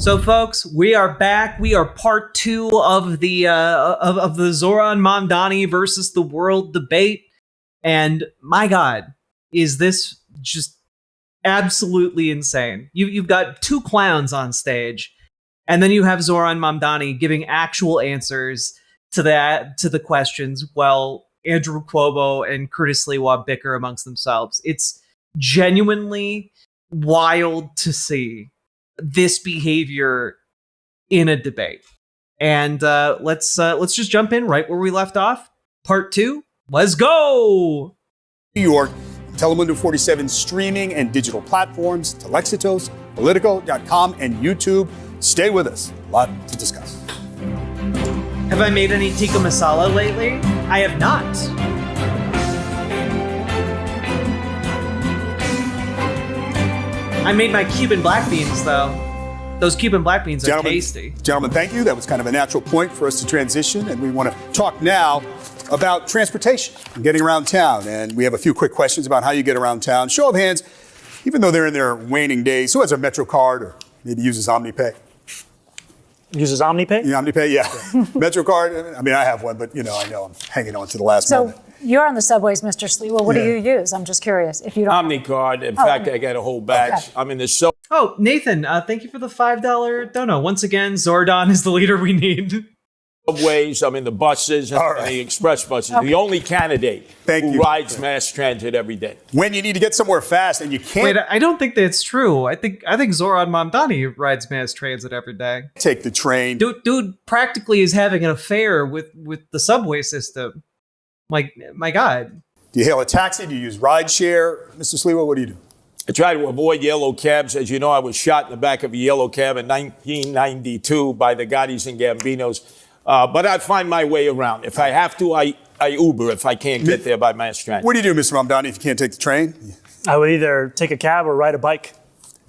So, folks, we are back. We are part two of the Zohran Mamdani versus the world debate. And my God, is this just absolutely insane? You've got two clowns on stage, and then you have Zohran Mamdani giving actual answers to the questions, while Andrew Cuomo and Curtis Sliwa bicker amongst themselves. It's genuinely wild to see this behavior in a debate. And let's just jump in right where we left off. Part two. Let's go. New York, Telemundo 47 streaming and digital platforms, Telexitos, Politico.com, and YouTube. Stay with us. A lot to discuss. Have I made any tikka masala lately? I have not. I made my Cuban black beans, though. Those Cuban black beans are tasty. Gentlemen, thank you. That was kind of a natural point for us to transition. And we want to talk now about transportation and getting around town. And we have a few quick questions about how you get around town. Show of hands, even though they're in their waning days, who has a Metro card or maybe uses OmniPay? Uses OmniPay? Yeah, OmniPay, yeah. Metro card, I mean, I have one, but I know I'm hanging on to the last moment. You're on the subways, Mr. Sliwa. What do you use? I'm just curious. If you don't OmniCard. In fact, I got a whole batch. Okay. I'm in the sub. Oh, Nathan, thank you for the $5 dono. Once again, Zohran is the leader we need. Subways, I'm in the buses, and the express buses. Okay. The only candidate who you. rides mass transit every day. When you need to get somewhere fast and you can't Wait, I don't think that's true. I think Zohran Mamdani rides mass transit every day. take the train. Dude practically is having an affair with the subway system. Like, my God. Do you hail a taxi? Do you use rideshare? Mr. Sliwa, what do you do? I try to avoid yellow cabs. As you know, I was shot in the back of a yellow cab in 1992 by the Gottis and Gambinos. But I find my way around. If I have to, I Uber if I can't get there by mass transit. What do you do, Mr. Mamdani, if you can't take the train? I would either take a cab or ride a bike.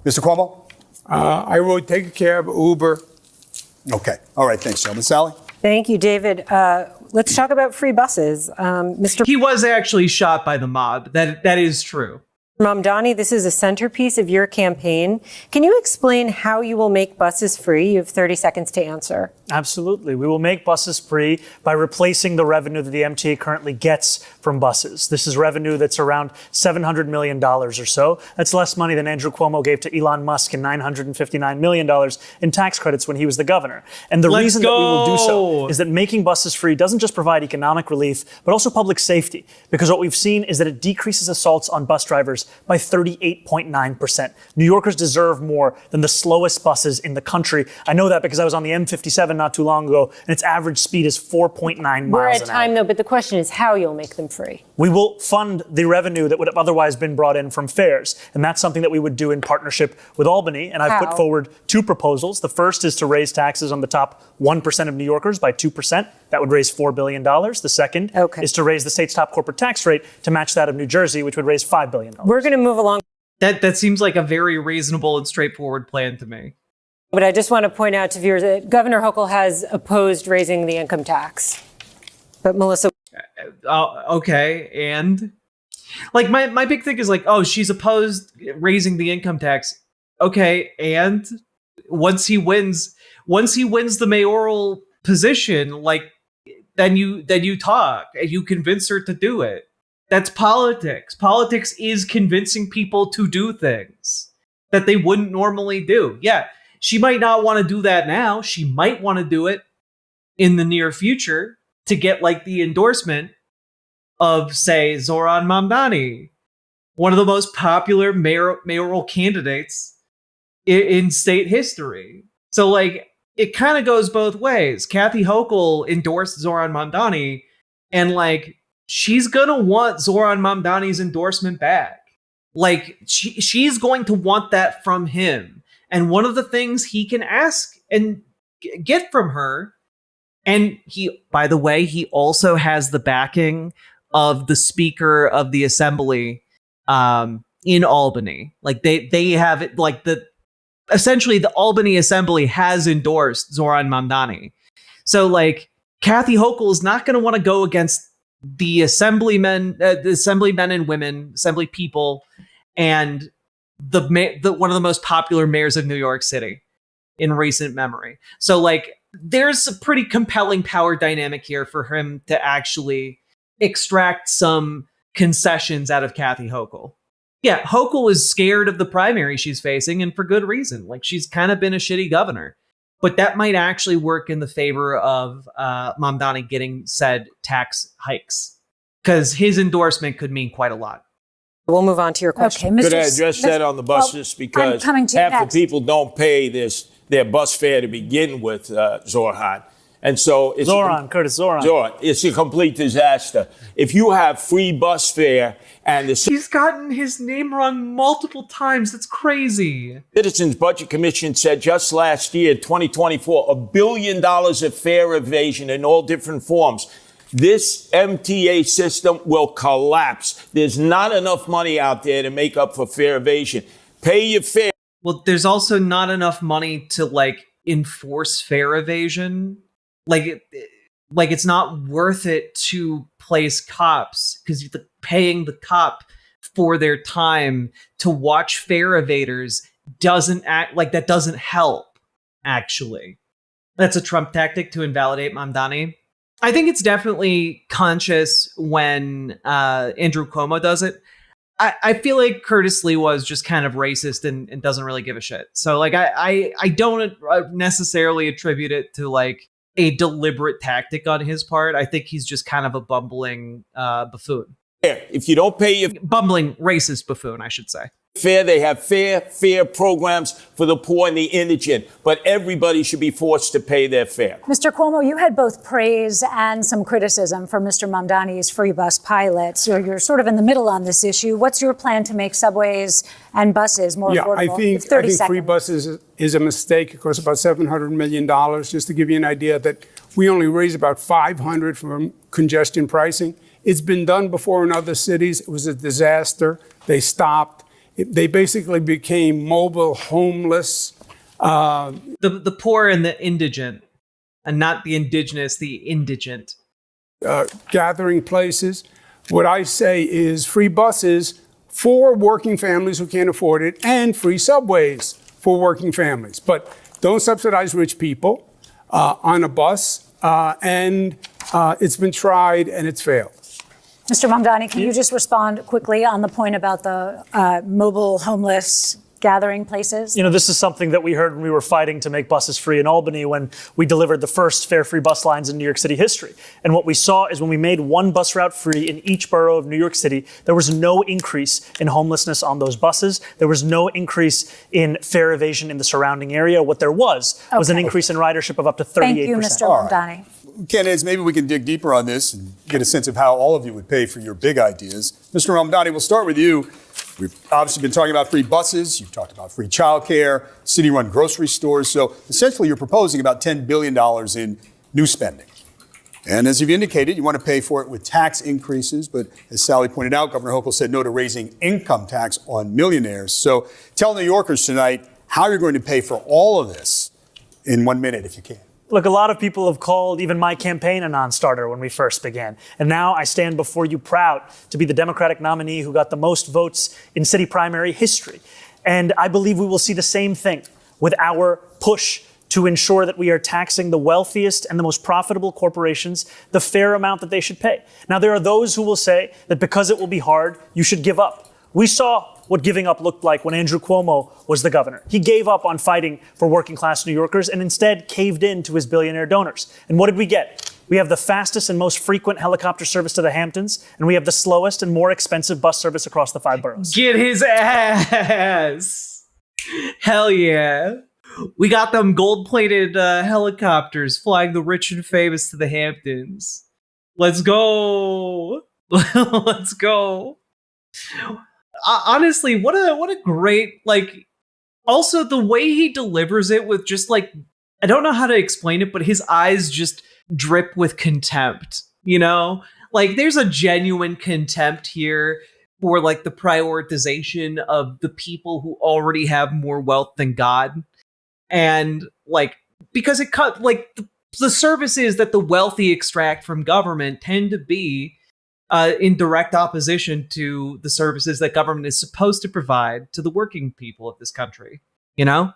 Mr. Cuomo? I will take a cab, Uber. Okay. All right. Thanks, gentlemen. Sally? Thank you, David. Let's talk about free buses. Mr. He was actually shot by the mob. That is true. Mamdani, this is a centerpiece of your campaign. Can you explain how you will make buses free? You have 30 seconds to answer. Absolutely. We will make buses free by replacing the revenue that the MTA currently gets from buses. This is revenue that's around $700 million or so. That's less money than Andrew Cuomo gave to Elon Musk and $959 million in tax credits when he was the governor. And the reason that we will do so is that making buses free doesn't just provide economic relief, but also public safety. Because what we've seen is that it decreases assaults on bus drivers by 38.9%. New Yorkers deserve more than the slowest buses in the country. I know that because I was on the M57 not too long ago, and its average speed is 4.9 miles an hour. We're at time, though, but the question is how you'll make them free. We will fund the revenue that would have otherwise been brought in from fares. And that's something that we would do in partnership with Albany. And I've put forward two proposals. The first is to raise taxes on the top 1% of New Yorkers by 2%. That would raise $4 billion. The second is to raise the state's top corporate tax rate to match that of New Jersey, which would raise $5 billion. We're going to move along. That seems like a very reasonable and straightforward plan to me. But I just want to point out to viewers that Governor Hochul has opposed raising the income tax. But Melissa. Okay, and like my big thing is like, oh, she's opposed raising the income tax. Okay, and once he wins the mayoral position, like then you talk and you convince her to do it. That's politics. Politics is convincing people to do things that they wouldn't normally do. Yeah, she might not want to do that now. She might want to do it in the near future to get like the endorsement of, say, Zohran Mamdani, one of the most popular mayoral candidates in state history. So like it kind of goes both ways. Kathy Hochul endorsed Zohran Mamdani, and like she's gonna want Zohran Mamdani's endorsement back. Like she's going to want that from him. And one of the things he can ask and get from her, and he, by the way, he also has the backing of the Speaker of the Assembly in Albany. Like they have it, like essentially the Albany Assembly has endorsed Zohran Mamdani. So like Kathy Hochul is not going to want to go against the assemblymen and women, assembly people, and the one of the most popular mayors of New York City. in recent memory. So like there's a pretty compelling power dynamic here for him to actually extract some concessions out of Kathy Hochul. Yeah, Hochul is scared of the primary she's facing, and for good reason. Like, she's kind of been a shitty governor. But that might actually work in the favor of Mamdani getting said tax hikes, because his endorsement could mean quite a lot. We'll move on to your question. Okay, Could I address that on the buses? Because half the people don't pay their bus fare to begin with, Zohran. And so it's Zohran. It's a complete disaster. If you have free bus fare and the He's gotten his name wrong multiple times. That's crazy. Citizens Budget Commission said just last year, 2024, $1 billion of fare evasion in all different forms. This MTA system will collapse. There's not enough money out there to make up for fare evasion. Pay your fare. Well, there's also not enough money to like enforce fare evasion. Like it's not worth it to place cops, because you're paying the cop for their time to watch fare evaders doesn't help. Actually, that's a Trump tactic to invalidate Mamdani. I think it's definitely conscious when Andrew Cuomo does it. I feel like Curtis Lee was just kind of racist and doesn't really give a shit. So like I don't necessarily attribute it to like a deliberate tactic on his part. I think he's just kind of a bumbling buffoon. If you don't pay your bumbling racist buffoon, I should say. Fair, they have fair programs for the poor and the indigent, but everybody should be forced to pay their fare. Mr. Cuomo, you had both praise and some criticism for Mr. Mamdani's free bus pilots. So you're sort of in the middle on this issue. What's your plan to make subways and buses more affordable? I think free buses is a mistake. It costs about $700 million. Just to give you an idea that we only raise about $500 from congestion pricing. It's been done before in other cities. It was a disaster. They stopped. They basically became mobile homeless. The poor and the indigent, and not the indigenous, the indigent. Gathering places. What I say is free buses for working families who can't afford it, and free subways for working families. But don't subsidize rich people on a bus. And it's been tried and it's failed. Mr. Mamdani, can you just respond quickly on the point about the mobile homeless gathering places? You know, this is something that we heard when we were fighting to make buses free in Albany, when we delivered the first fare-free bus lines in New York City history. And what we saw is when we made one bus route free in each borough of New York City, there was no increase in homelessness on those buses. There was no increase in fare evasion in the surrounding area. What there was an increase in ridership of up to 38%. Thank you, Mr. Mamdani. Candidates, maybe we can dig deeper on this and get a sense of how all of you would pay for your big ideas. Mr. Mamdani, we'll start with you. We've obviously been talking about free buses. You've talked about free childcare, city-run grocery stores. So essentially, you're proposing about $10 billion in new spending. And as you've indicated, you want to pay for it with tax increases. But as Sally pointed out, Governor Hochul said no to raising income tax on millionaires. So tell New Yorkers tonight how you're going to pay for all of this in 1 minute, if you can. Look, a lot of people have called even my campaign a non-starter when we first began. And now I stand before you proud to be the Democratic nominee who got the most votes in city primary history. And I believe we will see the same thing with our push to ensure that we are taxing the wealthiest and the most profitable corporations the fair amount that they should pay. Now, there are those who will say that because it will be hard, you should give up. We saw what giving up looked like when Andrew Cuomo was the governor. He gave up on fighting for working class New Yorkers and instead caved in to his billionaire donors. And what did we get? We have the fastest and most frequent helicopter service to the Hamptons, and we have the slowest and more expensive bus service across the 5 boroughs. Get his ass! Hell yeah. We got them gold-plated helicopters flying the rich and famous to the Hamptons. Let's go! Let's go! Honestly, what a great, like, also the way he delivers it with just like, I don't know how to explain it, but his eyes just drip with contempt, you know? Like, there's a genuine contempt here for like the prioritization of the people who already have more wealth than God. And like, because it cut, like, the services that the wealthy extract from government tend to be in direct opposition to the services that government is supposed to provide to the working people of this country, you know?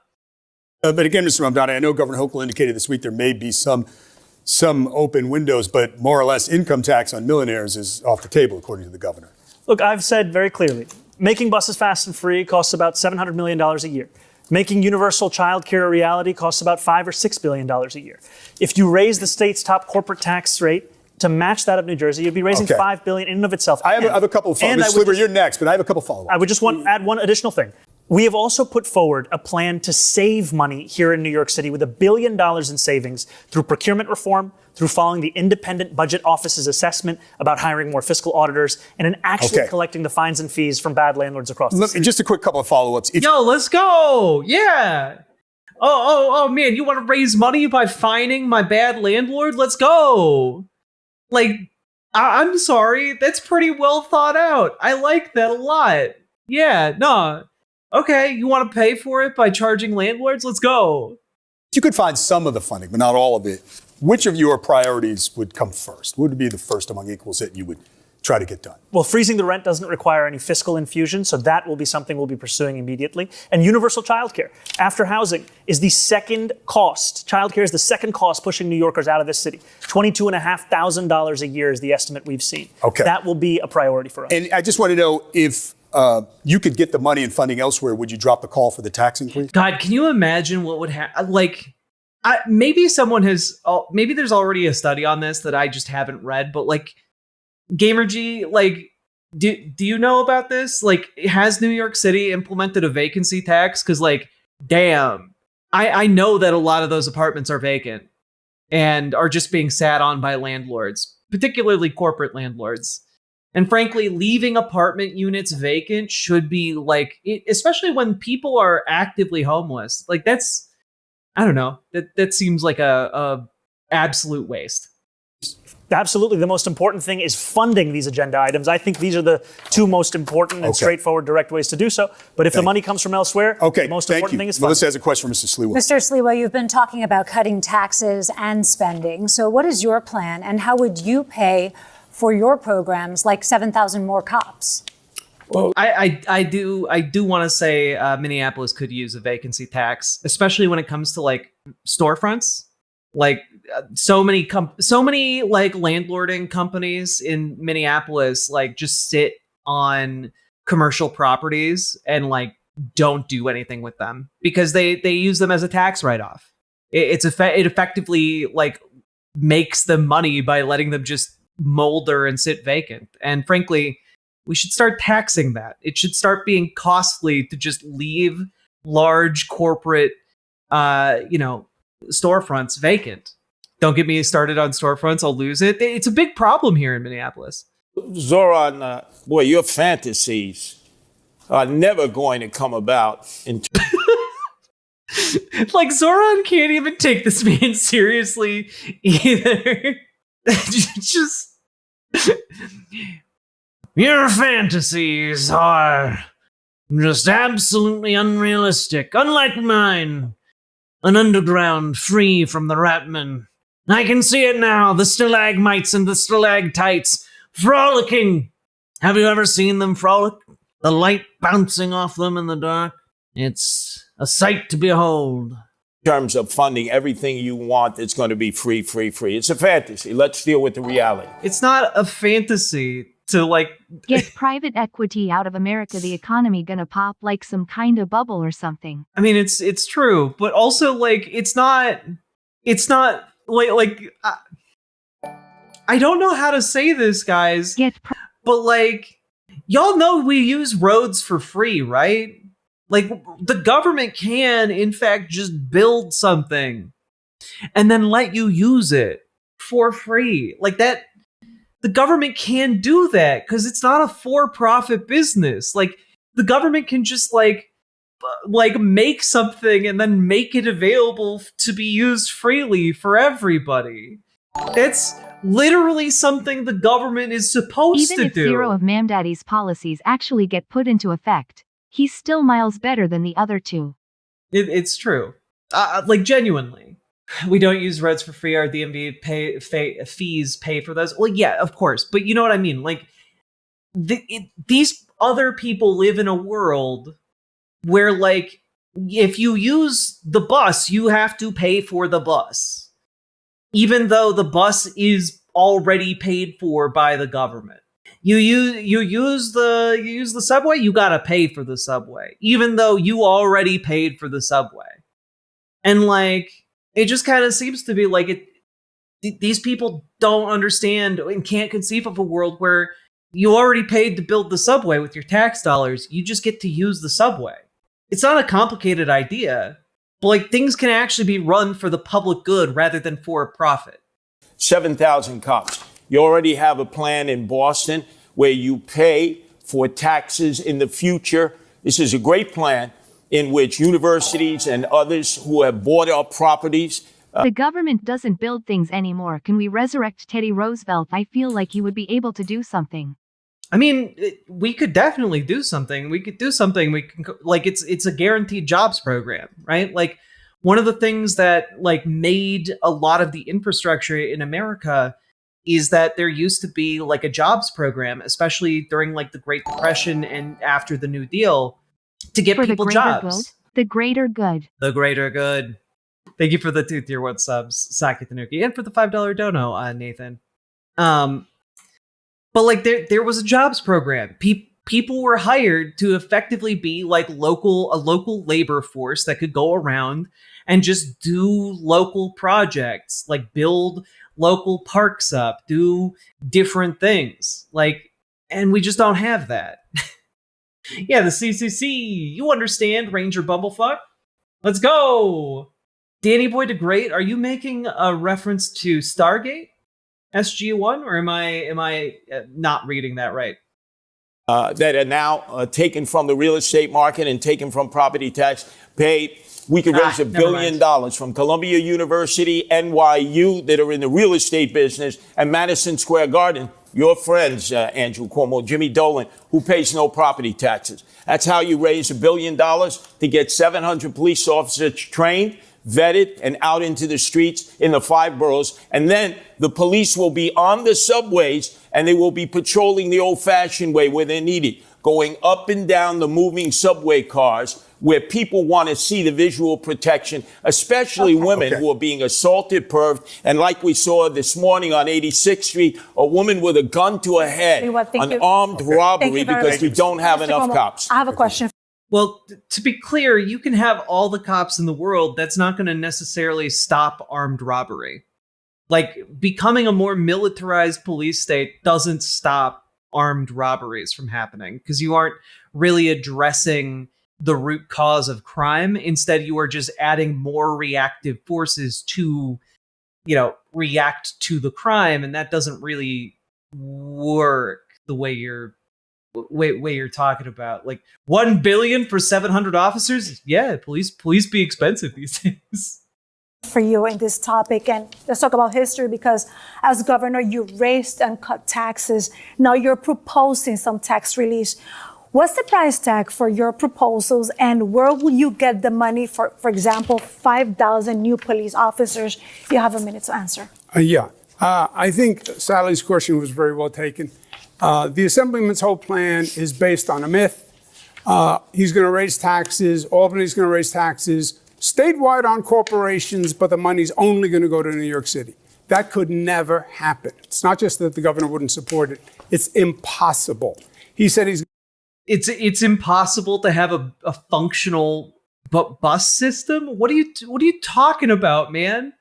But again, Mr. Mamdani, I know Governor Hochul indicated this week there may be some open windows, but more or less income tax on millionaires is off the table, according to the governor. Look, I've said very clearly, making buses fast and free costs about $700 million a year. Making universal child care a reality costs about $5 or $6 billion a year. If you raise the state's top corporate tax rate to match that of New Jersey, you'd be raising $5 billion in and of itself. I have a couple of follow-ups. Mr. Sliver, you're next, but I have a couple of follow-ups. I would just add one additional thing. We have also put forward a plan to save money here in New York City with $1 billion in savings through procurement reform, through following the independent budget office's assessment about hiring more fiscal auditors, and in actually collecting the fines and fees from bad landlords across the city. Just a quick couple of follow-ups. Yo, let's go. Yeah. Oh, man, you want to raise money by fining my bad landlord? Let's go. Like, I'm sorry. That's pretty well thought out. I like that a lot. Yeah, no. Okay, you want to pay for it by charging landlords? Let's go. You could find some of the funding, but not all of it. Which of your priorities would come first? What would be the first among equals that you would try to get done? Well, freezing the rent doesn't require any fiscal infusion, so that will be something we'll be pursuing immediately. And universal childcare, after housing, is the second cost. Childcare is the second cost pushing New Yorkers out of this city. $22,500 a year is the estimate we've seen. Okay. That will be a priority for us. And I just want to know if you could get the money and funding elsewhere, would you drop the call for the tax increase? God, can you imagine what would happen? Like, maybe someone has, maybe there's already a study on this that I just haven't read, but like, Gamergy, like, do you know about this? Like, has New York City implemented a vacancy tax? Because, like, damn, I know that a lot of those apartments are vacant and are just being sat on by landlords, particularly corporate landlords. And frankly, leaving apartment units vacant should be like, especially when people are actively homeless. Like, that's, I don't know, that seems like a absolute waste. Absolutely. The most important thing is funding these agenda items. I think these are the two most important and straightforward, direct ways to do so. But if the money comes from elsewhere, the most important thing is funding. Melissa has a question for Mr. Sliwa. Mr. Sliwa, you've been talking about cutting taxes and spending. So what is your plan, and how would you pay for your programs like 7,000 more cops? Well, I do want to say Minneapolis could use a vacancy tax, especially when it comes to like storefronts. Like so many like landlording companies in Minneapolis like just sit on commercial properties and like don't do anything with them because they use them as a tax write-off. It effectively like makes them money by letting them just molder and sit vacant. And frankly, we should start taxing that. It should start being costly to just leave large corporate storefronts vacant. Don't get me started on storefronts. I'll lose it. It's a big problem here in Minneapolis. Zohran, boy, your fantasies are never going to come about. Like, Zohran can't even take this man seriously either. Just your fantasies are just absolutely unrealistic, unlike mine. An underground free from the RATMEN. I can see it now, the stalagmites and the stalactites frolicking. Have you ever seen them frolic? The light bouncing off them in the dark. It's a sight to behold. In terms of funding everything you want, it's going to be free. It's a fantasy. Let's deal with the reality. It's not a fantasy to like get private equity out of America. The economy gonna pop like some kind of bubble or something. I mean, it's true, but also like it's not like I don't know how to say this, guys. But like, y'all know we use roads for free, right? Like, the government can, in fact, just build something and then let you use it for free. Like that, the government can do that because it's not a for-profit business. Like, the government can just like make something and then make it available to be used freely for everybody. That's literally something the government is supposed to do. Even if zero of Mamdani's policies actually get put into effect, he's still miles better than the other two. It's true. Like, genuinely. We don't use roads for free. Our DMV fees pay for those. Well, yeah, of course. But you know what I mean? Like, these other people live in a world where, like, if you use the bus, you have to pay for the bus, even though the bus is already paid for by the government. You use the subway, you gotta pay for the subway, even though you already paid for the subway. And like, it just kind of seems to be like these people don't understand and can't conceive of a world where you already paid to build the subway with your tax dollars. You just get to use the subway. It's not a complicated idea, but like, things can actually be run for the public good rather than for a profit. 7,000 cops. You already have a plan in Boston where you pay for taxes in the future. This is a great plan in which universities and others who have bought up properties. The government doesn't build things anymore. Can we resurrect Teddy Roosevelt? I feel like you would be able to do something. I mean, we could definitely do something. We could do something. We can, like, it's a guaranteed jobs program, right? Like, one of the things that like made a lot of the infrastructure in America is that there used to be like a jobs program, especially during like the Great Depression and after the New Deal, to get people jobs. The greater good. The greater good. Thank you for the 2 tier 1 subs, Saki Tanuki, and for the $5 dono, Nathan. But like there was a jobs program. People were hired to effectively be like a local labor force that could go around and just do local projects, like build local parks up, do different things. Like, and we just don't have that. Yeah, the CCC, you understand, Ranger Bumblefuck. Let's go. Danny Boy the Great, are you making a reference to Stargate? SG-1, or am I not reading that right? That are now taken from the real estate market and taken from property tax paid. We could raise $1 billion from Columbia University, NYU, that are in the real estate business, and Madison Square Garden, your friends, Andrew Cuomo, Jimmy Dolan, who pays no property taxes. That's how you raise $1 billion to get 700 police officers trained, vetted, and out into the streets in the 5 boroughs. And then the police will be on the subways and they will be patrolling the old-fashioned way where they're needed, going up and down the moving subway cars where people want to see the visual protection, especially women who are being assaulted, perved. And like we saw this morning on 86th Street, a woman with a gun to her head, an armed robbery because we don't have enough cops. I have a question. Well, to be clear, you can have all the cops in the world. That's not going to necessarily stop armed robbery. Like, becoming a more militarized police state doesn't stop armed robberies from happening, because you aren't really addressing the root cause of crime. Instead, you are just adding more reactive forces to, react to the crime, and that doesn't really work the way you're talking about. Like, $1 billion for 700 officers? Yeah, police be expensive these days. For you in this topic, and let's talk about history, because as governor, you raised and cut taxes. Now you're proposing some tax release. What's the price tag for your proposals, and where will you get the money for example, 5,000 new police officers? You have a minute to answer. I think Sally's question was very well taken. The Assemblyman's whole plan is based on a myth. He's going to raise taxes. Albany's going to raise taxes statewide on corporations, but the money's only going to go to New York City. That could never happen. It's not just that the governor wouldn't support it. It's impossible. He said it's impossible to have a functional bus system. What are you talking about, man?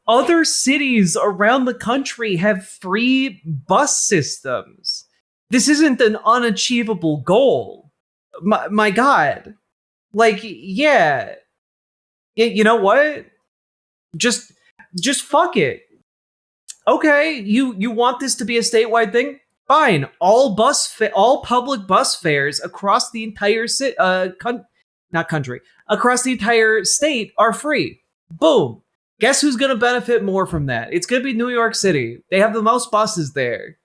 Other cities around the country have free bus systems. This isn't an unachievable goal. My God. Like, yeah. You know what? Just fuck it. Okay, you want this to be a statewide thing? Fine. All public bus fares across the entire across the entire state are free. Boom. Guess who's going to benefit more from that? It's going to be New York City. They have the most buses there.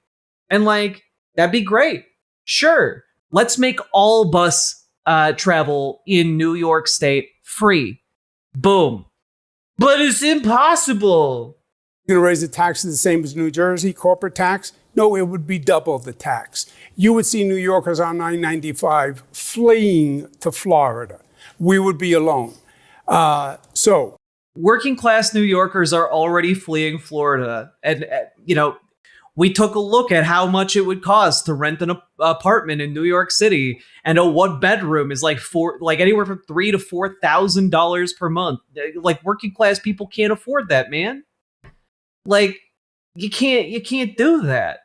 And like, that'd be great. Sure. Let's make all bus travel in New York State free. Boom. But it's impossible. You're going to raise the taxes the same as New Jersey, corporate tax? No, it would be double the tax. You would see New Yorkers on I-95 fleeing to Florida. we would be alone. So working class New Yorkers are already fleeing Florida. And, we took a look at how much it would cost to rent an apartment in New York City, and a one bedroom is like anywhere from $3,000 to $4,000 per month. Like, working class people can't afford that, man. Like, you can't do that.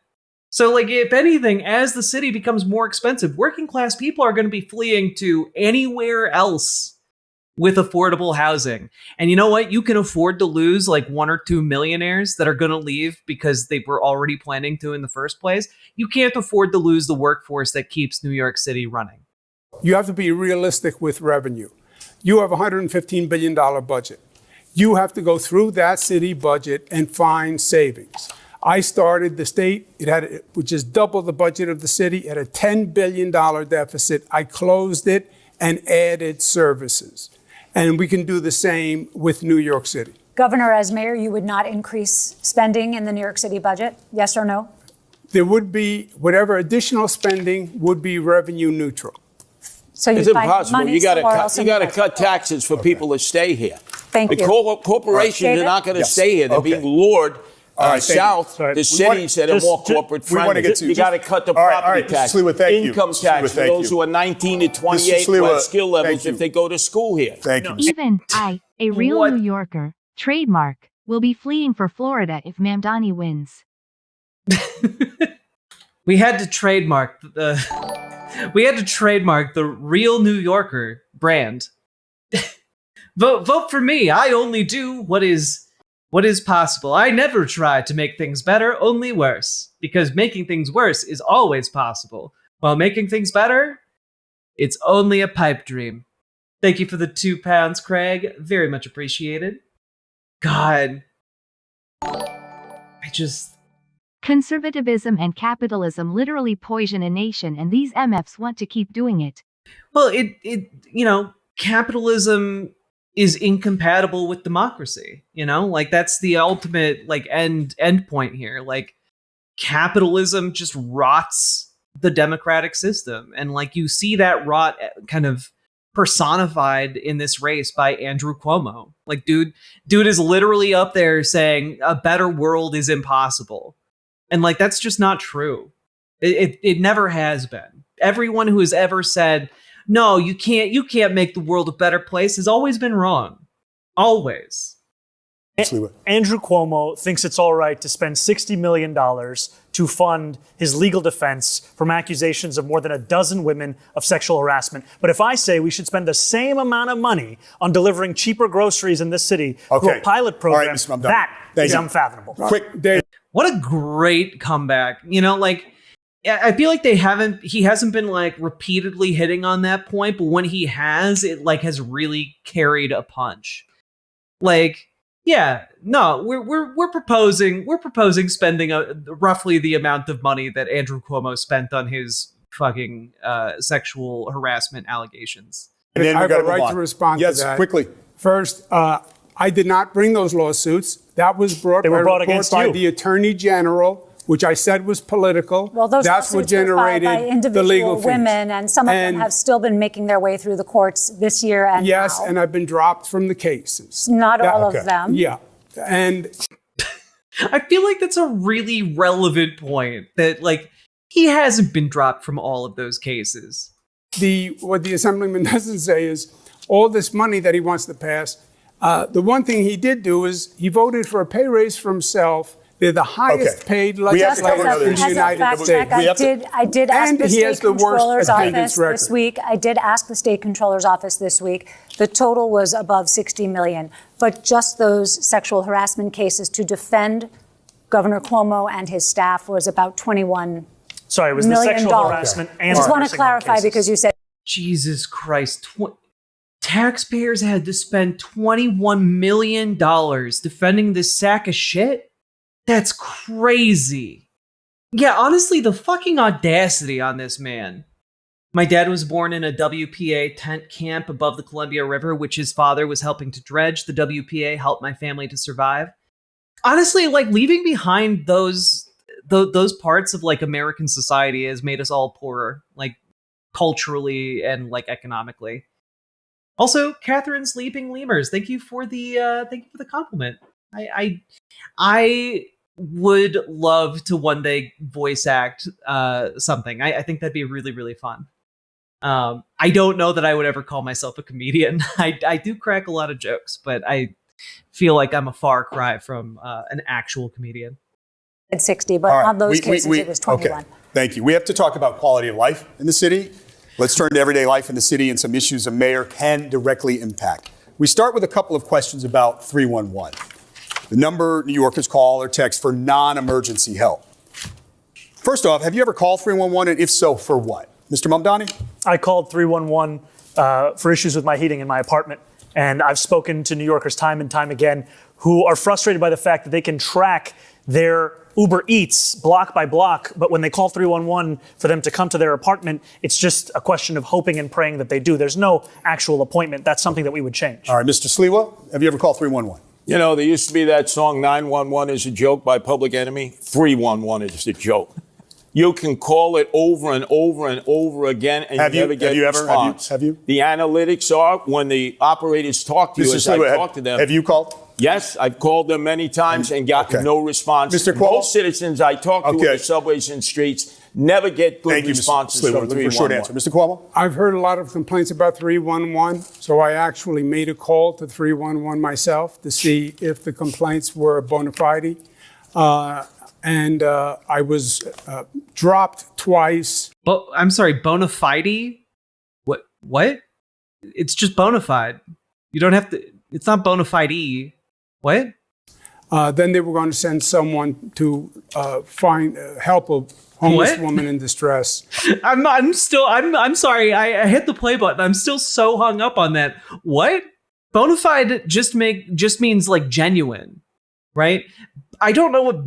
So, like, if anything, as the city becomes more expensive, working class people are going to be fleeing to anywhere else with affordable housing. And you know what? You can afford to lose like 1 or 2 millionaires that are going to leave because they were already planning to in the first place. You can't afford to lose the workforce that keeps New York City running. You have to be realistic with revenue. You have a $115 billion budget. You have to go through that city budget and find savings. I started the state, which is double the budget of the city, it had a $10 billion deficit. I closed it and added services. And we can do the same with New York City. Governor, as mayor, you would not increase spending in the New York City budget? Yes or no? There would be, whatever additional spending would be revenue neutral. So it's impossible. You got to cut taxes for people to stay here. Thank you. Corporations are not going to stay here. They're being lured south to cities that are more corporate friendly. You got to cut the property tax, income tax for those who are 19 to 28 with skill levels if they go to school here. Thank you. Even I, a real New Yorker, trademark, will be fleeing for Florida if Mamdani wins. We had to trademark the real New Yorker brand. Vote for me. I only do what is possible. I never try to make things better, only worse. Because making things worse is always possible. While making things better, it's only a pipe dream. Thank you for the £2, Craig. Very much appreciated. God. Conservatism and capitalism literally poison a nation, and these MFs want to keep doing it. Well, capitalism is incompatible with democracy, like that's the ultimate like end point here. Like, capitalism just rots the democratic system, and like you see that rot kind of personified in this race by Andrew Cuomo. Like, dude is literally up there saying a better world is impossible, and like that's just not true. It never has been. Everyone who has ever said, no, you can't make the world a better place, has always been wrong. Always. Andrew Cuomo thinks it's all right to spend $60 million to fund his legal defense from accusations of more than a dozen women of sexual harassment. But if I say we should spend the same amount of money on delivering cheaper groceries in this city through a pilot program, right, that is unfathomable. Quick, Dave. What a great comeback. I feel like he hasn't been like repeatedly hitting on that point, but when he has, it like has really carried a punch. Like, yeah, no, we're proposing spending roughly the amount of money that Andrew Cuomo spent on his fucking sexual harassment allegations. And then I have a right to respond to that. Yes, quickly. First, I did not bring those lawsuits. That was brought by the Attorney General, which I said was political. Well, those that's what generated generated by individual the legal women, fees. And some of them have still been making their way through the courts this year and yes, now. and I've been dropped from the cases. Not all of them. Yeah, and I feel like that's a really relevant point, that like he hasn't been dropped from all of those cases. What the Assemblyman doesn't say is all this money that he wants to pass. The one thing he did do is he voted for a pay raise for himself. They're the highest paid legislators in the United States. I did ask the State Controller's Office this week. I did ask the State Controller's Office this week. The total was above $60 million. But just those sexual harassment cases to defend Governor Cuomo and his staff was about $21 Sorry, it was the sexual harassment and I just want to clarify because you said. Jesus Christ. Taxpayers had to spend $21 million defending this sack of shit? That's crazy. Yeah, honestly, the fucking audacity on this man. My dad was born in a WPA tent camp above the Columbia River, which his father was helping to dredge. The WPA helped my family to survive. Honestly, like, leaving behind those parts of like American society has made us all poorer, like culturally and like economically. Also, Catherine's Leaping Lemurs. Thank you for the compliment. I would love to one day voice act something. I think that'd be really, really fun. I don't know that I would ever call myself a comedian. I do crack a lot of jokes, but I feel like I'm a far cry from an actual comedian. At 60, but on those cases it was 21. Okay. Thank you. We have to talk about quality of life in the city. Let's turn to everyday life in the city and some issues a mayor can directly impact. We start with a couple of questions about 311. The number New Yorkers call or text for non-emergency help. First off, have you ever called 311, and if so, for what? Mr. Mamdani? I called 311 for issues with my heating in my apartment. And I've spoken to New Yorkers time and time again who are frustrated by the fact that they can track their Uber Eats block by block, but when they call 311 for them to come to their apartment, it's just a question of hoping and praying that they do. There's no actual appointment. That's something that we would change. All right, Mr. Sliwa, have you ever called 311? You know, there used to be that song 911 is a joke by Public Enemy. 311 is a joke. You can call it over and over and over again, and you never get a response. Have you? The analytics are when the operators talk to you, as I talk to them. Have you called? Yes, I've called them many times and gotten no response. Mr. Cuomo? Most citizens I talk to in the subways and streets never get good responses from 311. Short answer. Mr. Cuomo? I've heard a lot of complaints about 311, so I actually made a call to 311 myself to see if the complaints were bona fide. And I was dropped twice. But I'm sorry, bona fide? What? It's just bona fide. You don't have to. It's not bona fide. What? Then they were going to send someone to find help a homeless woman in distress. I'm sorry. I hit the play button. I'm still so hung up on that. What? Bona fide just means like genuine, right? I don't know what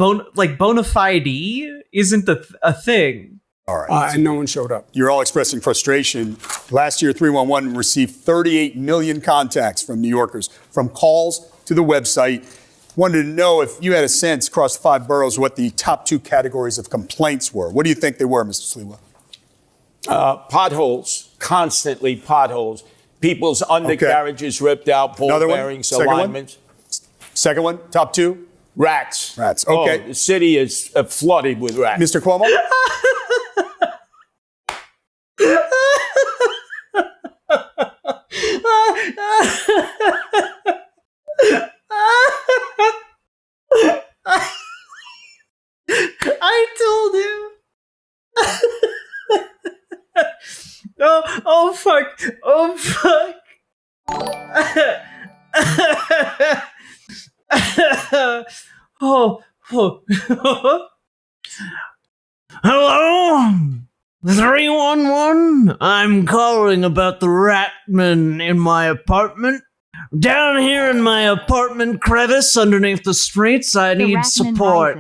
bona fide isn't a thing. All right. And no one showed up. You're all expressing frustration. Last year, 311 received 38 million contacts from New Yorkers, from calls to the website. Wanted to know if you had a sense across the 5 boroughs what the top 2 categories of complaints were. What do you think they were, Mr. Sliwa? Potholes, constantly potholes. People's undercarriages ripped out, ball bearings, alignments. Second one, top 2? Rats. Rats, okay. Oh, the city is flooded with rats. Mr. Cuomo? I told him. Oh fuck. Oh fuck. Hello? 311? I'm calling about the RATMEN in my apartment. Down here in my apartment crevice underneath the streets, I need support.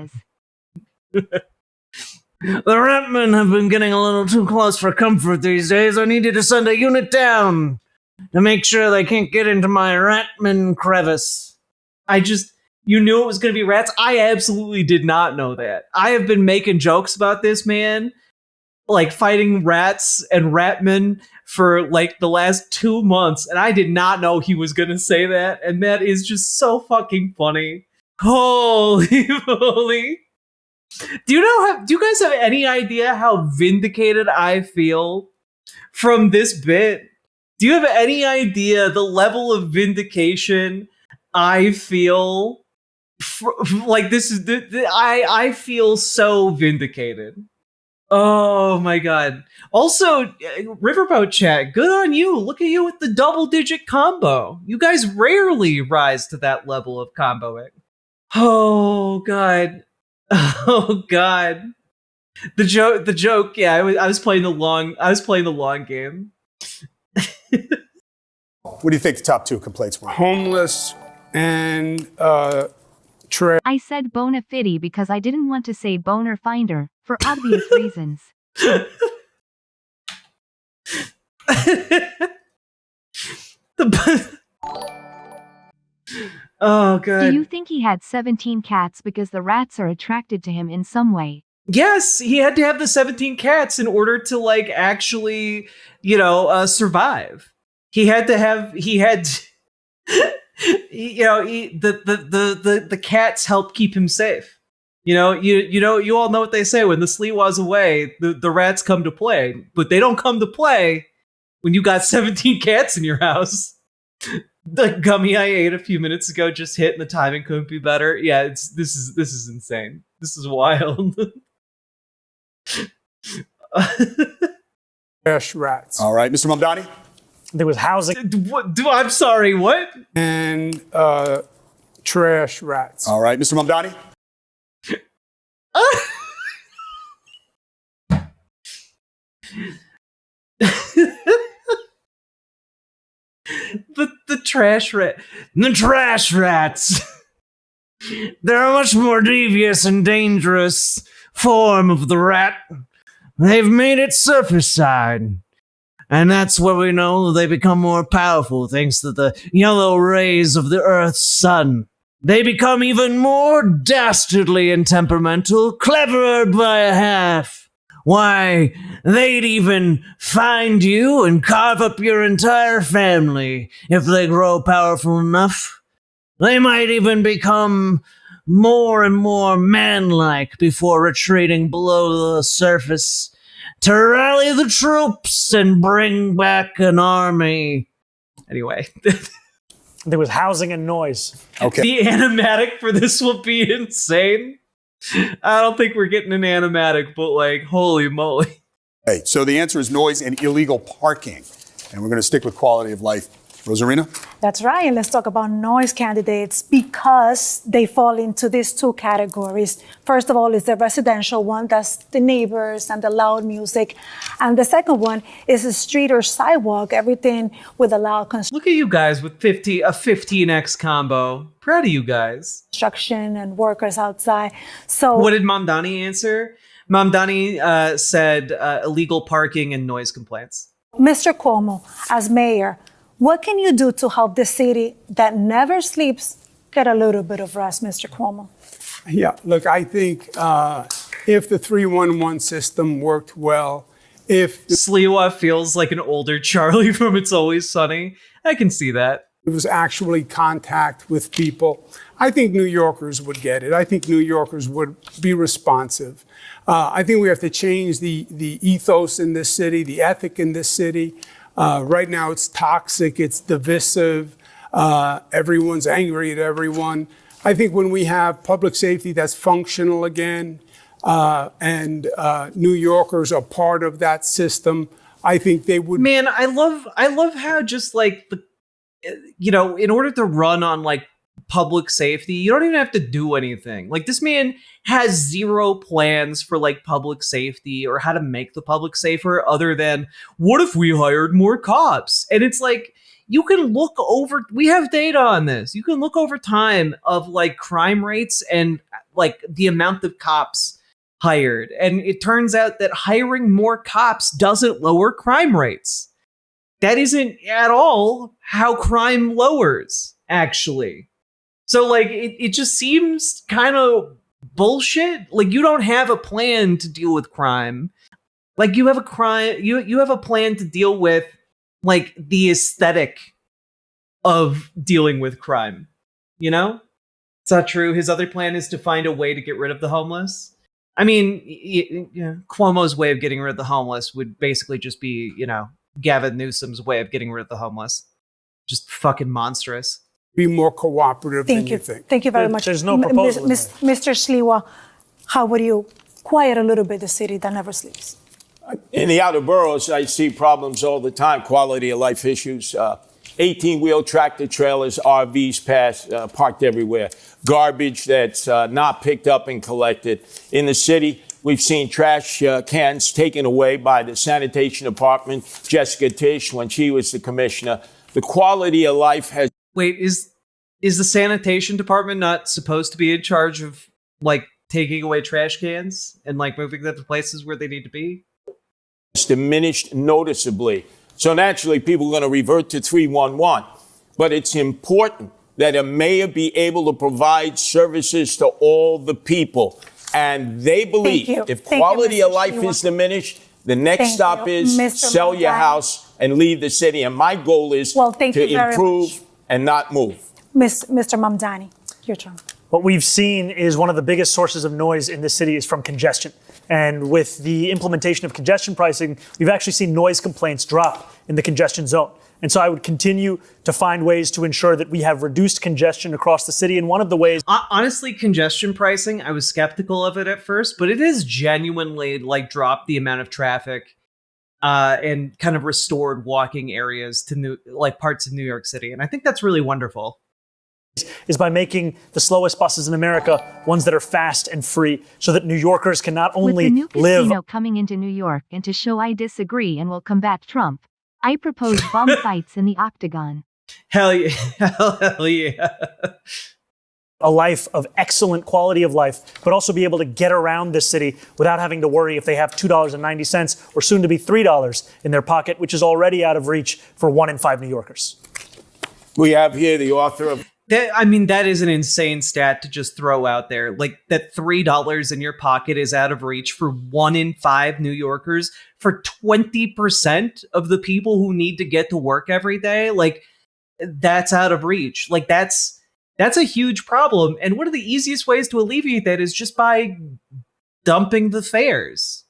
The RATMEN have been getting a little too close for comfort these days. I need you to send a unit down to make sure they can't get into my RATMEN crevice. You knew it was going to be rats? I absolutely did not know that. I have been making jokes about this man, like fighting rats and RATMEN for like the last 2 months, and I did not know he was going to say that, and that is just so fucking funny. Holy moly. Do you guys have any idea how vindicated I feel from this bit? Do you have any idea the level of vindication I feel? Like this is I feel so vindicated. Oh my god. Also, Riverboat chat, good on you. Look at you with the double-digit combo. You guys rarely rise to that level of comboing. Oh god. Oh god. The joke, yeah, I was playing the long game. What do you think the top 2 complaints were? Homeless and I said bona fide because I didn't want to say boner finder for obvious reasons. Oh god. Do you think he had 17 cats because the rats are attracted to him in some way? Yes, he had to have the 17 cats in order to like actually, survive. he had the cats help keep him safe. You all know what they say: when the Sliwa's away, the rats come to play, but they don't come to play when you got 17 cats in your house. The gummy I ate a few minutes ago just hit, and the timing couldn't be better. Yeah, this is insane. This is wild. Trash rats. All right, Mr. Mamdani. There was housing. I'm sorry, what? And trash rats. All right, Mr. Mamdani. The trash rat. The trash rats. They're a much more devious and dangerous form of the rat. They've made it surface side. And that's where we know they become more powerful thanks to the yellow rays of the Earth's sun. They become even more dastardly and temperamental, cleverer by a half. Why, they'd even find you and carve up your entire family if they grow powerful enough. They might even become more and more man-like before retreating below the surface to rally the troops and bring back an army. Anyway. There was housing and noise. Okay. The animatic for this will be insane. I don't think we're getting an animatic, but like, holy moly. Okay, so the answer is noise and illegal parking. And we're going to stick with quality of life. Rosarina? That's right. And let's talk about noise candidates because they fall into these two categories. First of all is the residential one, that's the neighbors and the loud music. And the second one is a street or sidewalk, everything with a loud Look at you guys with a 15X combo. Proud of you guys. construction and workers outside. So what did Mamdani answer? Mamdani said illegal parking and noise complaints. Mr. Cuomo, as mayor, what can you do to help the city that never sleeps get a little bit of rest, Mr. Cuomo? Yeah, look, I think if the 311 system worked well, if Sliwa feels like an older Charlie from It's Always Sunny, I can see that. It was actually contact with people, I think New Yorkers would get it. I think New Yorkers would be responsive. I think we have to change the ethos in this city, the ethic in this city. Right now it's toxic, it's divisive, everyone's angry at everyone. I think when we have public safety that's functional again, and New Yorkers are part of that system, I think they would. Man, I love how just like in order to run on like public safety, you don't even have to do anything. Like this man has zero plans for like public safety or how to make the public safer other than what if we hired more cops? And it's like, you can look over, we have data on this. You can look over time of like crime rates and like the amount of cops hired. And it turns out that hiring more cops doesn't lower crime rates. That isn't at all how crime lowers, actually. So like, it just seems kind of bullshit. Like you don't have a plan to deal with crime. Like you have you have a plan to deal with like the aesthetic of dealing with crime. You know? It's not true. His other plan is to find a way to get rid of the homeless. I mean, Cuomo's way of getting rid of the homeless would basically just be, Gavin Newsom's way of getting rid of the homeless. Just fucking monstrous. Be more cooperative than you think. Thank you very much. There's no proposal. Mr. Sliwa, how would you quiet a little bit the city that never sleeps? In the outer boroughs, I see problems all the time, quality of life issues. 18-wheel tractor trailers, RVs parked everywhere. Garbage that's not picked up and collected. In the city, we've seen trash cans taken away by the sanitation department, Jessica Tisch, when she was the commissioner. The quality of life has... Wait, is the sanitation department not supposed to be in charge of like taking away trash cans and like moving them to places where they need to be? It's diminished noticeably. So naturally, people are going to revert to 311. But it's important that a mayor be able to provide services to all the people. And they believe if quality of life is diminished, the next stop is sell your house and leave the city. And my goal is thank to you very improve much. and not move. Mr. Mamdani, your turn. What we've seen is one of the biggest sources of noise in the city is from congestion. And with the implementation of congestion pricing, we've actually seen noise complaints drop in the congestion zone. And so I would continue to find ways to ensure that we have reduced congestion across the city. And one of the ways... Honestly, congestion pricing, I was skeptical of it at first, but it has genuinely dropped the amount of traffic and kind of restored walking areas to parts of New York City. And I think that's really wonderful. Is by making the slowest buses in America ones that are fast and free, so that New Yorkers can not only With the new live... casino coming into New York, and to show I disagree and will combat Trump, I propose bum fights in the Octagon. Hell yeah. Hell yeah. A life of excellent quality of life, but also be able to get around this city without having to worry if they have $2.90 or soon to be $3 in their pocket, which is already out of reach for 1 in 5 New Yorkers. We have here the author of... That is an insane stat to just throw out there. That $3 in your pocket is out of reach for 1 in 5 New Yorkers, for 20% of the people who need to get to work every day. That's out of reach. That's a huge problem. And one of the easiest ways to alleviate that is just by dumping the fares.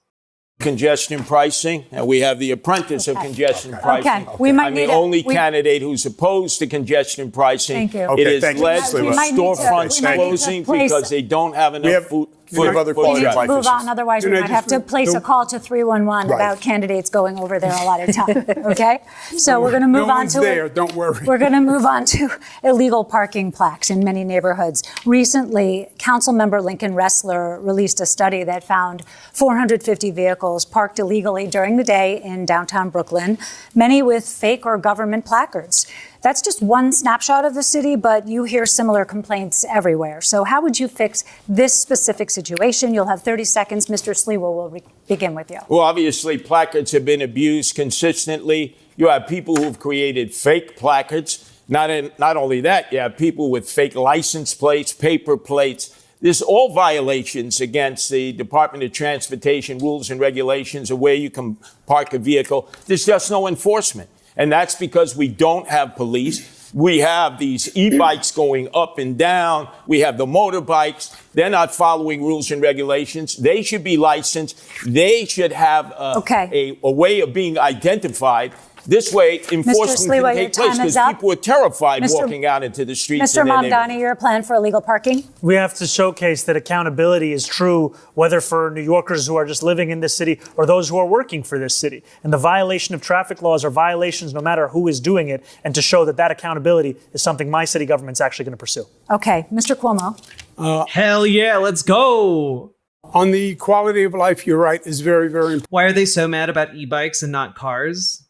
Congestion pricing, and we have the apprentice of congestion pricing. We might I'm need the only candidate who's opposed to congestion pricing. Thank you. It has thank you. led to We might need to- storefronts we might need to closing place- because they don't have enough food. We have other We quality need of to life move issues. on, otherwise we might have to place a call to 311 Right. about candidates going over there a lot of time. Okay, so we're going to move No on one's to there, don't worry. We're going to move on to illegal parking plaques in many neighborhoods. Recently, Councilmember Lincoln Ressler released a study that found 450 vehicles parked illegally during the day in downtown Brooklyn, many with fake or government placards. That's just one snapshot of the city, but you hear similar complaints everywhere. So how would you fix this specific situation? You'll have 30 seconds. Mr. Sliwa will begin with you. Well, obviously, placards have been abused consistently. You have people who've created fake placards. Not only that, you have people with fake license plates, paper plates. There's all violations against the Department of Transportation rules and regulations of where you can park a vehicle. There's just no enforcement. And that's because we don't have police. We have these e-bikes going up and down. We have the motorbikes. They're not following rules and regulations. They should be licensed. They should have a way of being identified. This way, enforcement Sliwa, can take place because people are terrified walking out into the streets. Mr. Mamdani, your plan for illegal parking? We have to showcase that accountability is true, whether for New Yorkers who are just living in this city or those who are working for this city. And the violation of traffic laws are violations no matter who is doing it, and to show that accountability is something my city government's actually going to pursue. Okay. Mr. Cuomo. Hell yeah, let's go. On the quality of life, you're right, is very, very important. Why are they so mad about e-bikes and not cars?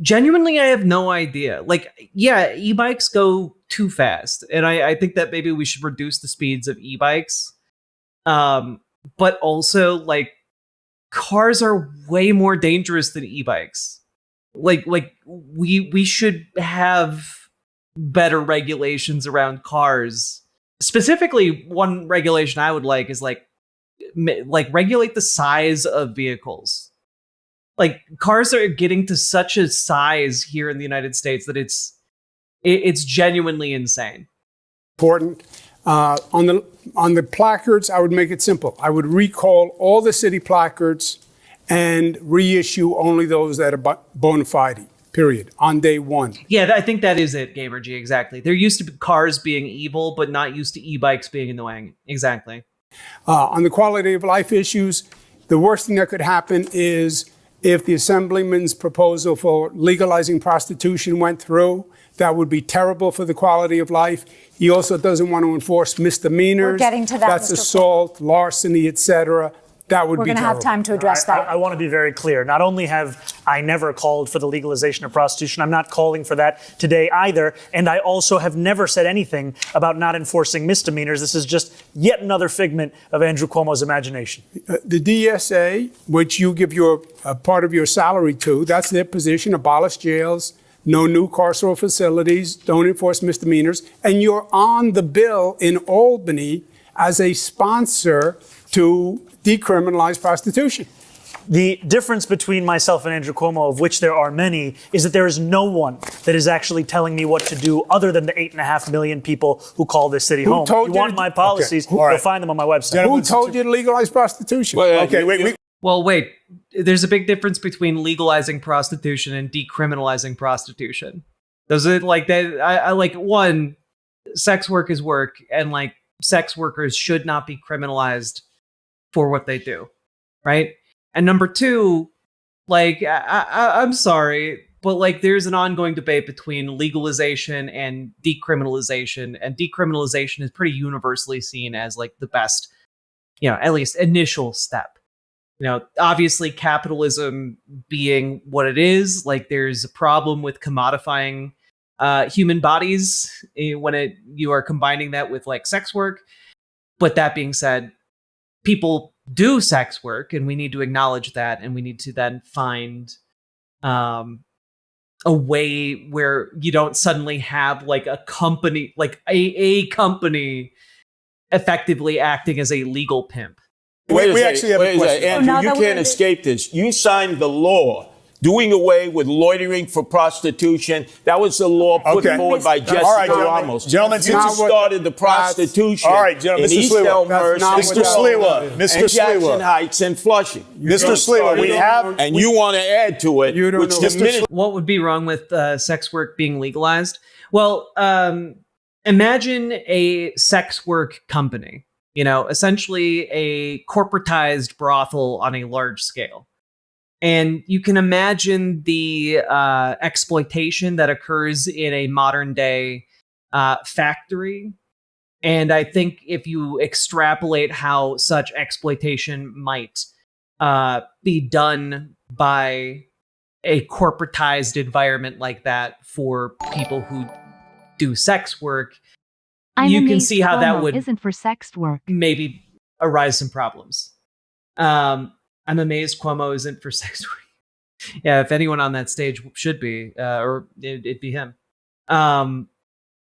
Genuinely, I have no idea. E-bikes go too fast. And I think that maybe we should reduce the speeds of e-bikes. But also, cars are way more dangerous than e-bikes. We should have better regulations around cars. Specifically, one regulation I would like is regulate the size of vehicles. Cars are getting to such a size here in the United States that it's genuinely insane. Important. On the placards, I would make it simple. I would recall all the city placards and reissue only those that are bona fide, period, on day one. Yeah, I think that is it, Gamer G, exactly. There used to be cars being evil, but not used to e-bikes being annoying. Exactly. On the quality of life issues, the worst thing that could happen is if the Assemblyman's proposal for legalizing prostitution went through. That would be terrible for the quality of life. He also doesn't want to enforce misdemeanors. We're getting to that, That's Mr. assault, larceny, etc. That would be terrible. We're going to have time to address that. I want to be very clear. Not only have I never called for the legalization of prostitution, I'm not calling for that today either. And I also have never said anything about not enforcing misdemeanors. This is just yet another figment of Andrew Cuomo's imagination. The DSA, which you give your part of your salary to, that's their position, abolish jails, no new carceral facilities, don't enforce misdemeanors. And you're on the bill in Albany as a sponsor to decriminalize prostitution. The difference between myself and Andrew Cuomo, of which there are many, is that there is no one that is actually telling me what to do other than the 8.5 million people who call this city home. If you want my policies, you'll find them on my website. Who told you to legalize prostitution? Well, wait. There's a big difference between legalizing prostitution and decriminalizing prostitution. Those are like that. I like one. Sex work is work, and like sex workers should not be criminalized for what they do, right? And number two, like I'm sorry, but like there's an ongoing debate between legalization and decriminalization, and decriminalization is pretty universally seen as like the best, at least initial step. Obviously capitalism being what it is, like there's a problem with commodifying human bodies when you are combining that with like sex work. But that being said, people do sex work, and we need to acknowledge that, and we need to then find a way where you don't suddenly have like a company, like a company effectively acting as a legal pimp. We actually have a question. Andrew, you can't escape this. You signed the law doing away with loitering for prostitution. That was the law put forward by Jessica Ramos. Gentlemen, you started the prostitution in East Elmhurst, Mr. Sliwa, and Jackson Heights and Flushing. Mr. Sliwa, and you want to add to it, which diminishes. What would be wrong with sex work being legalized? Well, imagine a sex work company. Essentially a corporatized brothel on a large scale. And you can imagine the exploitation that occurs in a modern day factory. And I think if you extrapolate how such exploitation might be done by a corporatized environment like that for people who do sex work, you can see how that would isn't for sex work. Maybe arise some problems. I'm amazed Cuomo isn't for sex work. Yeah, if anyone on that stage should be, or it'd be him.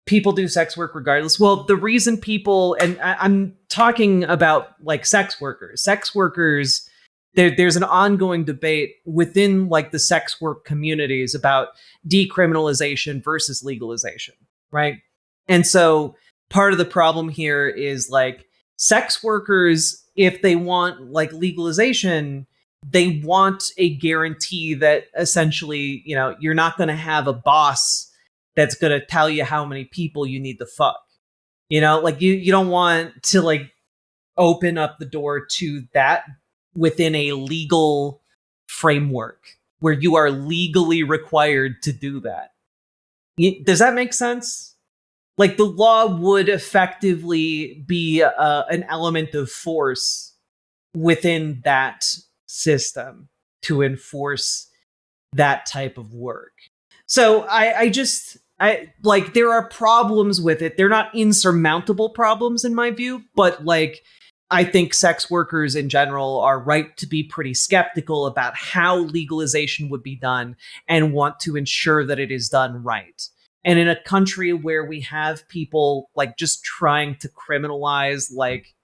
People do sex work regardless. Well, the reason people, and I'm talking about like sex workers. Sex workers, there's an ongoing debate within like the sex work communities about decriminalization versus legalization, right? And so part of the problem here is like sex workers, if they want like legalization, they want a guarantee that essentially, you're not going to have a boss that's going to tell you how many people you need to fuck. Like you don't want to like open up the door to that within a legal framework where you are legally required to do that. Does that make sense? Like the law would effectively be an element of force within that system to enforce that type of work. So I like there are problems with it. They're not insurmountable problems in my view, but like I think sex workers in general are right to be pretty skeptical about how legalization would be done and want to ensure that it is done right. And in a country where we have people like just trying to criminalize, like,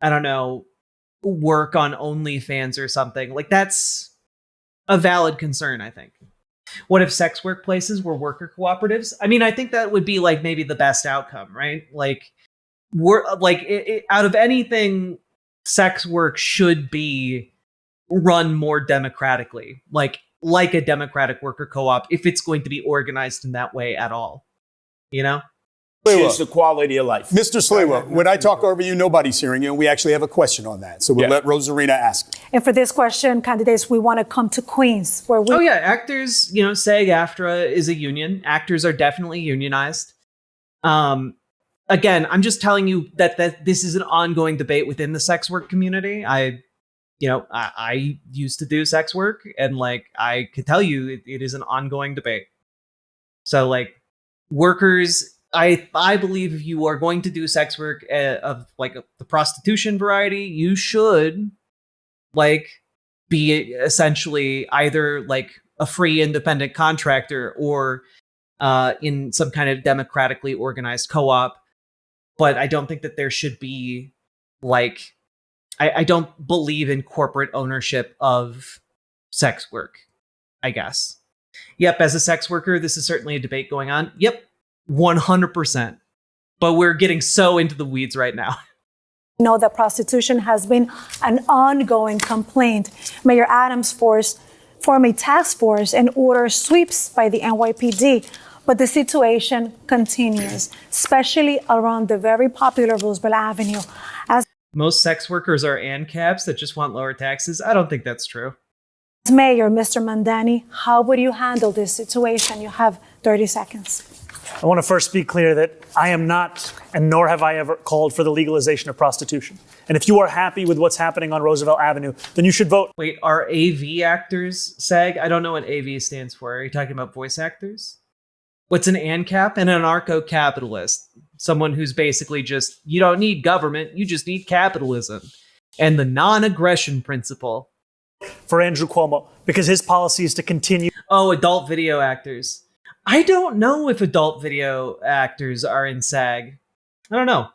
I don't know, work on OnlyFans or something, like that's a valid concern, I think. What if sex workplaces were worker cooperatives? I mean, I think that would be like maybe the best outcome, right? Like, out of anything, sex work should be run more democratically, like a democratic worker co-op, if it's going to be organized in that way at all, It's the quality of life. Mr. Sliwa, when I talk over you, nobody's hearing you, and we actually have a question on that. So we'll let Rosarina ask. And for this question, candidates, we want to come to Queens, where we... Oh, yeah, actors, SAG-AFTRA is a union. Actors are definitely unionized. Again, I'm just telling you that this is an ongoing debate within the sex work community. I used to do sex work, and like I could tell you it is an ongoing debate. So like workers, I believe if you are going to do sex work of like the prostitution variety, you should like be essentially either like a free independent contractor or in some kind of democratically organized co-op. But I don't think that there should be like I don't believe in corporate ownership of sex work, I guess. Yep, as a sex worker, this is certainly a debate going on. Yep, 100%. But we're getting so into the weeds right now. Know that prostitution has been an ongoing complaint. Mayor Adams formed a task force and ordered sweeps by the NYPD. But the situation continues, especially around the very popular Roosevelt Avenue. As most sex workers are ANCAPs that just want lower taxes. I don't think that's true. Mayor, Mr. Mandani, how would you handle this situation? You have 30 seconds. I want to first be clear that I am not, and nor have I ever called for the legalization of prostitution. And if you are happy with what's happening on Roosevelt Avenue, then you should vote. Wait, are AV actors SAG? I don't know what AV stands for. Are you talking about voice actors? What's an ANCAP? An anarcho-capitalist. Someone who's basically just, you don't need government, you just need capitalism. And the non-aggression principle. For Andrew Cuomo, because his policy is to continue. Oh, adult video actors. I don't know if adult video actors are in SAG. I don't know.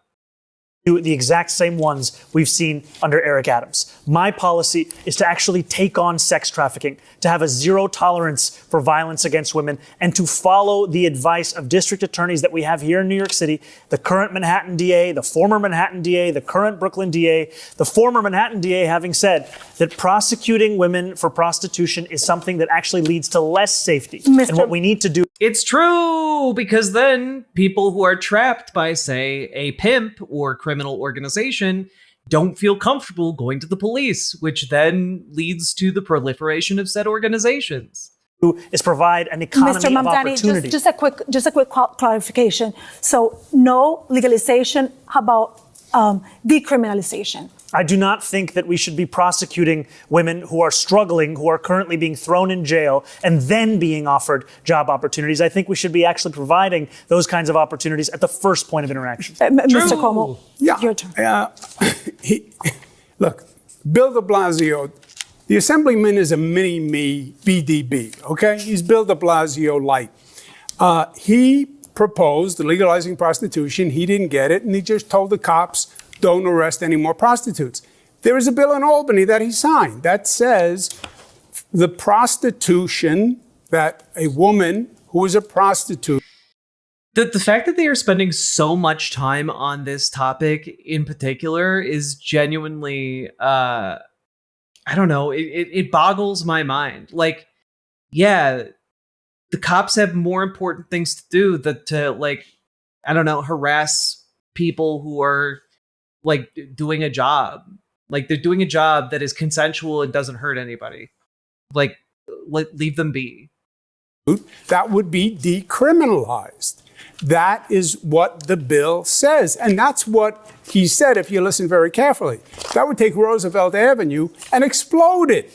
The exact same ones we've seen under Eric Adams. My policy is to actually take on sex trafficking, to have a zero tolerance for violence against women, and to follow the advice of district attorneys that we have here in New York City, the current Manhattan DA, the former Manhattan DA, the current Brooklyn DA, the former Manhattan DA having said that prosecuting women for prostitution is something that actually leads to less safety. And what we need to do. It's true, because then people who are trapped by, say, a pimp or criminal organization don't feel comfortable going to the police, which then leads to the proliferation of said organizations. Is provide an economy Mr. of opportunity. Just a quick clarification. So no legalization, how about decriminalization? I do not think that we should be prosecuting women who are struggling, who are currently being thrown in jail, and then being offered job opportunities. I think we should be actually providing those kinds of opportunities at the first point of interaction. Mr. Cuomo, your turn. Look, Bill de Blasio, the assemblyman is a mini-me BDB, okay? He's Bill de Blasio light. He proposed legalizing prostitution. He didn't get it, and he just told the cops, don't arrest any more prostitutes. There is a bill in Albany that he signed that says the prostitution that a woman who is a prostitute. The fact that they are spending so much time on this topic in particular is genuinely, I don't know, it boggles my mind. Like, yeah, the cops have more important things to do than to, like, I don't know, harass people who are like doing a job. Like, they're doing a job that is consensual and doesn't hurt anybody. Like, leave them be. That would be decriminalized. That is what the bill says. And that's what he said, if you listen very carefully. That would take Roosevelt Avenue and explode it,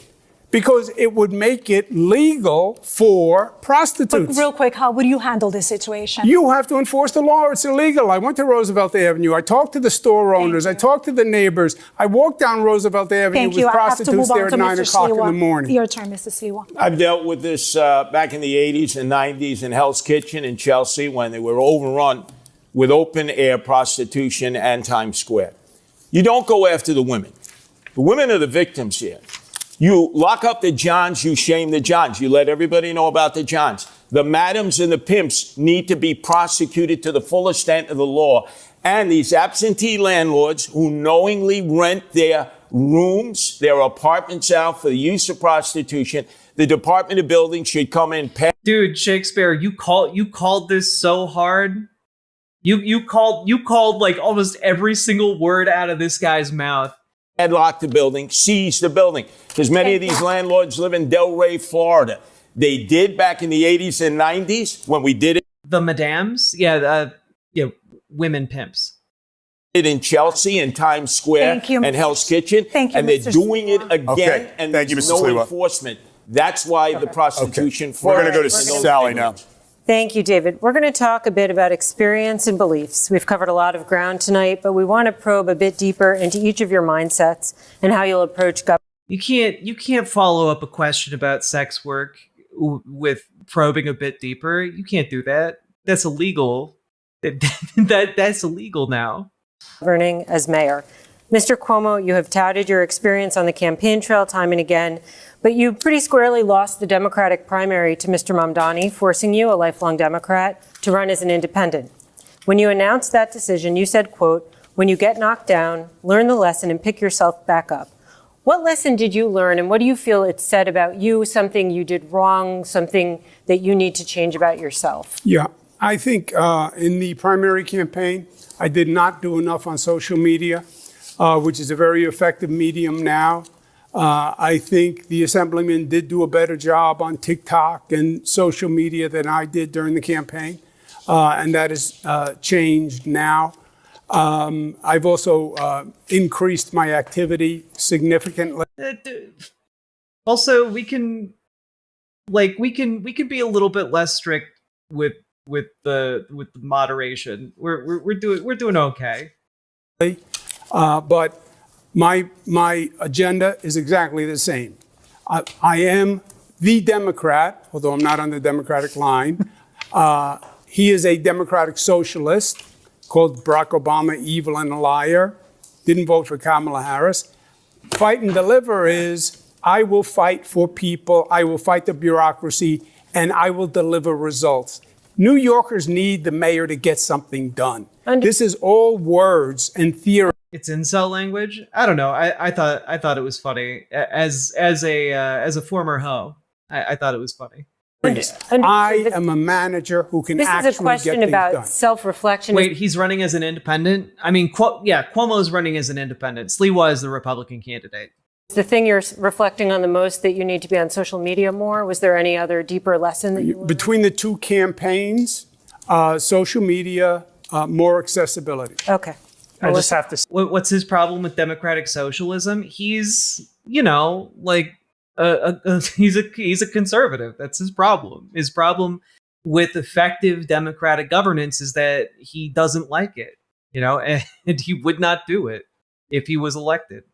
because it would make it legal for prostitutes. But real quick, how would you handle this situation? You have to enforce the law. It's illegal. I went to Roosevelt Avenue. I talked to the store owners. I talked to the neighbors. I walked down Roosevelt Avenue with prostitutes there at 9 o'clock in the morning. Your turn, Mr. Sliwa. I've dealt with this back in the 80s and 90s in Hell's Kitchen in Chelsea, when they were overrun with open-air prostitution and Times Square. You don't go after the women. The women are the victims here. You lock up the Johns, you shame the Johns. You let everybody know about the Johns. The madams and the pimps need to be prosecuted to the full extent of the law. And these absentee landlords who knowingly rent their rooms, their apartments out for the use of prostitution, the Department of Buildings should come in. Dude, Shakespeare, you called this so hard. You called like almost every single word out of this guy's mouth. Padlock the building, seize the building, because many of these landlords live in Delray, Florida. They did back in the 80s and 90s when we did it. The madams, women pimps. In Chelsea and Times Square and Hell's Kitchen, and they're doing it again, and there's no enforcement. That's why the prostitution. We're going to go to Sally now. Thank you, David. We're going to talk a bit about experience and beliefs. We've covered a lot of ground tonight, but we want to probe a bit deeper into each of your mindsets and how you'll approach government. You can't follow up a question about sex work with probing a bit deeper. You can't do that. That's illegal. That's illegal now. Governing as mayor. Mr. Cuomo, you have touted your experience on the campaign trail time and again, but you pretty squarely lost the Democratic primary to Mr. Mamdani, forcing you, a lifelong Democrat, to run as an independent. When you announced that decision, you said, quote, "When you get knocked down, learn the lesson and pick yourself back up." What lesson did you learn, and what do you feel it said about you, something you did wrong, something that you need to change about yourself? Yeah, I think in the primary campaign, I did not do enough on social media, which is a very effective medium now. I think the Assemblyman did do a better job on TikTok and social media than I did during the campaign, and that has changed now. I've also increased my activity significantly. Also, we can be a little bit less strict with the moderation. We're doing okay. But my agenda is exactly the same. I am the Democrat, although I'm not on the Democratic line. He is a Democratic socialist, called Barack Obama evil and a liar, didn't vote for Kamala Harris. Fight and deliver is, I will fight for people, I will fight the bureaucracy, and I will deliver results. New Yorkers need the mayor to get something done. This is all words and theory. It's incel language. I don't know. I thought it was funny. As a former hoe, I thought it was funny. I am a manager who can actually get things done. This is a question about self-reflection. Wait, he's running as an independent? I mean, Cuomo's running as an independent. Sliwa is the Republican candidate. The thing you're reflecting on the most that you need to be on social media more? Was there any other deeper lesson that you learned? Between the two campaigns, social media, more accessibility. Okay. I just have to say. What's his problem with democratic socialism? He's, he's a conservative. That's his problem. His problem with effective democratic governance is that he doesn't like it, and he would not do it if he was elected.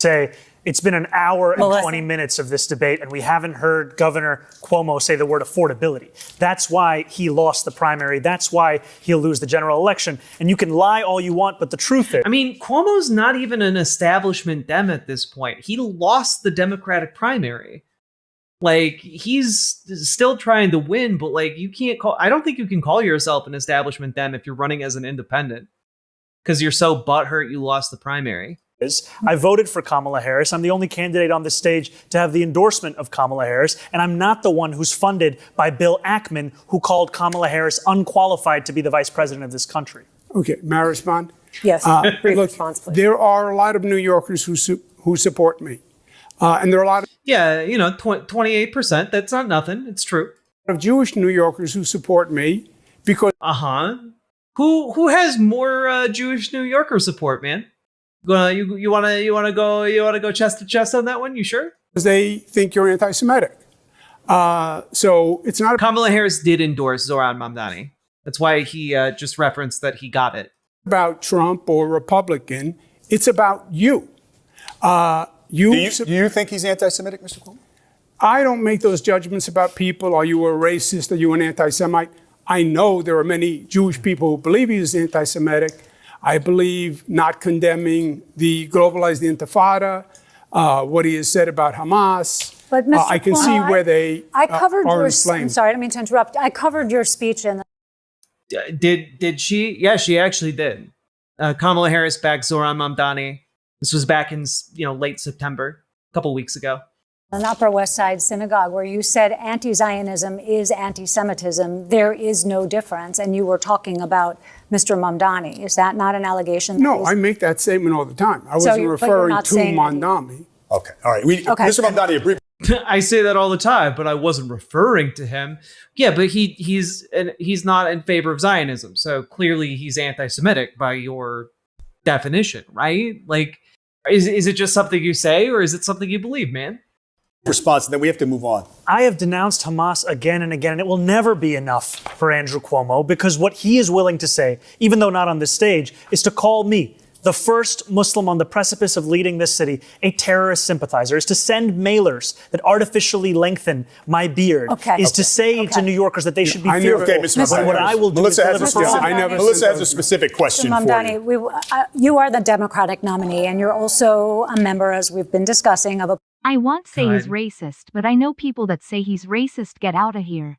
Say it's been an hour and 20 minutes of this debate, and we haven't heard Governor Cuomo say the word affordability. That's why he lost the primary. That's why he'll lose the general election. And you can lie all you want, but the truth is, Cuomo's not even an establishment Dem at this point. He lost the Democratic primary. He's still trying to win, but I don't think you can call yourself an establishment Dem if you're running as an independent because you're so butthurt you lost the primary. I voted for Kamala Harris. I'm the only candidate on this stage to have the endorsement of Kamala Harris, and I'm not the one who's funded by Bill Ackman, who called Kamala Harris unqualified to be the vice president of this country. Okay, may I respond? Yes, brief response, please. There are a lot of New Yorkers who support me, and there are a lot of 28%. That's not nothing. It's true. Of Jewish New Yorkers who support me because Who has more Jewish New Yorker support, man? You want to go chest to chest on that one? You sure? Because they think you're anti-Semitic. So it's not. Kamala Harris did endorse Zohran Mamdani. That's why he just referenced that he got it. About Trump or Republican. It's about you. Do you think he's anti-Semitic, Mr. Cuomo? I don't make those judgments about people. Are you a racist? Are you an anti-Semite? I know there are many Jewish people who believe he is anti-Semitic. I believe not condemning the globalized intifada, what he has said about Hamas. But Mr. I can see where they are inflamed. I'm sorry, I didn't mean to interrupt. I covered your speech in. Did she? Yeah, she actually did. Kamala Harris backed Zohran Mamdani. This was back in late September, a couple weeks ago. An Upper West Side synagogue where you said anti-Zionism is anti-Semitism. There is no difference. And you were talking about Mr. Mamdani. Is that not an allegation? No, I make that statement all the time. I wasn't referring to Mamdani. Okay, all right. Mr. Mamdani, a brief. I say that all the time, but I wasn't referring to him. Yeah, but he's not in favor of Zionism. So clearly he's anti-Semitic by your definition, right? Is it just something you say or is it something you believe, man? Response, and then we have to move on. I have denounced Hamas again and again, and it will never be enough for Andrew Cuomo because what he is willing to say, even though not on this stage, is to call me the first Muslim on the precipice of leading this city, a terrorist sympathizer, is to send mailers that artificially lengthen my beard, to say to New Yorkers that they should be fearful. Okay, Mr. What I will do Melissa is Melissa has a specific question Mr. for you. Mamdani, you are the Democratic nominee, and you're also a member, as we've been discussing, of a... I won't say he's racist, but I know people that say he's racist. Get out of here.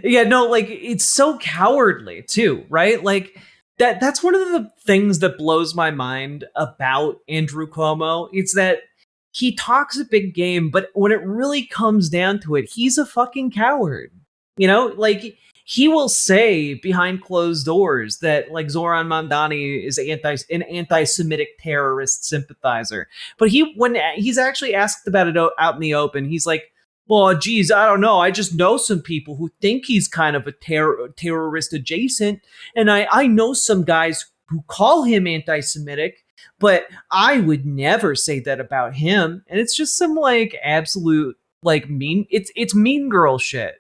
Yeah, no, like, it's so cowardly, too, right? Like, that's one of the things that blows my mind about Andrew Cuomo. It's that he talks a big game, but when it really comes down to it, he's a fucking coward. You know, like, he will say behind closed doors that, like, Zohran Mamdani is an anti-Semitic terrorist sympathizer. But when he's actually asked about it out in the open, he's like, well, geez, I don't know. I just know some people who think he's kind of a terrorist adjacent. And I know some guys who call him anti-Semitic, but I would never say that about him. And it's just some like absolute like it's mean girl shit.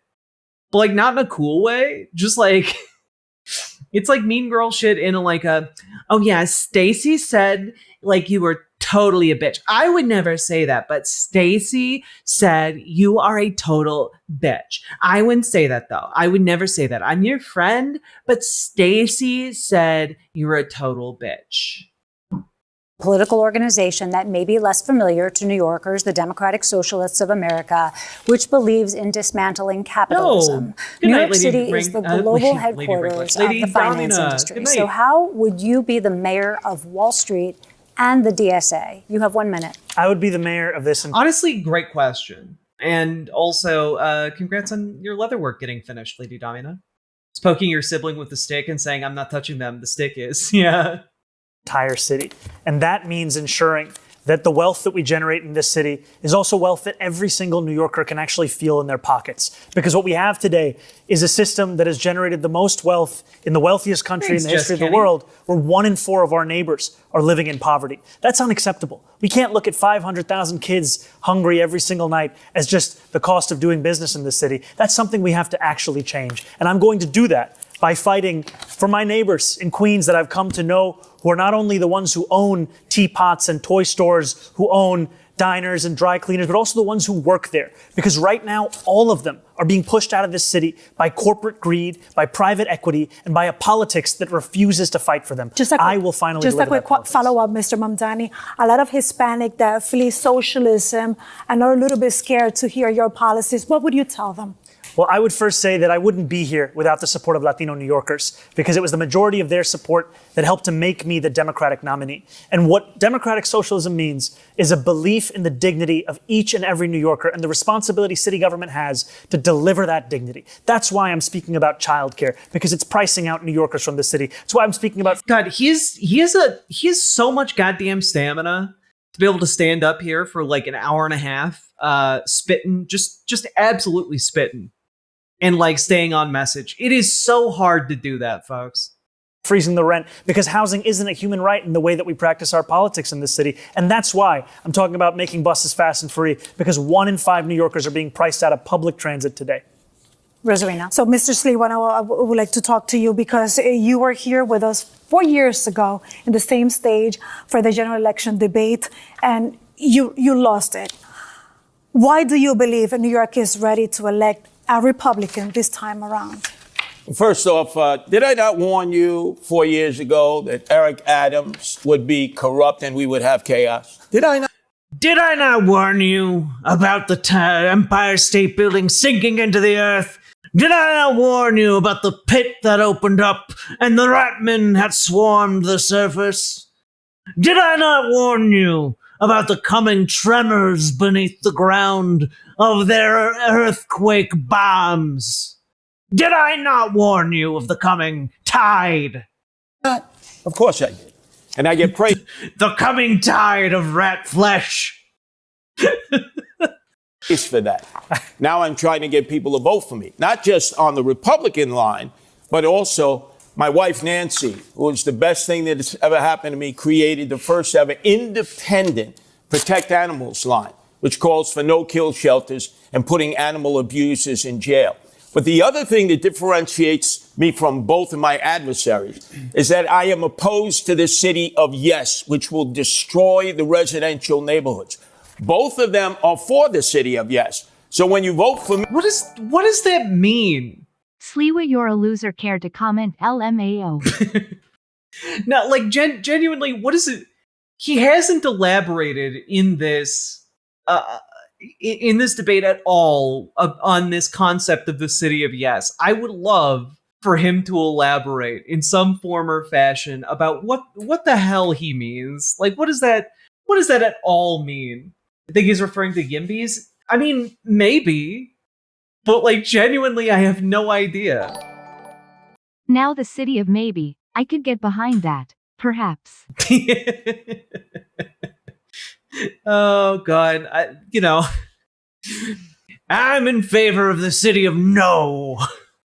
But like not in a cool way. Just like it's like mean girl shit in oh yeah, Stacey said like you were totally a bitch. I would never say that, but Stacey said you are a total bitch. I wouldn't say that though. I would never say that. I'm your friend, but Stacey said you're a total bitch. Political organization that may be less familiar to New Yorkers, the Democratic Socialists of America, which believes in dismantling capitalism. New York City is the global headquarters of the finance industry. So how would you be the mayor of Wall Street and the DSA? You have 1 minute. I would be the mayor of this. Honestly, great question. And also, congrats on your leather work getting finished, Lady Domina. It's poking your sibling with the stick and saying, I'm not touching them. The stick is. Yeah. Entire city. And that means ensuring that the wealth that we generate in this city is also wealth that every single New Yorker can actually feel in their pockets. Because what we have today is a system that has generated the most wealth in the wealthiest country in the history of the world, where 1 in 4 of our neighbors are living in poverty. That's unacceptable. We can't look at 500,000 kids hungry every single night as just the cost of doing business in this city. That's something we have to actually change. And I'm going to do that by fighting for my neighbors in Queens that I've come to know, who are not only the ones who own teapots and toy stores, who own diners and dry cleaners, but also the ones who work there. Because right now, all of them are being pushed out of this city by corporate greed, by private equity, and by a politics that refuses to fight for them. I will finally just a quick follow-up, Mr. Mamdani. A lot of Hispanic that flee socialism and are a little bit scared to hear your policies. What would you tell them? Well, I would first say that I wouldn't be here without the support of Latino New Yorkers, because it was the majority of their support that helped to make me the Democratic nominee. And what democratic socialism means is a belief in the dignity of each and every New Yorker and the responsibility city government has to deliver that dignity. That's why I'm speaking about childcare, because it's pricing out New Yorkers from the city. That's why I'm speaking about... God, he has so much goddamn stamina to be able to stand up here for like an hour and a half, spitting, just absolutely spitting. And like staying on message. It is so hard to do that, folks. Freezing the rent, because housing isn't a human right in the way that we practice our politics in this city. And that's why I'm talking about making buses fast and free, because 1 in 5 New Yorkers are being priced out of public transit today. Rosarina. So, Mr. Sliwa, I would like to talk to you because you were here with us 4 years ago in the same stage for the general election debate, and you lost it. Why do you believe New York is ready to elect a Republican this time around? First off, did I not warn you 4 years ago that Eric Adams would be corrupt and we would have chaos? Did I not? Did I not warn you about the Empire State Building sinking into the earth? Did I not warn you about the pit that opened up and the RATMEN had swarmed the surface? Did I not warn you about the coming tremors beneath the ground of their earthquake bombs? Did I not warn you of the coming tide? Of course I did. And I get praised. The coming tide of rat flesh. For that. Now I'm trying to get people to vote for me, not just on the Republican line, but also my wife, Nancy, who is the best thing that has ever happened to me, created the first ever independent Protect Animals line, which calls for no-kill shelters and putting animal abusers in jail. But the other thing that differentiates me from both of my adversaries is that I am opposed to the city of yes, which will destroy the residential neighborhoods. Both of them are for the city of yes. So when you vote for me... What does that mean? Sliwa, you're a loser. Care to comment? LMAO. No, like genuinely, what is it? He hasn't elaborated in this debate at all on this concept of the city of yes. I would love for him to elaborate in some form or fashion about what the hell he means. Like, what does that at all mean? I think he's referring to Yimbys. I mean, maybe, but like genuinely, I have no idea. Now the city of maybe. I could get behind that, perhaps. Oh, God. I'm in favor of the city of no.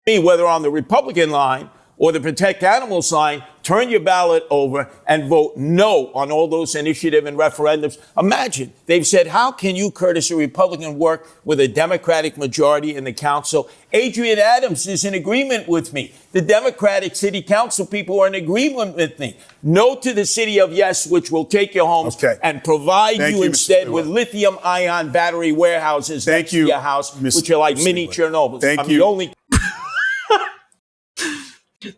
Whether on the Republican line or the Protect Animals line, turn your ballot over and vote no on all those initiative and referendums. Imagine, they've said, how can you, Curtis, a Republican, work with a Democratic majority in the council? Adrian Adams is in agreement with me. The Democratic city council people are in agreement with me. No to the city of yes, which will take your homes and provide you instead with lithium-ion battery warehouses next to your house, which are like mini Chernobyls. I'm the only...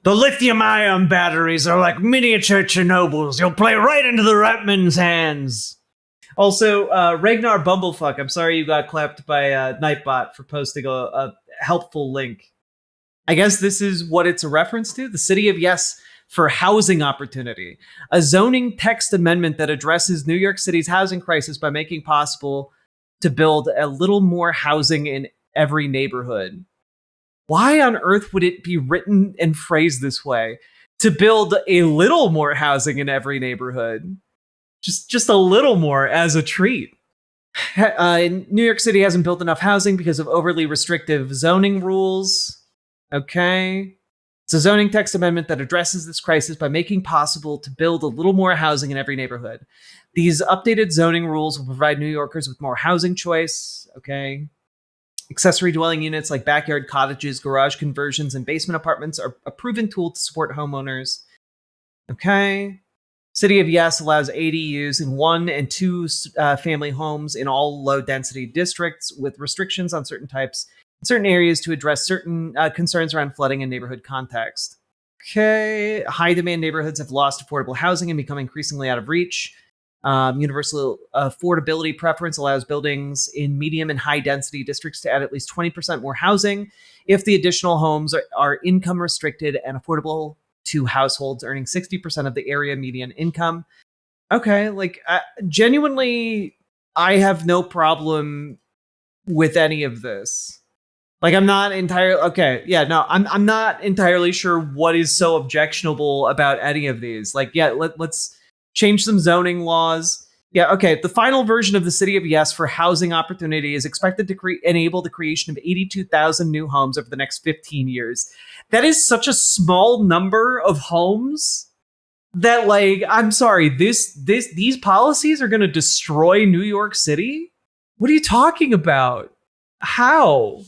The lithium-ion batteries are like miniature Chernobyls. You'll play right into the RATMEN's hands. Also, Ragnar Bumblefuck, I'm sorry you got clapped by Nightbot for posting a helpful link. I guess this is what it's a reference to. The city of yes for housing opportunity. A zoning text amendment that addresses New York City's housing crisis by making possible to build a little more housing in every neighborhood. Why on earth would it be written and phrased this way? To build a little more housing in every neighborhood. Just a little more as a treat. New York City hasn't built enough housing because of overly restrictive zoning rules. Okay. It's a zoning text amendment that addresses this crisis by making possible to build a little more housing in every neighborhood. These updated zoning rules will provide New Yorkers with more housing choice. Okay. Accessory dwelling units like backyard cottages, garage conversions, and basement apartments are a proven tool to support homeowners. Okay. City of Yes allows ADUs in 1 and 2 family homes in all low-density districts with restrictions on certain types in certain areas to address certain concerns around flooding and neighborhood context. Okay. High-demand neighborhoods have lost affordable housing and become increasingly out of reach. Universal affordability preference allows buildings in medium and high density districts to add at least 20% more housing if the additional homes are income restricted and affordable to households earning 60% of the area median income. Okay, like genuinely, I have no problem with any of this. Like, I'm not entirely I'm not entirely sure what is so objectionable about any of these. Like, yeah, let's change some zoning laws. Yeah, okay. The final version of the City of Yes for housing opportunity is expected to enable the creation of 82,000 new homes over the next 15 years. That is such a small number of homes that, like, I'm sorry, these policies are going to destroy New York City? What are you talking about? How?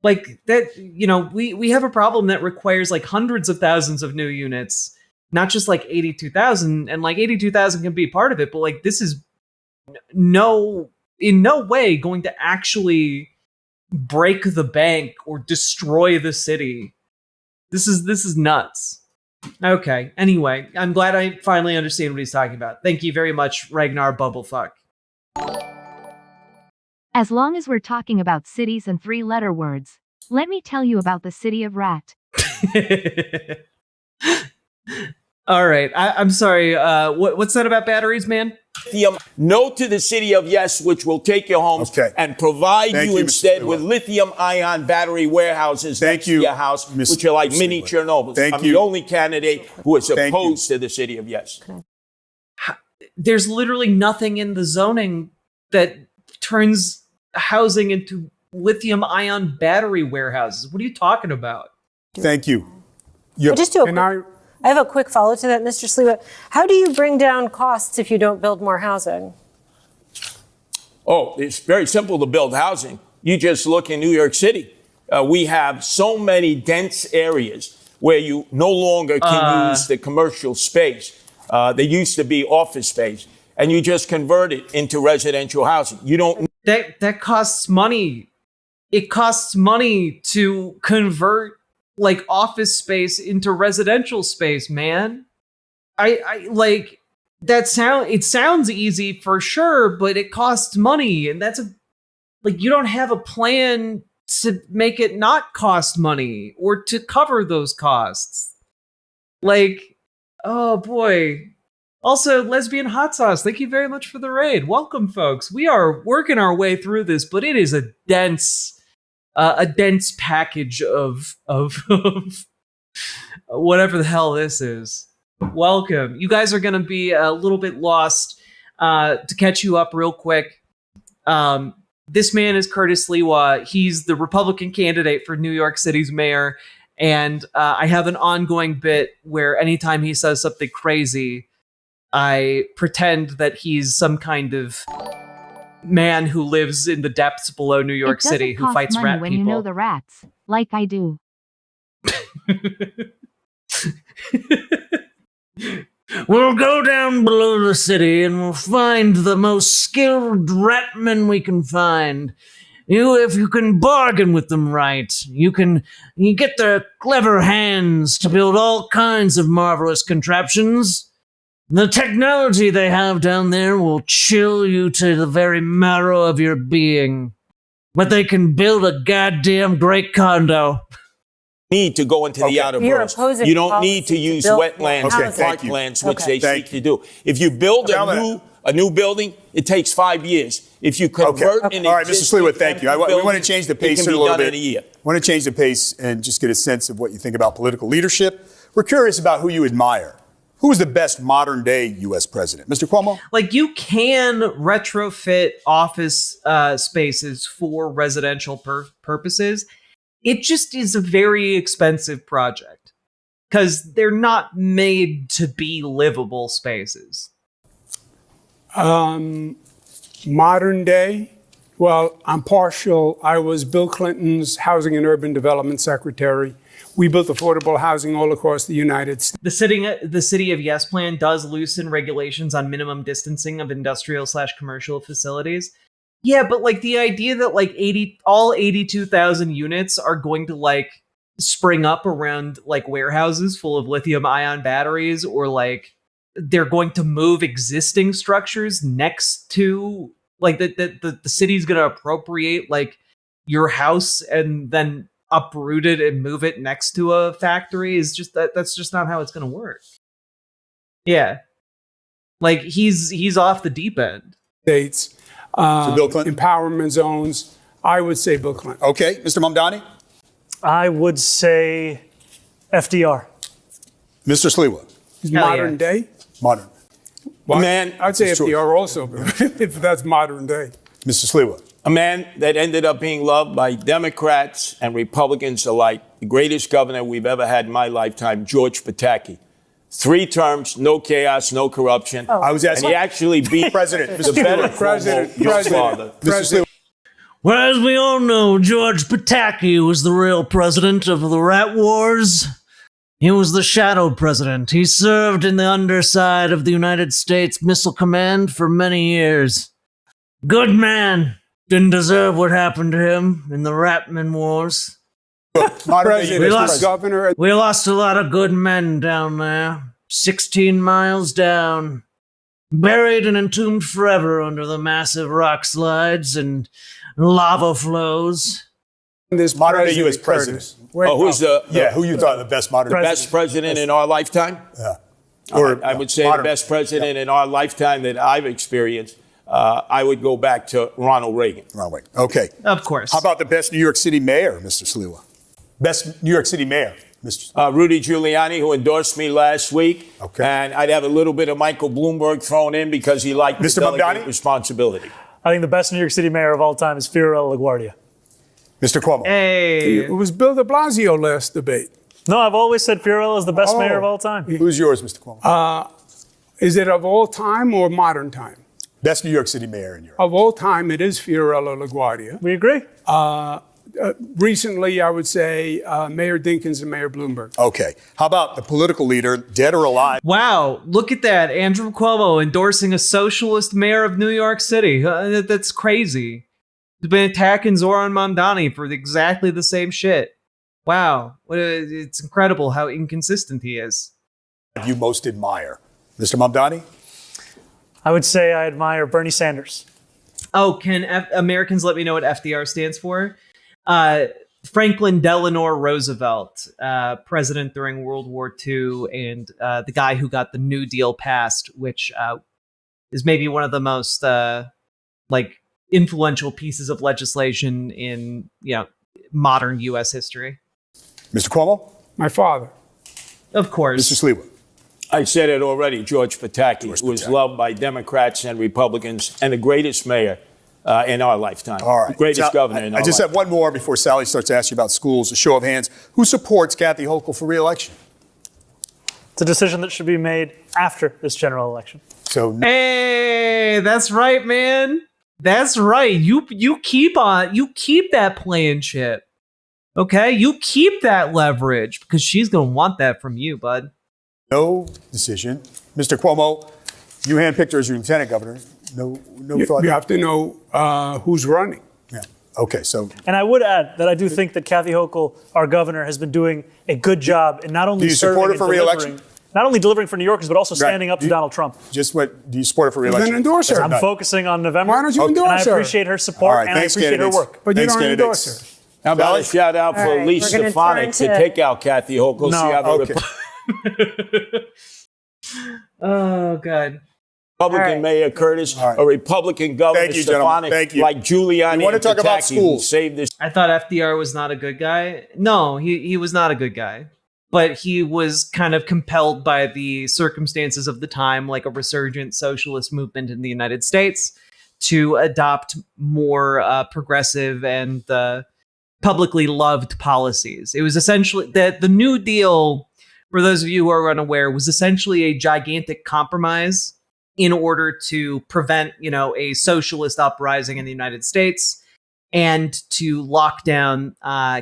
Like, that, we have a problem that requires like hundreds of thousands of new units. Not just like 82,000, and like 82,000 can be part of it, but like this is in no way going to actually break the bank or destroy the city. This is nuts. Okay, anyway, I'm glad I finally understand what he's talking about. Thank you very much, Ragnar Bubblefuck. As long as we're talking about cities and 3-letter words, let me tell you about the city of Rat. All right. I'm sorry. What's that about batteries, man? No to the city of yes, which will take your homes and provide you instead with lithium-ion battery warehouses next to your house, which are like mini Chernobyls. I'm the only candidate who is opposed to the city of yes. There's literally nothing in the zoning that turns housing into lithium-ion battery warehouses. What are you talking about? Thank you. I have a quick follow to that, Mr. Sliwa. How do you bring down costs if you don't build more housing? Oh, it's very simple to build housing. You just look in New York City. we have so many dense areas where you no longer can use the commercial space. They used to be office space, and you just convert it into residential housing. You don't. That costs money. It costs money to convert like office space into residential space, man. I like that it sounds easy for sure, but it costs money, and that's you don't have a plan to make it not cost money or to cover those costs. Like, oh boy. Also, Lesbian Hot Sauce, thank you very much for the raid. Welcome, folks. We are working our way through this, but it is a dense package of whatever the hell this is. Welcome. You guys are going to be a little bit lost. To catch you up real quick, this man is Curtis Lewa. He's the Republican candidate for New York City's mayor, and I have an ongoing bit where anytime he says something crazy, I pretend that he's some kind of man who lives in the depths below New York City who fights rat people. When you know the rats, like I do. We'll go down below the city and we'll find the most skilled ratmen we can find. If you can bargain with them right, you get their clever hands to build all kinds of marvelous contraptions. The technology they have down there will chill you to the very marrow of your being. But they can build a goddamn great condo. Need to go into the outer boroughs. You don't need to use wetlands and parklands, which they seek to do. If you build a new building, it takes 5 years. If you convert an All right, Mr. Slewa, thank you. We want to change the pace here a little bit. I want to change the pace and just get a sense of what you think about political leadership. We're curious about who you admire. Who is the best modern day U.S. president? Mr. Cuomo? Like, you can retrofit office spaces for residential purposes. It just is a very expensive project because they're not made to be livable spaces. Modern day, well, I'm partial. I was Bill Clinton's Housing and Urban Development Secretary. We built affordable housing all across the United States. The city of Yes Plan does loosen regulations on minimum distancing of industrial/commercial facilities. Yeah, but like the idea that like all 82,000 units are going to like spring up around like warehouses full of lithium-ion batteries, or like they're going to move existing structures next to like the city's going to appropriate like your house and then uproot it and move it next to a factory is just that's just not how it's going to work. Yeah. Like he's off the deep end. States. So Bill Clinton? Empowerment zones. I would say Bill Clinton. Okay. Mr. Mamdani? I would say FDR. Mr. Slewa? Modern day? Modern. Well, man, I'd say FDR also, if that's modern day. Mr. Slewa? A man that ended up being loved by Democrats and Republicans alike, the greatest governor we've ever had in my lifetime, George Pataki. 3 terms, no chaos, no corruption. I was asking. And he actually beat President. the better your father. Well, as we all know, George Pataki was the real president of the rat wars. He was the shadow president. He served in the underside of the United States Missile Command for many years. Good man. Didn't deserve what happened to him in the RATMEN wars. We lost a lot of good men down there. 16 miles down. Buried and entombed forever under the massive rock slides and lava flows. This modern day U.S. president. Who's who you thought the best modern best president in our lifetime? Yeah. Or I would say the best president in our lifetime that I've experienced. I would go back to Ronald Reagan. Okay. Of course. How about the best New York City mayor, Mr. Slewa? Best New York City mayor, Mr. Rudy Giuliani, who endorsed me last week. Okay. And I'd have a little bit of Michael Bloomberg thrown in because he liked Mr. the delegate Mamdani? responsibility. I think the best New York City mayor of all time is Fiorello LaGuardia. Mr. Cuomo? Hey. It was Bill de Blasio last debate. No, I've always said Fiorello is the best mayor of all time. Who's yours, Mr. Cuomo? Is it of all time or modern time? Best New York City mayor in Europe. Of all time, it is Fiorello LaGuardia. We agree. recently, I would say Mayor Dinkins and Mayor Bloomberg. Okay. How about the political leader, dead or alive? Wow, look at that. Andrew Cuomo endorsing a socialist mayor of New York City. That's crazy. He's been attacking Zohran Mamdani for exactly the same shit. Wow, it's incredible how inconsistent he is. You most admire? Mr. Mamdani? I would say I admire Bernie Sanders. Oh, can Americans let me know what FDR stands for? Franklin Delano Roosevelt, president during World War II, and the guy who got the New Deal passed, which is maybe one of the most influential pieces of legislation in modern U.S. history. Mr. Cuomo? My father. Of course. Mr. Sliwa? I said it already, George Pataki, who was loved by Democrats and Republicans and the greatest mayor in our lifetime. All right. Greatest governor in our I just have one more before Sally starts to ask you about schools. A show of hands. Who supports Kathy Hochul for re-election? It's a decision that should be made after this general election. So, hey, that's right, man. That's right. You keep that playing chip. Okay? You keep that leverage because she's going to want that from you, bud. no decision. Mr. Cuomo, you handpicked her as your lieutenant governor. No thought. You have to know who's running. Yeah. Okay, so. And I would add that I do think that Kathy Hochul, our governor, has been doing a good job in not only Do you support her for re-election? Not only delivering for New Yorkers, but also standing up to Donald Trump. Do you support her for re-election? Then endorse her. I'm focusing on November. Why don't you endorse and I her? appreciate her support, All right, and I appreciate her work. But you Thanks, don't endorse her. How about a shout out All for right, Lee we're gonna Stefanik to turn to- take out Kathy Hochul? No. See how the Okay. Oh, God. Republican All right. Mayor Curtis, All right. a Republican Governor Thank you, gentlemen. Stefanik, Thank you. like Giuliani You want to and talk about Pataki, who schools? saved this. I thought FDR was not a good guy. No, he was not a good guy. But he was kind of compelled by the circumstances of the time, like a resurgent socialist movement in the United States, to adopt more progressive and publicly loved policies. It was essentially the New Deal, for those of you who are unaware, was essentially a gigantic compromise in order to prevent, a socialist uprising in the United States and to lock down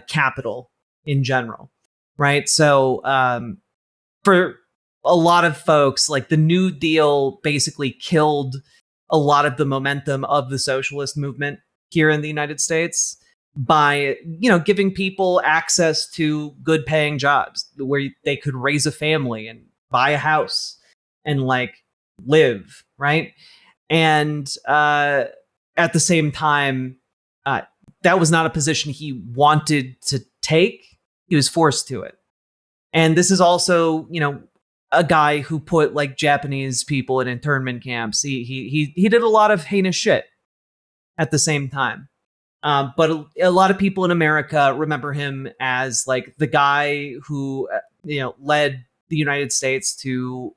capital in general. Right. So for a lot of folks, like the New Deal basically killed a lot of the momentum of the socialist movement here in the United States by, giving people access to good paying jobs where they could raise a family and buy a house and live. Right. And at the same time, that was not a position he wanted to take. He was forced to it. And this is also, a guy who put Japanese people in internment camps. He did a lot of heinous shit at the same time. But a lot of people in America remember him as the guy who, led the United States to,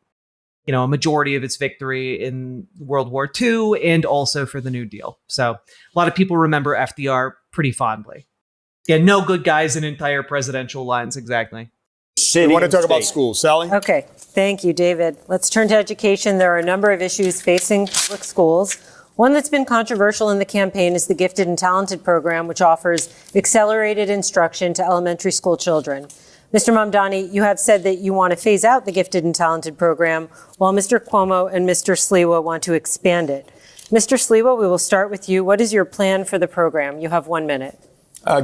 a majority of its victory in World War II and also for the New Deal. So a lot of people remember FDR pretty fondly. Yeah, no good guys in entire presidential lines, exactly. We want to talk about schools. Sally? Okay, thank you, David. Let's turn to education. There are a number of issues facing public schools. One that's been controversial in the campaign is the Gifted and Talented program, which offers accelerated instruction to elementary school children. Mr. Mamdani, you have said that you want to phase out the Gifted and Talented program, while Mr. Cuomo and Mr. Sliwa want to expand it. Mr. Sliwa, we will start with you. What is your plan for the program? You have 1 minute.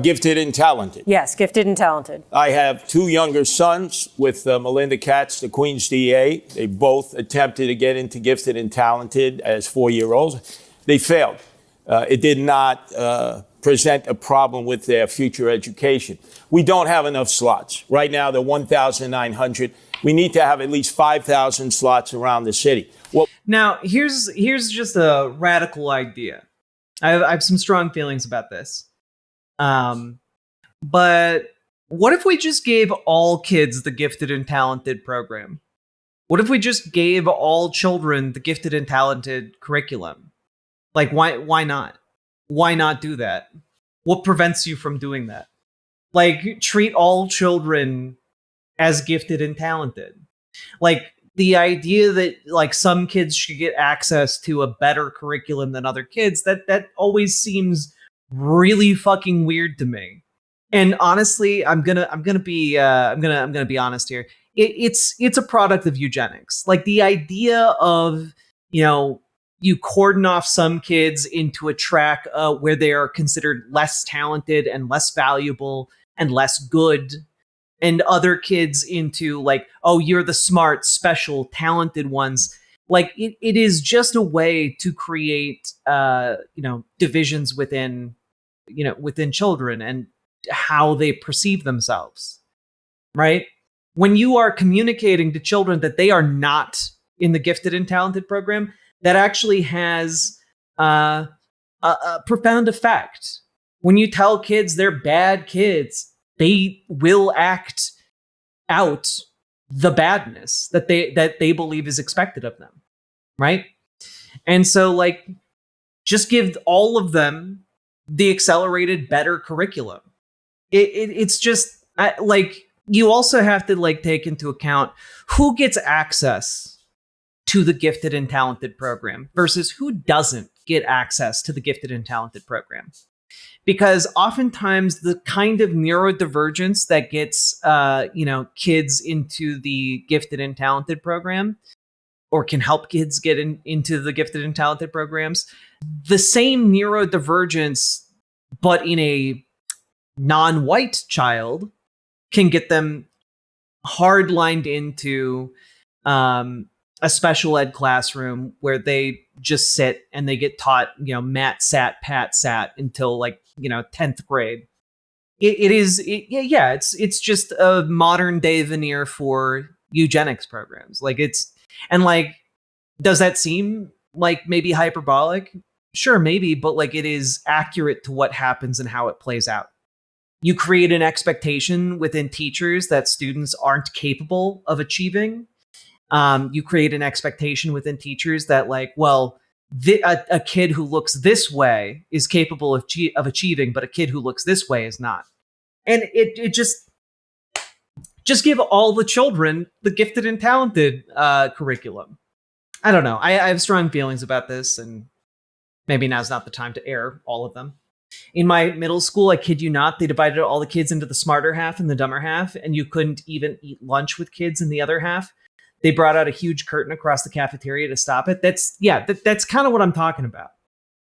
Gifted and talented. Yes, gifted and talented. I have two younger sons with Melinda Katz, the Queens DA. They both attempted to get into gifted and talented as 4-year-olds. They failed. It did not present a problem with their future education. We don't have enough slots. Right now, they're 1,900. We need to have at least 5,000 slots around the city. Now, here's just a radical idea. I have some strong feelings about this. But what if we just gave all kids the Gifted and Talented program? What if we just gave all children the Gifted and Talented curriculum? Why not? Why not do that? What prevents you from doing that? Treat all children as gifted and talented. The idea that some kids should get access to a better curriculum than other kids, that always seems really fucking weird to me. And honestly, I'm gonna be honest here. It's a product of eugenics. Like the idea of, you cordon off some kids into a track where they are considered less talented and less valuable and less good, and other kids into like, oh, you're the smart, special, talented ones. Like it is just a way to create divisions within children and how they perceive themselves, right? When you are communicating to children that they are not in the gifted and talented program, that actually has a profound effect. When you tell kids they're bad kids, they will act out the badness that they believe is expected of them, right? And so, like, just give all of them the accelerated, better curriculum. It's just like, you also have to like take into account who gets access to the gifted and talented program versus who doesn't get access to the gifted and talented program. Because oftentimes the kind of neurodivergence that gets kids into the gifted and talented program, or can help kids get into the gifted and talented programs, the same neurodivergence, but in a non-white child, can get them hard-lined into a special ed classroom where they just sit and they get taught, mat sat, pat sat until like, 10th grade. It's just a modern day veneer for eugenics programs. Like does that seem like maybe hyperbolic? Sure, maybe, but like it is accurate to what happens and how it plays out. You create an expectation within teachers that students aren't capable of achieving. You create an expectation within teachers that like, well, a kid who looks this way is capable of achieving, but a kid who looks this way is not. And it just give all the children the gifted and talented curriculum. I don't know. I have strong feelings about this, and maybe now's not the time to air all of them. In my middle school, I kid you not, they divided all the kids into the smarter half and the dumber half, and you couldn't even eat lunch with kids in the other half. They brought out a huge curtain across the cafeteria to stop it. That's kind of what I'm talking about.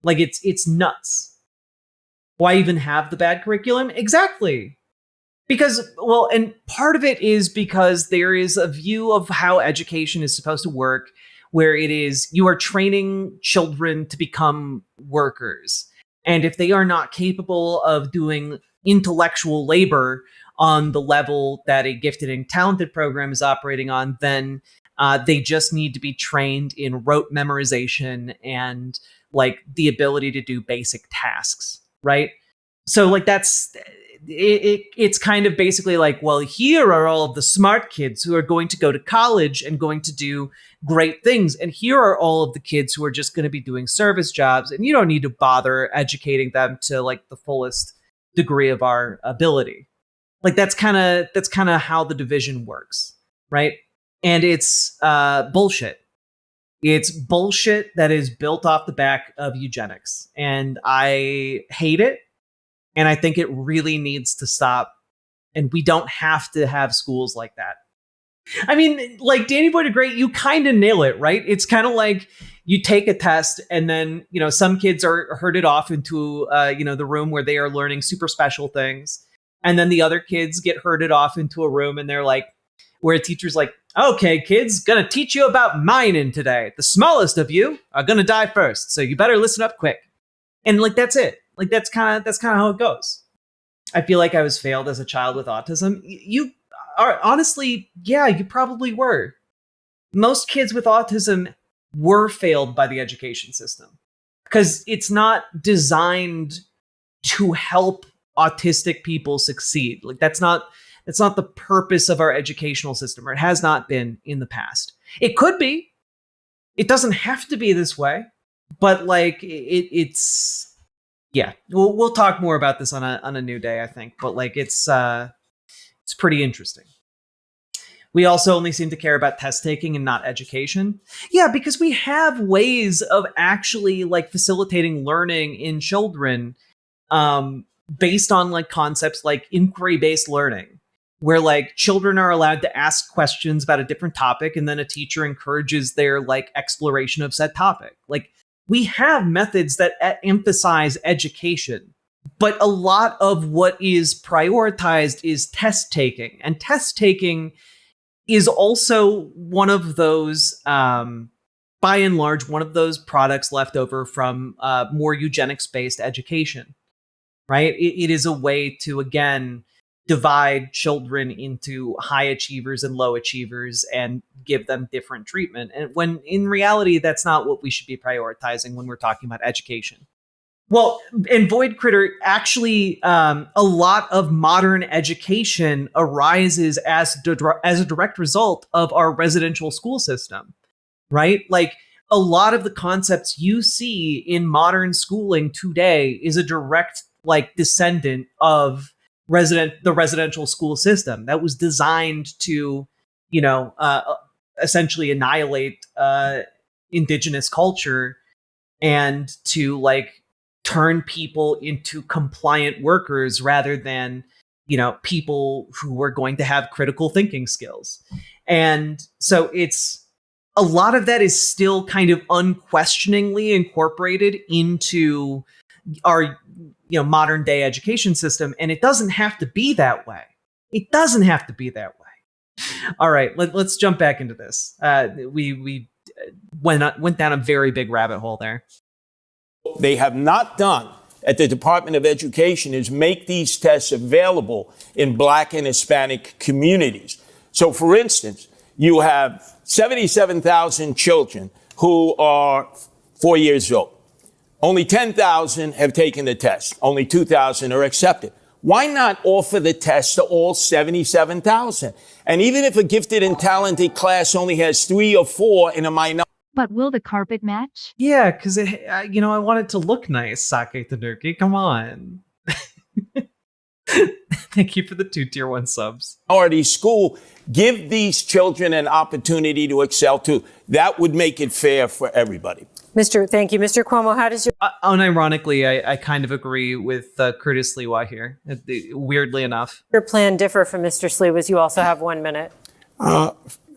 Like it's nuts. Why even have the bad curriculum? Exactly. Because, well, and part of it is because there is a view of how education is supposed to work where it is, you are training children to become workers. And if they are not capable of doing intellectual labor on the level that a gifted and talented program is operating on, then they just need to be trained in rote memorization and like the ability to do basic tasks, right? So like it's kind of basically like, well, here are all of the smart kids who are going to go to college and going to do great things. And here are all of the kids who are just going to be doing service jobs. And you don't need to bother educating them to like the fullest degree of our ability. Like that's kind of how the division works, right? And it's bullshit. It's bullshit that is built off the back of eugenics. And I hate it. And I think it really needs to stop. And we don't have to have schools like that. I mean, like Danny Boy DeGreat, you kind of nail it, right? It's kind of like you take a test and then, some kids are herded off into, the room where they are learning super special things. And then the other kids get herded off into a room and they're like, where a teacher's like, okay, kids, gonna teach you about mining today. The smallest of you are gonna die first. So you better listen up quick. And like, that's it. Like, that's kind of how it goes. I feel like I was failed as a child with autism. You are honestly, yeah, you probably were. Most kids with autism were failed by the education system because it's not designed to help autistic people succeed. Like that's not the purpose of our educational system, or it has not been in the past. It could be. It doesn't have to be this way, but like it's yeah. We'll talk more about this on a new day, I think. But like it's pretty interesting. We also only seem to care about test taking and not education. Yeah, because we have ways of actually like facilitating learning in children based on like concepts like inquiry-based learning, where like children are allowed to ask questions about a different topic, and then a teacher encourages their like exploration of said topic. Like, we have methods that emphasize education, but a lot of what is prioritized is test taking, and test taking is also one of those, by and large, one of those products left over from more eugenics-based education, right? It is a way to, again, divide children into high achievers and low achievers and give them different treatment. And when in reality, that's not what we should be prioritizing when we're talking about education. Well, in Void Critter, actually, a lot of modern education arises as a direct result of our residential school system, right? Like, a lot of the concepts you see in modern schooling today is a direct, like, descendant of the residential school system that was designed to, essentially annihilate indigenous culture and to, like, turn people into compliant workers rather than, people who were going to have critical thinking skills. And so a lot of that is still kind of unquestioningly incorporated into our, modern day education system. And it doesn't have to be that way. It doesn't have to be that way. All right, let's jump back into this. We went down a very big rabbit hole there. They have not done at the Department of Education is make these tests available in Black and Hispanic communities. So, for instance, you have 77,000 children who are 4 years old. Only 10,000 have taken the test. Only 2,000 are accepted. Why not offer the test to all 77,000? And even if a gifted and talented class only has 3 or 4 in a minority. But will the carpet match? Yeah, because I want it to look nice, Sake Tanuki. Come on. Thank you for the 2 tier 1 subs. Minority school, give these children an opportunity to excel too. That would make it fair for everybody. Thank you. Mr. Cuomo, how does your... Unironically, I kind of agree with Curtis Lewa here, weirdly enough. Your plan differ from Mr. Slewa's? You also have 1 minute.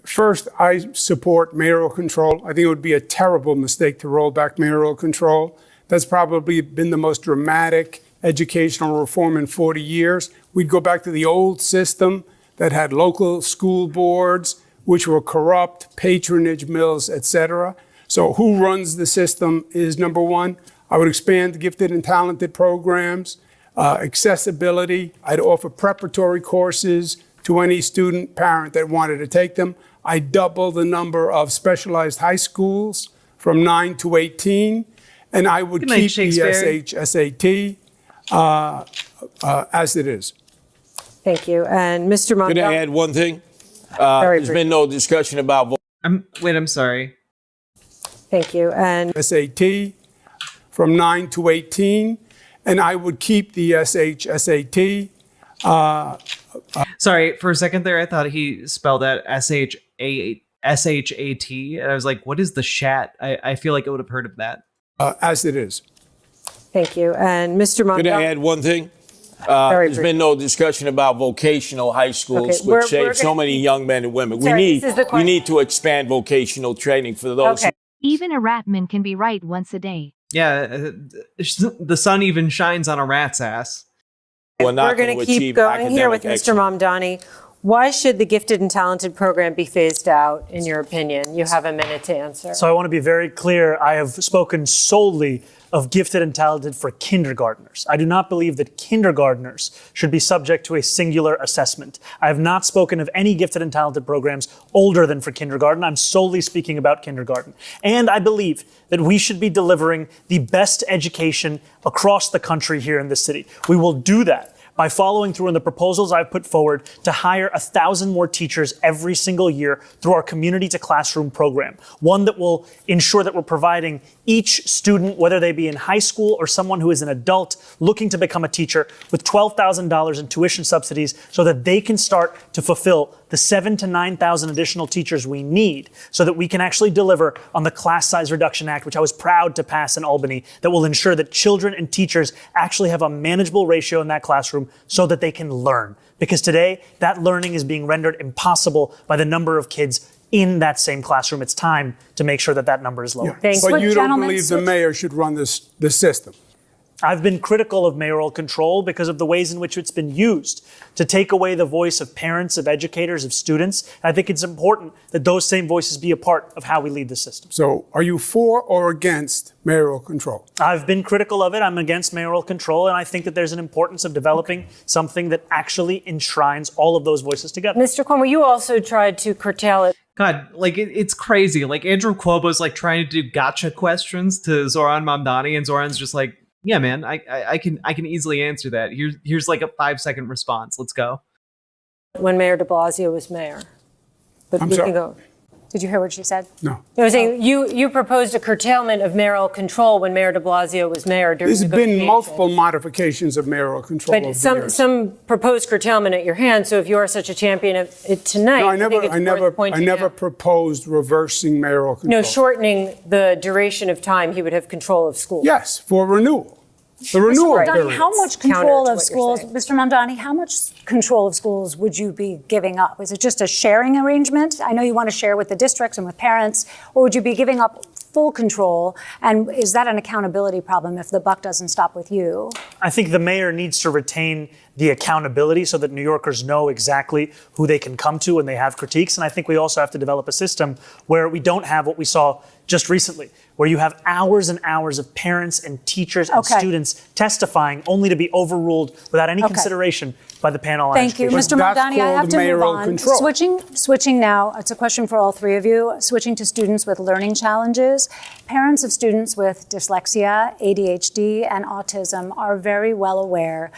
First, I support mayoral control. I think it would be a terrible mistake to roll back mayoral control. That's probably been the most dramatic educational reform in 40 years. We'd go back to the old system that had local school boards, which were corrupt, patronage mills, etc. So who runs the system is number one. I would expand gifted and talented programs, accessibility. I'd offer preparatory courses to any student, parent that wanted to take them. I double the number of specialized high schools from 9 to 18, and I would keep the SHSAT as it is. Thank you. And Mr. Mondale. Can I add one thing? There's been no discussion about... I'm sorry. Thank you. And SAT from 9 to 18, and I would keep the SHSAT. Sorry, for a second there, I thought he spelled out SHAT, and I was like, what is the shat? I feel like I would have heard of that. As it is. Thank you. And Mr. Mondale. Can I add one thing? There's been no discussion about vocational high schools, which save so many young men and women. We need to expand vocational training for those. Okay. Even a ratman can be right once a day. Yeah, the sun even shines on a rat's ass. We're going to keep going here with Mr. Mamdani. Why should the gifted and talented program be phased out, in your opinion? You have a minute to answer. So I want to be very clear. I have spoken solely of gifted and talented for kindergartners. I do not believe that kindergartners should be subject to a singular assessment. I have not spoken of any gifted and talented programs older than for kindergarten. I'm solely speaking about kindergarten. And I believe that we should be delivering the best education across the country here in this city. We will do that by following through on the proposals I've put forward to hire 1,000 more teachers every single year through our community to classroom program. One that will ensure that we're providing each student, whether they be in high school or someone who is an adult looking to become a teacher, with $12,000 in tuition subsidies so that they can start to fulfill the 7,000 to 9,000 additional teachers we need so that we can actually deliver on the Class Size Reduction Act, which I was proud to pass in Albany, that will ensure that children and teachers actually have a manageable ratio in that classroom so that they can learn. Because today, that learning is being rendered impossible by the number of kids in that same classroom. It's time to make sure that that number is lower. Yeah. But you don't believe the mayor should run the system? I've been critical of mayoral control because of the ways in which it's been used to take away the voice of parents, of educators, of students. I think it's important that those same voices be a part of how we lead the system. So are you for or against mayoral control? I've been critical of it. I'm against mayoral control, and I think that there's an importance of developing something that actually enshrines all of those voices together. Mr. Cuomo, you also tried to curtail it. God, like it's crazy. Like Andrew Cuomo's like trying to do gotcha questions to Zohran Mamdani, and Zohran's just like, yeah, man, I can easily answer that. Here's like a 5-second response. Let's go. When Mayor de Blasio was mayor. But I'm we sorry. can go. Did you hear what she said? No. I was saying you proposed a curtailment of mayoral control when Mayor de Blasio was mayor. There's been multiple modifications of mayoral control. But some proposed curtailment at your hand. So if you are such a champion of it tonight, No, I never proposed reversing mayoral control. No, shortening the duration of time he would have control of schools. Yes, for renewal. The renewal Mr. Mamdani, period. how much Counter control to of what you're schools, saying. Mr. Mamdani, how much control of schools would you be giving up? Is it just a sharing arrangement? I know you want to share with the districts and with parents, or would you be giving up full control? And is that an accountability problem if the buck doesn't stop with you? I think the mayor needs to retain the accountability so that New Yorkers know exactly who they can come to when they have critiques. And I think we also have to develop a system where we don't have what we saw just recently, where you have hours and hours of parents and teachers and students testifying only to be overruled without any consideration by the panel on Thank you. education. Mr. Mamdani, I have to move on. Control. Switching now, it's a question for all three of you, switching to students with learning challenges. Parents of students with dyslexia, ADHD, and autism are very well aware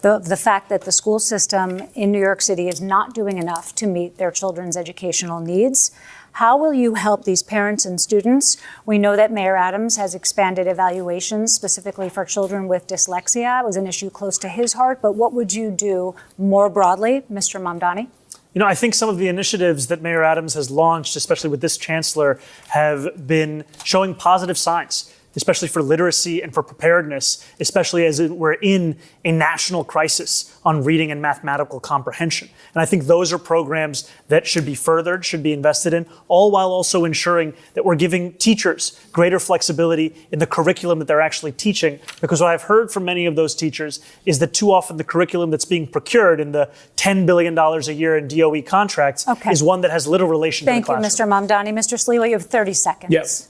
of the fact that the school system in New York City is not doing enough to meet their children's educational needs. How will you help these parents and students? We know that Mayor Adams has expanded evaluations specifically for children with dyslexia. It was an issue close to his heart, but what would you do more broadly, Mr. Mamdani? You know, I think some of the initiatives that Mayor Adams has launched, especially with this chancellor, have been showing positive signs, especially for literacy and for preparedness, especially as we're in a national crisis on reading and mathematical comprehension. And I think those are programs that should be furthered, should be invested in, all while also ensuring that we're giving teachers greater flexibility in the curriculum that they're actually teaching. Because what I've heard from many of those teachers is that too often the curriculum that's being procured in the $10 billion a year in DOE contracts is one that has little relation to the classroom. Thank you, Mr. Mamdani. Mr. Sliwa, you have 30 seconds. Yes.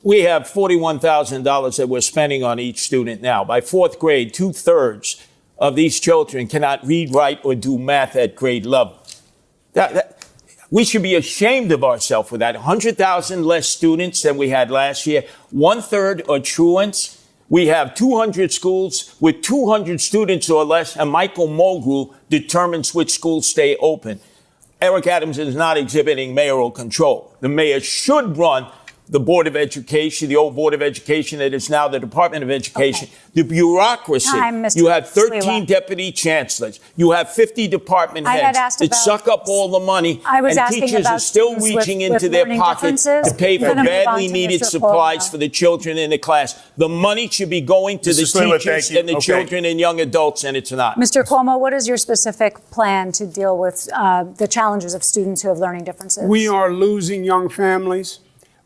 We have $41,000 that we're spending on each student now. By fourth grade, 2/3 of these children cannot read, write, or do math at grade level. We should be ashamed of ourselves for that. 100,000 less students than we had last year. 1/3 are truants. We have 200 schools with 200 students or less, and Michael Mulgrew determines which schools stay open. Eric Adams is not exhibiting mayoral control. The mayor should run the Board of Education, the old Board of Education that is now the Department of Education. The bureaucracy. You have 13 deputy chancellors. You have 50 department heads that suck up all the money, and teachers are still reaching into their pockets to pay for badly needed supplies for the children in the class. The money should be going to the teachers and the children and young adults, and it's not. Mr. Cuomo, what is your specific plan to deal with the challenges of students who have learning differences? We are losing young families.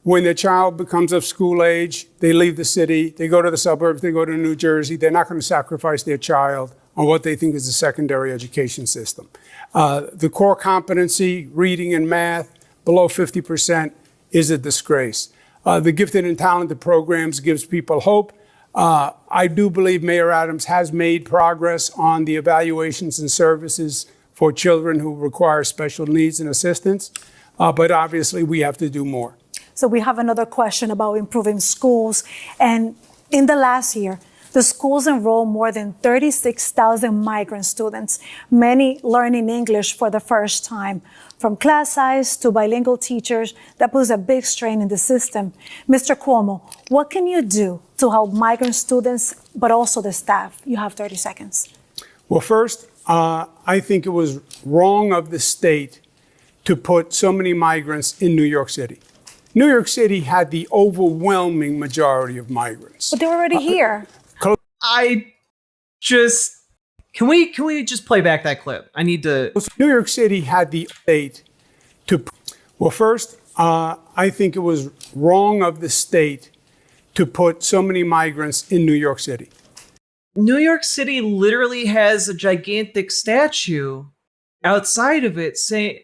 When their child becomes of school age, they leave the city, they go to the suburbs, they go to New Jersey. They're not going to sacrifice their child on what they think is a secondary education system. The core competency, reading and math, below 50% is a disgrace. The gifted and talented programs gives people hope. I do believe Mayor Adams has made progress on the evaluations and services for children who require special needs and assistance. But obviously we have to do more. So we have another question about improving schools. And in the last year, the schools enrolled more than 36,000 migrant students, many learning English for the first time. From class size to bilingual teachers, that puts a big strain in the system. Mr. Cuomo, what can you do to help migrant students, but also the staff? You have 30 seconds. Well, first, I think it was wrong of the state to put so many migrants in New York City. New York City had the overwhelming majority of migrants. But they're already here. I just can we just play back that clip? I need to. New York City had the state to. Well, first, I think it was wrong of the state to put so many migrants in New York City. New York City literally has a gigantic statue outside of it saying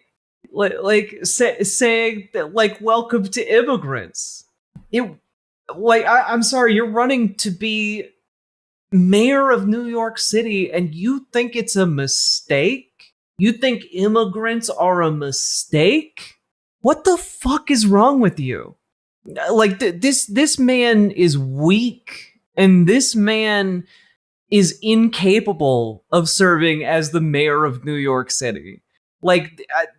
that, welcome to immigrants. I'm sorry, you're running to be mayor of New York City and you think it's a mistake? You think immigrants are a mistake? What the fuck is wrong with you? This man is weak, and this man is incapable of serving as the mayor of New York City.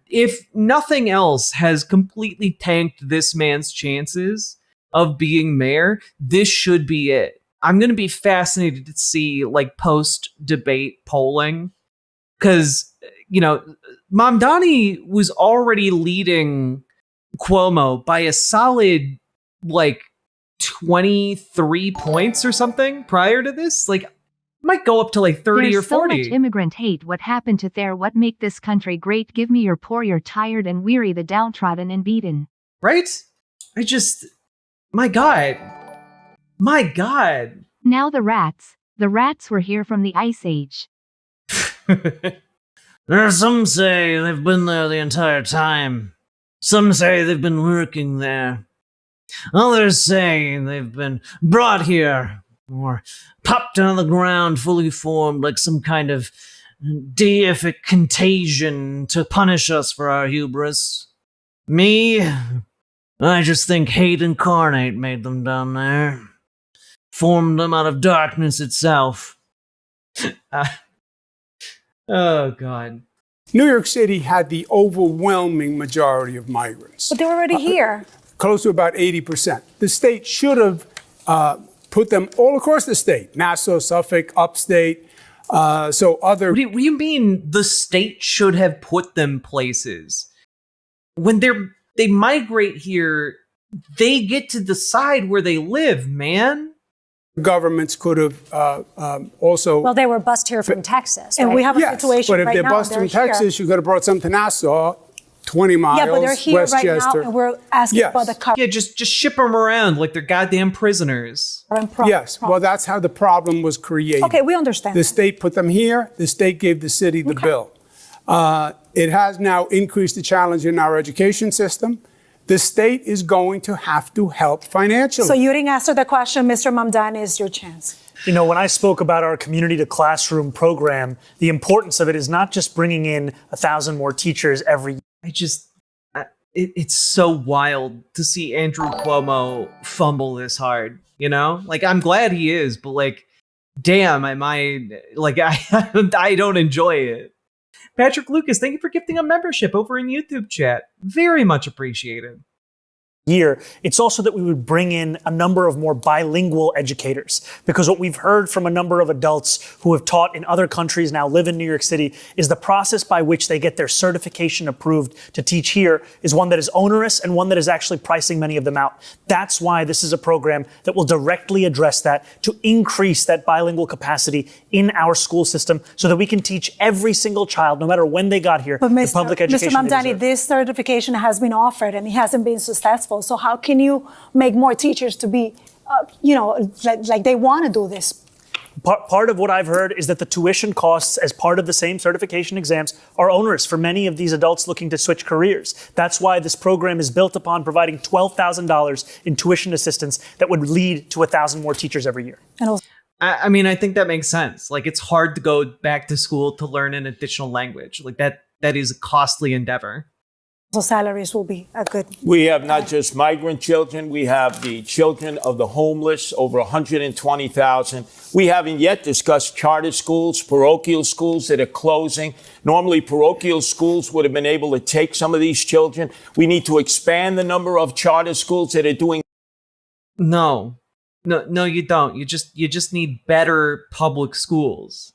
If nothing else has completely tanked this man's chances of being mayor, this should be it. I'm going to be fascinated to see post-debate polling, because, Mamdani was already leading Cuomo by a solid 23 points or something prior to this. Might go up to 30 There's or 40. So much immigrant hate. What happened to there? What make this country great? Give me your poor, your tired and weary, the downtrodden and beaten. Right? My God. Now the rats. The rats were here from the Ice Age. Some say they've been there the entire time. Some say they've been working there. Others say they've been brought here or popped out of the ground fully formed like some kind of deific contagion to punish us for our hubris. Me, I just think hate incarnate made them down there. Formed them out of darkness itself. Oh, God. New York City had the overwhelming majority of migrants. But they're already here. Close to about 80%. The state should have put them all across the state. Nassau, Suffolk, upstate, so other... What do you mean the state should have put them places? When they migrate here, they get to decide where they live, man. Governments could have also... Well, they were bused here from Texas, right? And we have a situation but if right they're now, bused from they're Texas, you could have brought some to Nassau, 20 miles, Yeah, but they're here right now, Westchester. and we're asking Yes. for the cover. Yeah, just ship them around like they're goddamn prisoners. Yes, well, that's how the problem was created. Okay, we understand. The state put them here. The state gave the city the bill. It has now increased the challenge in our education system. The state is going to have to help financially. So you didn't answer the question, Mr. Mamdani, is your chance. When I spoke about our community to classroom program, the importance of it is not just bringing in 1,000 more teachers every year. It's so wild to see Andrew Cuomo fumble this hard, I'm glad he is, but damn, I don't enjoy it. Patrick Lucas, thank you for gifting a membership over in YouTube chat. Very much appreciated. Year, it's also that we would bring in a number of more bilingual educators, because what we've heard from a number of adults who have taught in other countries, now live in New York City, is the process by which they get their certification approved to teach here is one that is onerous and one that is actually pricing many of them out. That's why this is a program that will directly address that, to increase that bilingual capacity in our school system so that we can teach every single child, no matter when they got here, But the public education Mr. they Mamdani, deserve. this certification has been offered and it hasn't been successful. So how can you make more teachers to be, like they want to do this? Part of what I've heard is that the tuition costs as part of the same certification exams are onerous for many of these adults looking to switch careers. That's why this program is built upon providing $12,000 in tuition assistance that would lead to 1,000 more teachers every year. I think that makes sense. It's hard to go back to school to learn an additional language. That is a costly endeavor. So salaries will be a good... We have not just migrant children, we have the children of the homeless, over 120,000. We haven't yet discussed charter schools, parochial schools that are closing. Normally, parochial schools would have been able to take some of these children. We need to expand the number of charter schools that are doing... No, you don't. You just need better public schools.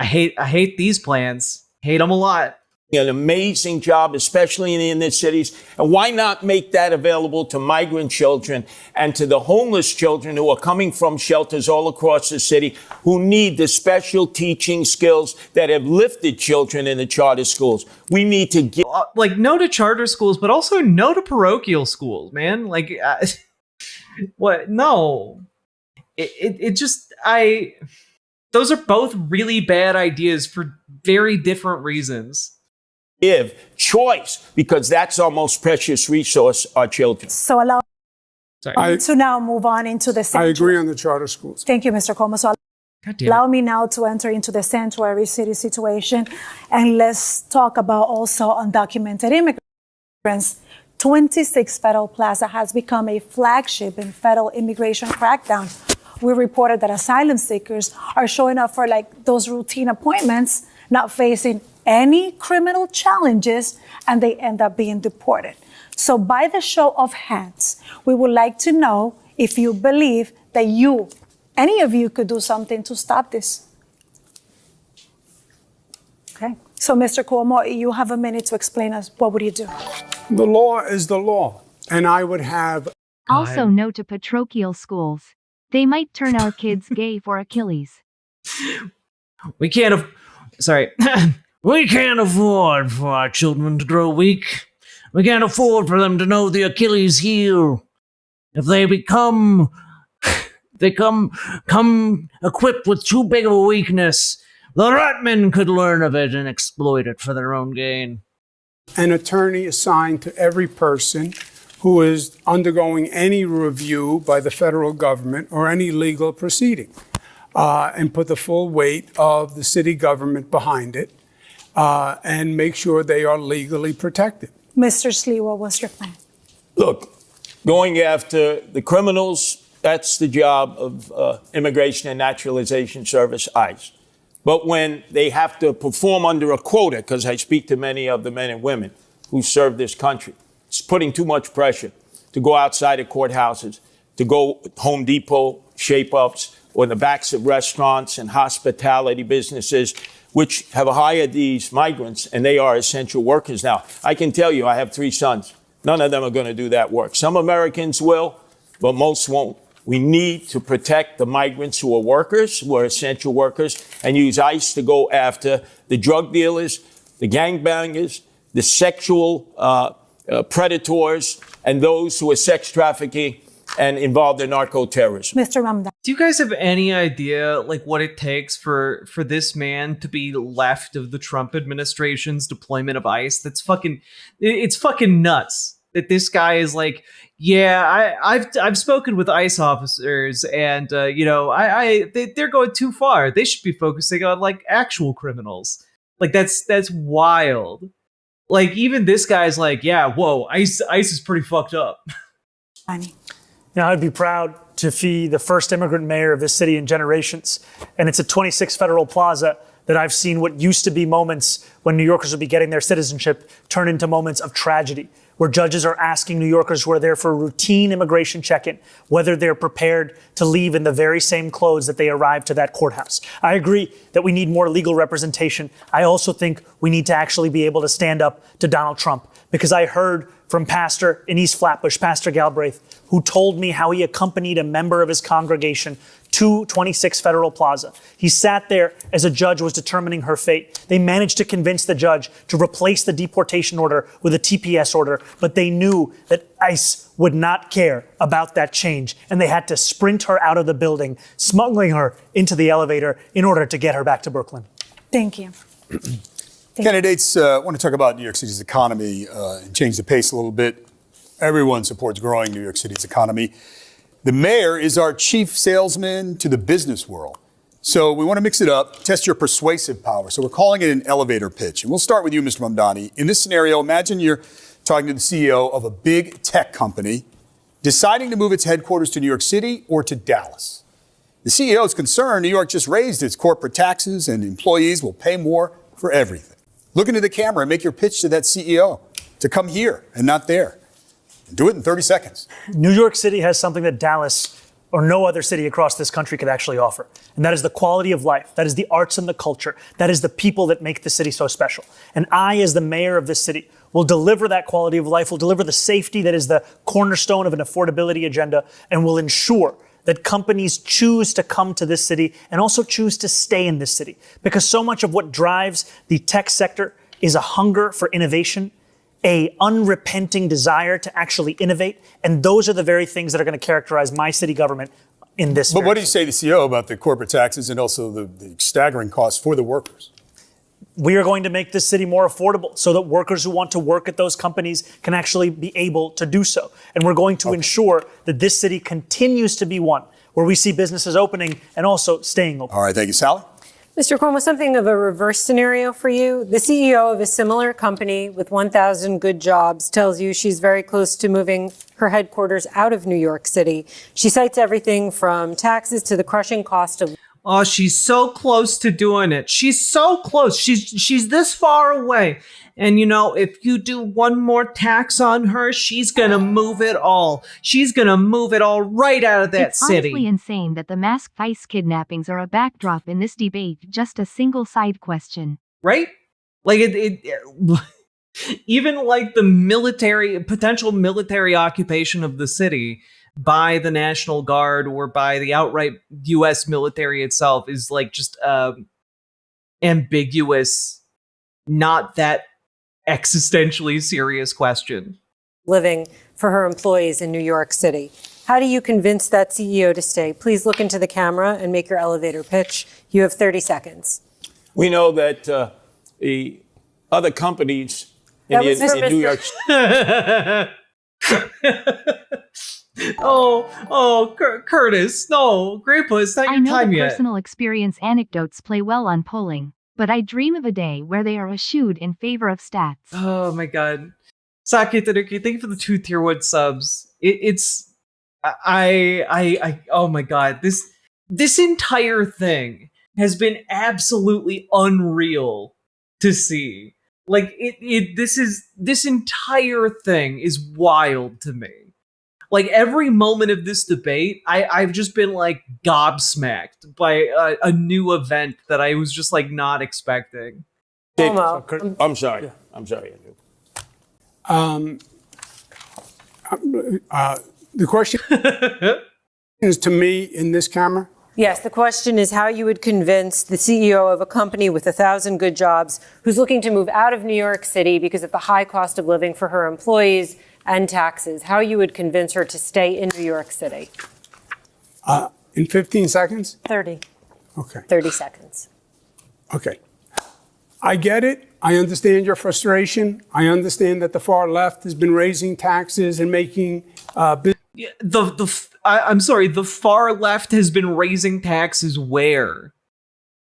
I hate these plans. Hate them a lot. An amazing job, especially in the inner cities. And why not make that available to migrant children and to the homeless children who are coming from shelters all across the city who need the special teaching skills that have lifted children in the charter schools? We need to get like no to charter schools, but also no to parochial schools, man. Like what? No, it just those are both really bad ideas for very different reasons. Give choice, because that's our most precious resource, our children. So to now move on into the sanctuary. I agree on the charter schools. Thank you, Mr. Cuomo. So allow me now to enter into the sanctuary city situation, and let's talk about also undocumented immigrants. 26 Federal Plaza has become a flagship in federal immigration crackdown. We reported that asylum seekers are showing up for like those routine appointments, not facing any criminal challenges, and they end up being deported. So by the show of hands, we would like to know if you believe that any of you could do something to stop this. Okay. So Mr. Cuomo, you have a minute to explain us what would you do? The law is the law, and I would have... Also no to parochial schools. They might turn our kids gay for Achilles. We can't We can't afford for our children to grow weak. We can't afford for them to know the Achilles heel. If they come equipped with too big of a weakness, the RATMEN could learn of it and exploit it for their own gain. An attorney assigned to every person who is undergoing any review by the federal government or any legal proceeding, and put the full weight of the city government behind it. And make sure they are legally protected. Mr. Sliwa, what's your plan? Look, going after the criminals, that's the job of Immigration and Naturalization Service, ICE. But when they have to perform under a quota, because I speak to many of the men and women who serve this country, it's putting too much pressure to go outside of courthouses, to go Home Depot shape-ups, or in the backs of restaurants and hospitality businesses, which have hired these migrants, and they are essential workers now. I can tell you, I have 3 sons. None of them are going to do that work. Some Americans will, but most won't. We need to protect the migrants who are workers, who are essential workers, and use ICE to go after the drug dealers, the gangbangers, the sexual predators, and those who are sex trafficking and involved in narco-terrorism. Mr. Ramda. Do you guys have any idea like what it takes for this man to be left of the Trump administration's deployment of ICE? It's fucking nuts that this guy is like, yeah, I've spoken with ICE officers, and they're going too far. They should be focusing on like actual criminals. Like that's wild. Like even this guy's like, yeah, whoa, ICE is pretty fucked up. Now, I'd be proud to be the first immigrant mayor of this city in generations. And it's at 26 Federal Plaza that I've seen what used to be moments when New Yorkers would be getting their citizenship turn into moments of tragedy, where judges are asking New Yorkers who are there for a routine immigration check-in whether they're prepared to leave in the very same clothes that they arrived to that courthouse. I agree that we need more legal representation. I also think we need to actually be able to stand up to Donald Trump, because I heard from Pastor in East Flatbush, Pastor Galbraith, who told me how he accompanied a member of his congregation to 26 Federal Plaza. He sat there as a judge was determining her fate. They managed to convince the judge to replace the deportation order with a TPS order, but they knew that ICE would not care about that change, and they had to sprint her out of the building, smuggling her into the elevator in order to get her back to Brooklyn. Thank you. Candidates want to talk about New York City's economy and change the pace a little bit. Everyone supports growing New York City's economy. The mayor is our chief salesman to the business world. So we want to mix it up, test your persuasive power. So we're calling it an elevator pitch. And we'll start with you, Mr. Mamdani. In this scenario, imagine you're talking to the CEO of a big tech company deciding to move its headquarters to New York City or to Dallas. The CEO is concerned New York just raised its corporate taxes and employees will pay more for everything. Look into the camera and make your pitch to that CEO to come here and not there. Do it in 30 seconds. New York City has something that Dallas or no other city across this country could actually offer. And that is the quality of life. That is the arts and the culture. That is the people that make the city so special. And I, as the mayor of this city, will deliver that quality of life, will deliver the safety that is the cornerstone of an affordability agenda, and will ensure that companies choose to come to this city and also choose to stay in this city. Because so much of what drives the tech sector is a hunger for innovation, a unrepenting desire to actually innovate. And those are the very things that are going to characterize my city government in this. But what do you say to the CEO about the corporate taxes and also the staggering costs for the workers? We are going to make this city more affordable so that workers who want to work at those companies can actually be able to do so. And we're going to ensure that this city continues to be one where we see businesses opening and also staying open. All right, thank you, Sally. Mr. Cuomo, something of a reverse scenario for you. The CEO of a similar company with 1,000 good jobs tells you she's very close to moving her headquarters out of New York City. She cites everything from taxes to the crushing cost of... Oh, she's so close to doing it. She's so close. She's this far away. And, you know, if you do one more tax on her, she's going to move it all. She's going to move it all right out of that city. It's honestly insane that the mass vice kidnappings are a backdrop in this debate, just a single side question. Right? Like, even like the potential military occupation of the city by the National Guard or by the outright U.S. military itself is like just ambiguous, not that existentially serious question. Living for her employees in New York City. How do you convince that CEO to stay? Please look into the camera and make your elevator pitch. You have 30 seconds. We know that the other companies in New York. Curtis, no, Grandpa, it's not your time yet. I know the personal experience anecdotes play well on polling, but I dream of a day where they are eschewed in favor of stats. Oh my God. Sake Tanuki, thank you for the 2 tier 1 subs. Oh my God. This entire thing has been absolutely unreal to see. Like this entire thing is wild to me. Like every moment of this debate, I've just been like gobsmacked by a new event that I was just like not expecting. I'm sorry. Yeah. I'm sorry. The question is to me in this camera. Yes, the question is how you would convince the CEO of a company with 1,000 good jobs who's looking to move out of New York City because of the high cost of living for her employees and taxes, how you would convince her to stay in New York City. In 15 seconds? 30. Okay. 30 seconds. Okay. I get it. I understand your frustration. I understand that the far left has been raising taxes and making I'm sorry, the far left has been raising taxes where?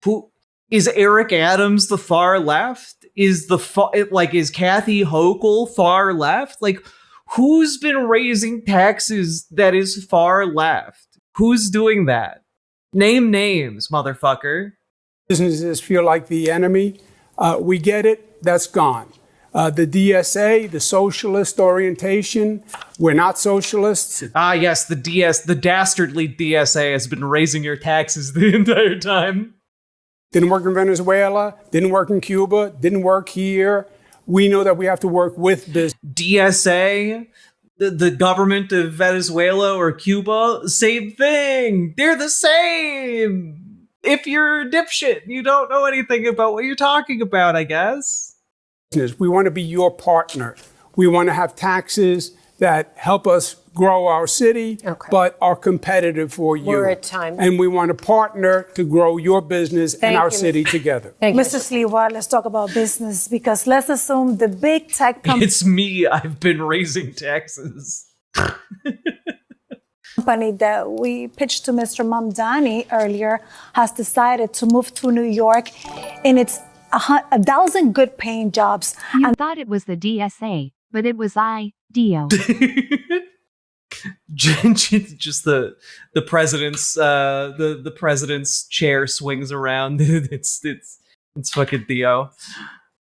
Who is Eric Adams the far left? Is Kathy Hochul far left? Like, who's been raising taxes that is far left? Who's doing that? Name names, motherfucker. Businesses feel like the enemy. We get it. That's gone. The DSA, the socialist orientation, we're not socialists. Ah, yes, the dastardly DSA has been raising your taxes the entire time. Didn't work in Venezuela, didn't work in Cuba, didn't work here. We know that we have to work with business. DSA, the government of Venezuela or Cuba, same thing. They're the same. If you're a dipshit, you don't know anything about what you're talking about, I guess. We want to be your partner. We want to have taxes that help us grow our city, but are competitive for you. We're at time. And we want to partner to grow your business and our city together. Thank you. Mr. Sliwa, let's talk about business, because let's assume the big tech It's me. I've been raising taxes. company that we pitched to Mr. Mamdani earlier has decided to move to New York, and it's 1,000 good paying jobs. You thought it was the DSA, but it was Dio. Just the president's the president's chair swings around. It's fucking Theo.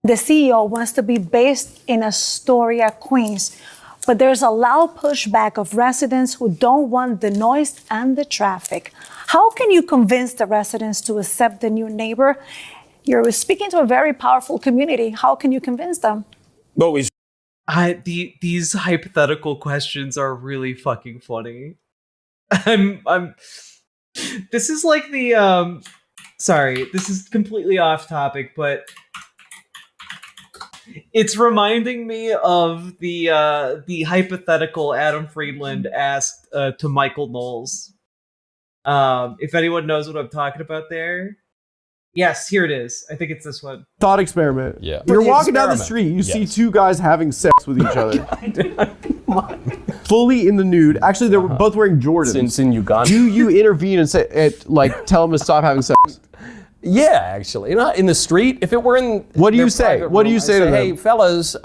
The CEO wants to be based in Astoria, Queens. but there's a loud pushback of residents who don't want the noise and the traffic. How can you convince the residents to accept the new neighbor? You're speaking to a very powerful community. How can you convince them? But these hypothetical questions are really fucking funny. This is like the sorry, this is completely off topic, but it's reminding me of the hypothetical Adam Friedland asked to Michael Knowles. If anyone knows what I'm talking about there. Yes, here it is. I think it's this one. Thought experiment. Yeah. You're walking down the street, you see two guys having sex with each other. Fully in the nude. Actually, they were both wearing Jordans. It's in Uganda. Do you intervene and say, tell them to stop having sex? Yeah, actually. Not in the street. If it were in What do you say? What do you say to them? Hey, fellas,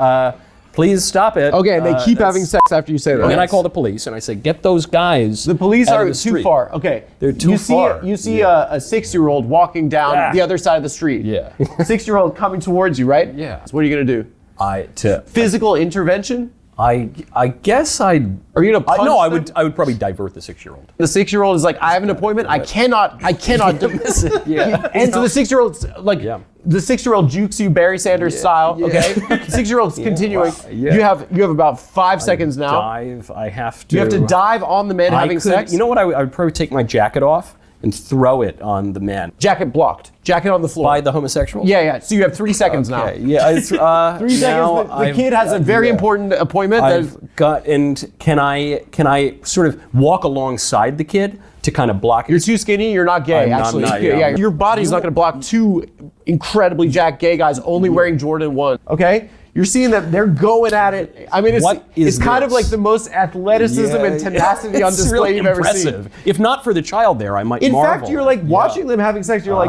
please stop it. Okay, and they keep having sex after you say that. And then I call the police and I say, get those guys. The police out are of the too street. far. Okay. They're too far. You see a 6-year-old walking down the other side of the street. Yeah. 6-year-old coming towards you, right? Yeah. So what are you going to do? Physical intervention? I guess I'd. Are you gonna punch No, I them? would probably divert the 6-year-old. The 6-year-old is like, I have an appointment. I cannot miss it. Yeah. And so the 6-year-old's like, the 6-year-old jukes you Barry Sanders style. Okay. 6-year-old's continuing. Wow, yeah. You have about 5 seconds now. Dive. I have to. You have to dive on the man having sex. You know what? I would probably take my jacket off and throw it on the man. Jacket blocked. Jacket on the floor. By the homosexual? Yeah. So you have 3 seconds now. Yeah. 3 seconds. The kid has a very important appointment. I've got. And can I sort of walk alongside the kid to kind of block it? You're too skinny. You're not gay. I'm actually, not, yeah. Your body's not going to block 2 incredibly jacked gay guys only wearing Jordan 1. Okay. You're seeing that they're going at it. I mean, it's kind of like the most athleticism and tenacity on display really you've ever impressive. seen. If not for the child there, I might In marvel. fact, you're like watching them having sex. You're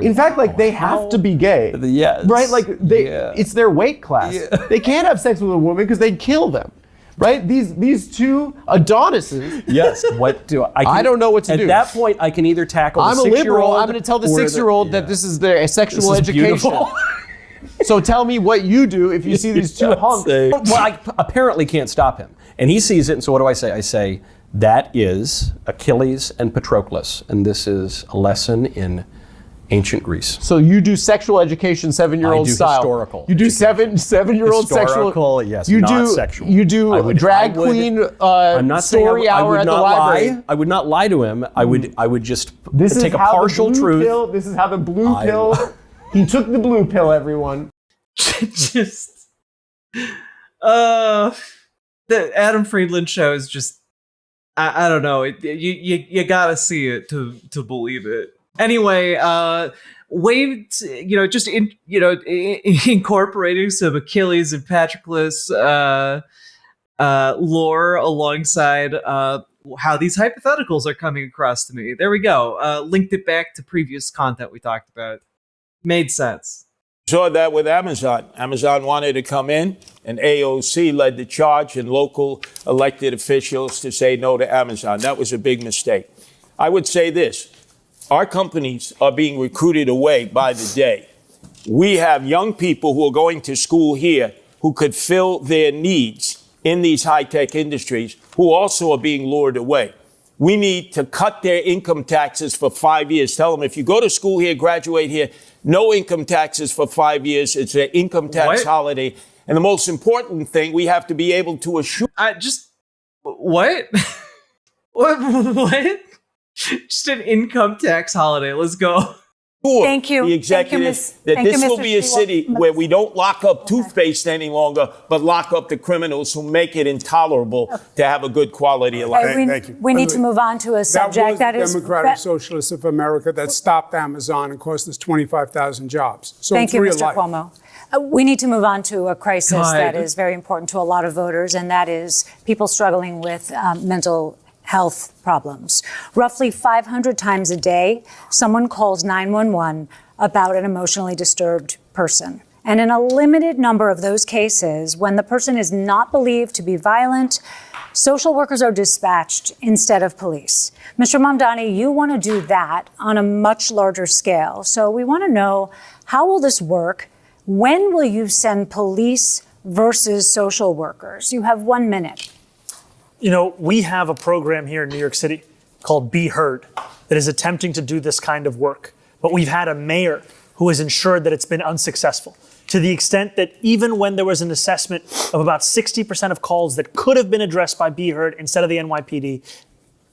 in fact, like they have to be gay. Right? Like it's their weight class. Yeah. They can't have sex with a woman because they'd kill them. Right? These two Adonises. Yes. What do I don't know what to do. At that point, I can either tackle I'm the a 6-year-old. liberal. I'm going to tell the 6-year-old that this is their sexual education. Beautiful. So tell me what you do if you see these two hunks. Well, I apparently can't stop him. And he sees it, and so what do I say? I say, that is Achilles and Patroclus, and this is a lesson in ancient Greece. So you do sexual education 7-year-old style. Historical. You do seven-year-old historical, sexual. yes, You not do sexual. You do drag queen I'm not story hour at the library. I would not lie to him. I would just This take is a how partial the blue truth. Pill, this is how the blue pill. He took the blue pill, everyone. Just the Adam Friedland show is just I don't know. You gotta see it to believe it. Anyway, Wade, incorporating some Achilles and Patroclus lore alongside how these hypotheticals are coming across to me. There we go. Linked it back to previous content we talked about. Made sense. Saw that with Amazon. Amazon wanted to come in, and AOC led the charge and local elected officials to say no to Amazon. That was a big mistake. I would say this. Our companies are being recruited away by the day. We have young people who are going to school here who could fill their needs in these high-tech industries who also are being lured away. We need to cut their income taxes for 5 years. Tell them if you go to school here, graduate here, no income taxes for 5 years. It's an income tax holiday. And the most important thing, we have to be able to assure. What? What? Just an income tax holiday. Let's go. Thank you. The executives that this will be a city where we don't lock up toothpaste any longer, but lock up the criminals who make it intolerable to have a good quality of life. Thank you. We need to move on to a subject that is. Democratic Socialists of America that stopped Amazon and cost us 25,000 jobs. So Thank it's you, real Mr. life. Cuomo. We need to move on to a crisis that is very important to a lot of voters, and that is people struggling with mental health problems. Roughly 500 times a day, someone calls 911 about an emotionally disturbed person. And in a limited number of those cases, when the person is not believed to be violent, social workers are dispatched instead of police. Mr. Mamdani, you want to do that on a much larger scale. So we want to know, how will this work? When will you send police versus social workers? You have 1 minute. You know, we have a program here in New York City called Be Heard that is attempting to do this kind of work. But we've had a mayor who has ensured that it's been unsuccessful, to the extent that even when there was an assessment of about 60% of calls that could have been addressed by Be Heard instead of the NYPD,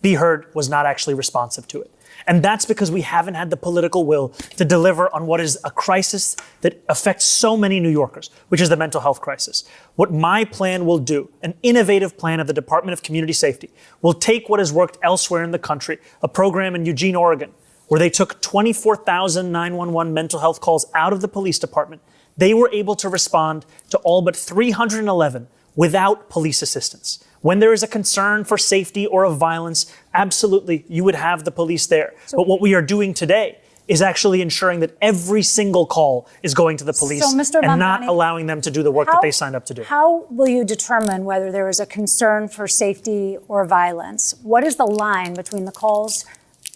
Be Heard was not actually responsive to it. And that's because we haven't had the political will to deliver on what is a crisis that affects so many New Yorkers, which is the mental health crisis. What my plan will do, an innovative plan of the Department of Community Safety, will take what has worked elsewhere in the country, a program in Eugene, Oregon, where they took 24,000 911 mental health calls out of the police department. They were able to respond to all but 311 without police assistance. When there is a concern for safety or of violence, absolutely, you would have the police there. But what we are doing today is actually ensuring that every single call is going to the police and not allowing them to do the work that they signed up to do. How will you determine whether there is a concern for safety or violence? What is the line between the calls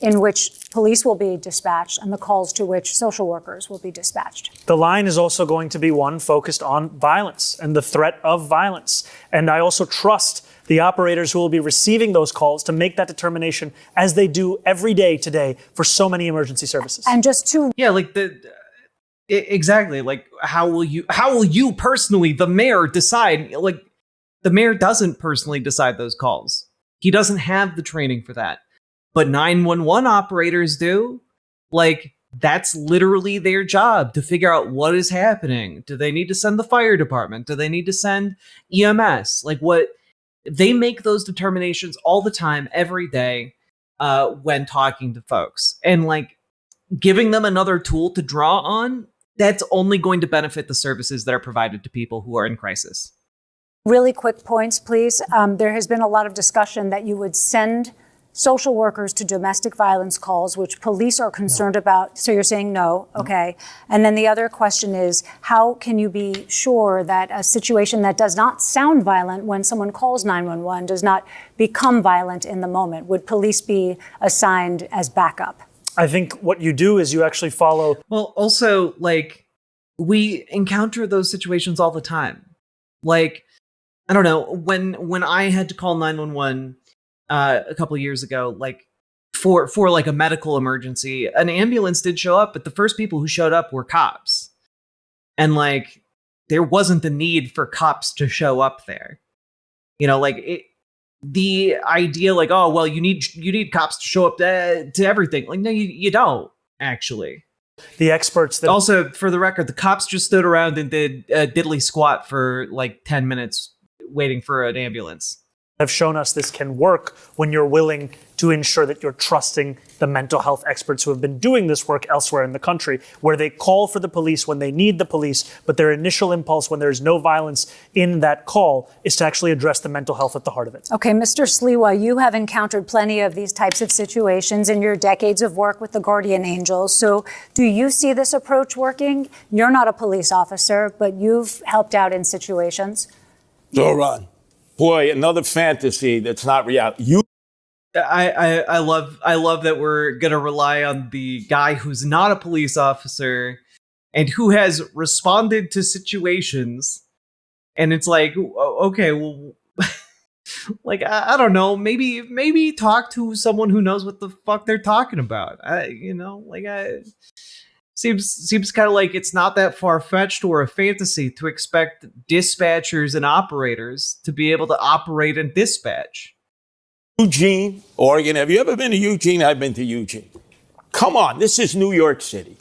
in which police will be dispatched and the calls to which social workers will be dispatched? The line is also going to be one focused on violence and the threat of violence. And I also trust the operators who will be receiving those calls to make that determination, as they do every day today for so many emergency services. And just to exactly, like how will you personally, the mayor, decide? Like, the mayor doesn't personally decide those calls. He doesn't have the training for that. But 911 operators do. Like, that's literally their job, to figure out what is happening. Do they need to send the fire department? Do they need to send EMS? Like, what? They make those determinations all the time, every day, when talking to folks. And like, giving them another tool to draw on, that's only going to benefit the services that are provided to people who are in crisis. Really quick points, please. There has been a lot of discussion that you would send social workers to domestic violence calls, which police are concerned about. So you're saying no, okay. And then the other question is, how can you be sure that a situation that does not sound violent when someone calls 911 does not become violent in the moment? Would police be assigned as backup? I think what you do is you actually follow. Well, also, like, we encounter those situations all the time. Like, I don't know, when I had to call 911 a couple of years ago, like for like a medical emergency, an ambulance did show up, but the first people who showed up were cops. And like, there wasn't the need for cops to show up there. You know, like the idea like, oh, well, you need cops to show up to everything. Like, no, you don't actually. The experts that also, for the record, the cops just stood around and did a diddly squat for like 10 minutes waiting for an ambulance. Have shown us this can work when you're willing to ensure that you're trusting the mental health experts who have been doing this work elsewhere in the country, where they call for the police when they need the police, but their initial impulse when there's no violence in that call is to actually address the mental health at the heart of it. Okay, Mr. Sliwa, you have encountered plenty of these types of situations in your decades of work with the Guardian Angels. So do you see this approach working? You're not a police officer, but you've helped out in situations. Zohran. Boy, another fantasy that's not reality. I love that we're gonna rely on the guy who's not a police officer and who has responded to situations, and it's like, okay, well, like I don't know, maybe talk to someone who knows what the fuck they're talking about. Seems kind of like it's not that far-fetched or a fantasy to expect dispatchers and operators to be able to operate and dispatch. Eugene, Oregon. Have you ever been to Eugene? I've been to Eugene. Come on, this is New York City.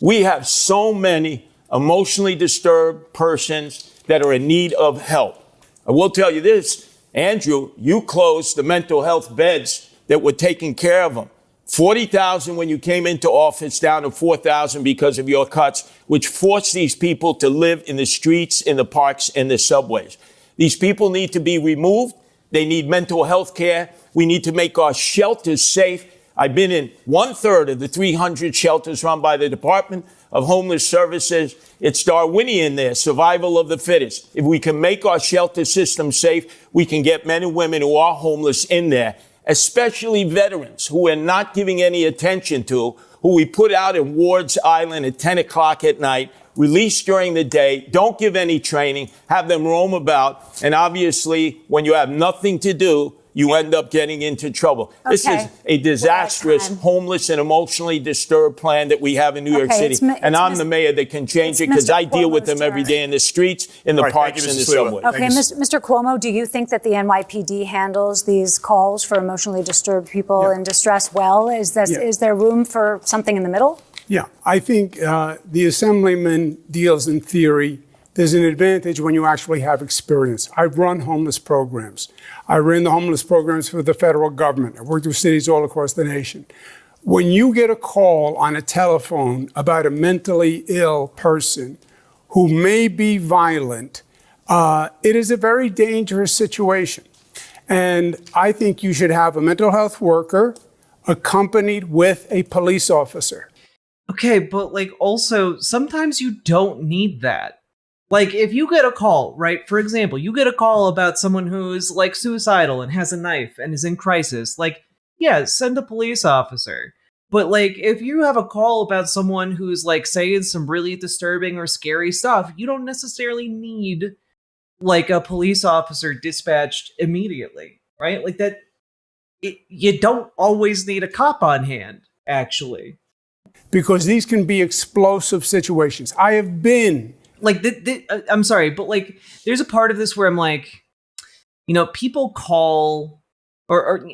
We have so many emotionally disturbed persons that are in need of help. I will tell you this, Andrew, you closed the mental health beds that were taking care of them. 40,000 when you came into office, down to 4,000 because of your cuts, which forced these people to live in the streets, in the parks, and the subways. These people need to be removed. They need mental health care. We need to make our shelters safe. I've been in 1/3 of the 300 shelters run by the Department of Homeless Services. It's Darwinian there, survival of the fittest. If we can make our shelter system safe, we can get men and women who are homeless in there. especially veterans who we're not giving any attention to, who we put out in Ward's Island at 10 o'clock at night, released during the day, don't give any training, have them roam about. And obviously, when you have nothing to do, you end up getting into trouble. Okay. This is a disastrous, homeless and emotionally disturbed plan that we have in New York City. And I'm the mayor that can change it because I deal with them every day in the streets, in the parks, and the subway. Okay, Mr. Cuomo, do you think that the NYPD handles these calls for emotionally disturbed people in distress well? Is there room for something in the middle? Yeah, I think the Assemblyman deals in theory. There's an advantage when you actually have experience. I've run homeless programs. I ran the homeless programs for the federal government. I worked with cities all across the nation. When you get a call on a telephone about a mentally ill person who may be violent, it is a very dangerous situation. And I think you should have a mental health worker accompanied with a police officer. Okay, but like also, sometimes you don't need that. Like, if you get a call, right, for example, you get a call about someone who's, like, suicidal and has a knife and is in crisis, like, yeah, send a police officer. But, like, if you have a call about someone who's, like, saying some really disturbing or scary stuff, you don't necessarily need, like, a police officer dispatched immediately, right? Like, you don't always need a cop on hand, actually. Because these can be explosive situations. I have been... Like, I'm sorry, but like, there's a part of this where I'm like, you know, people call, or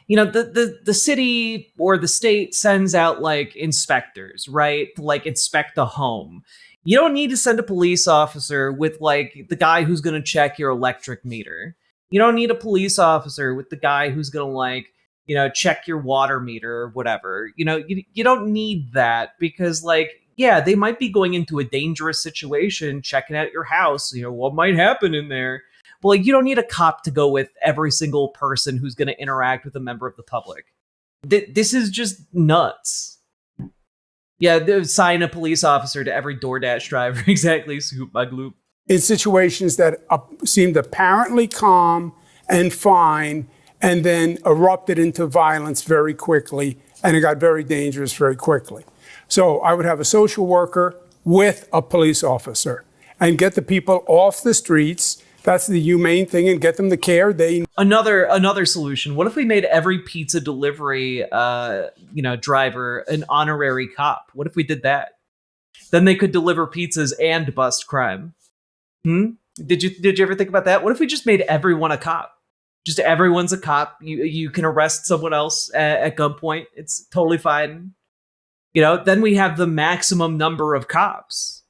you know, the city or the state sends out like inspectors, right? To like inspect the home. You don't need to send a police officer with like the guy who's going to check your electric meter. You don't need a police officer with the guy who's going to like, you know, check your water meter or whatever. You know, you don't need that because like, yeah, they might be going into a dangerous situation, checking out your house, you know, what might happen in there. But like, you don't need a cop to go with every single person who's going to interact with a member of the public. This is just nuts. Yeah, assign a police officer to every DoorDash driver. Exactly, scoop my gloop. In situations that seemed apparently calm and fine, and then erupted into violence very quickly, and it got very dangerous very quickly. So I would have a social worker with a police officer and get the people off the streets. That's the humane thing, and get them the care they need. Another solution. What if we made every pizza delivery driver an honorary cop? What if we did that? Then they could deliver pizzas and bust crime. Did you ever think about that? What if we just made everyone a cop? Just everyone's a cop. You can arrest someone else at gunpoint. It's totally fine. You know, then we have the maximum number of cops.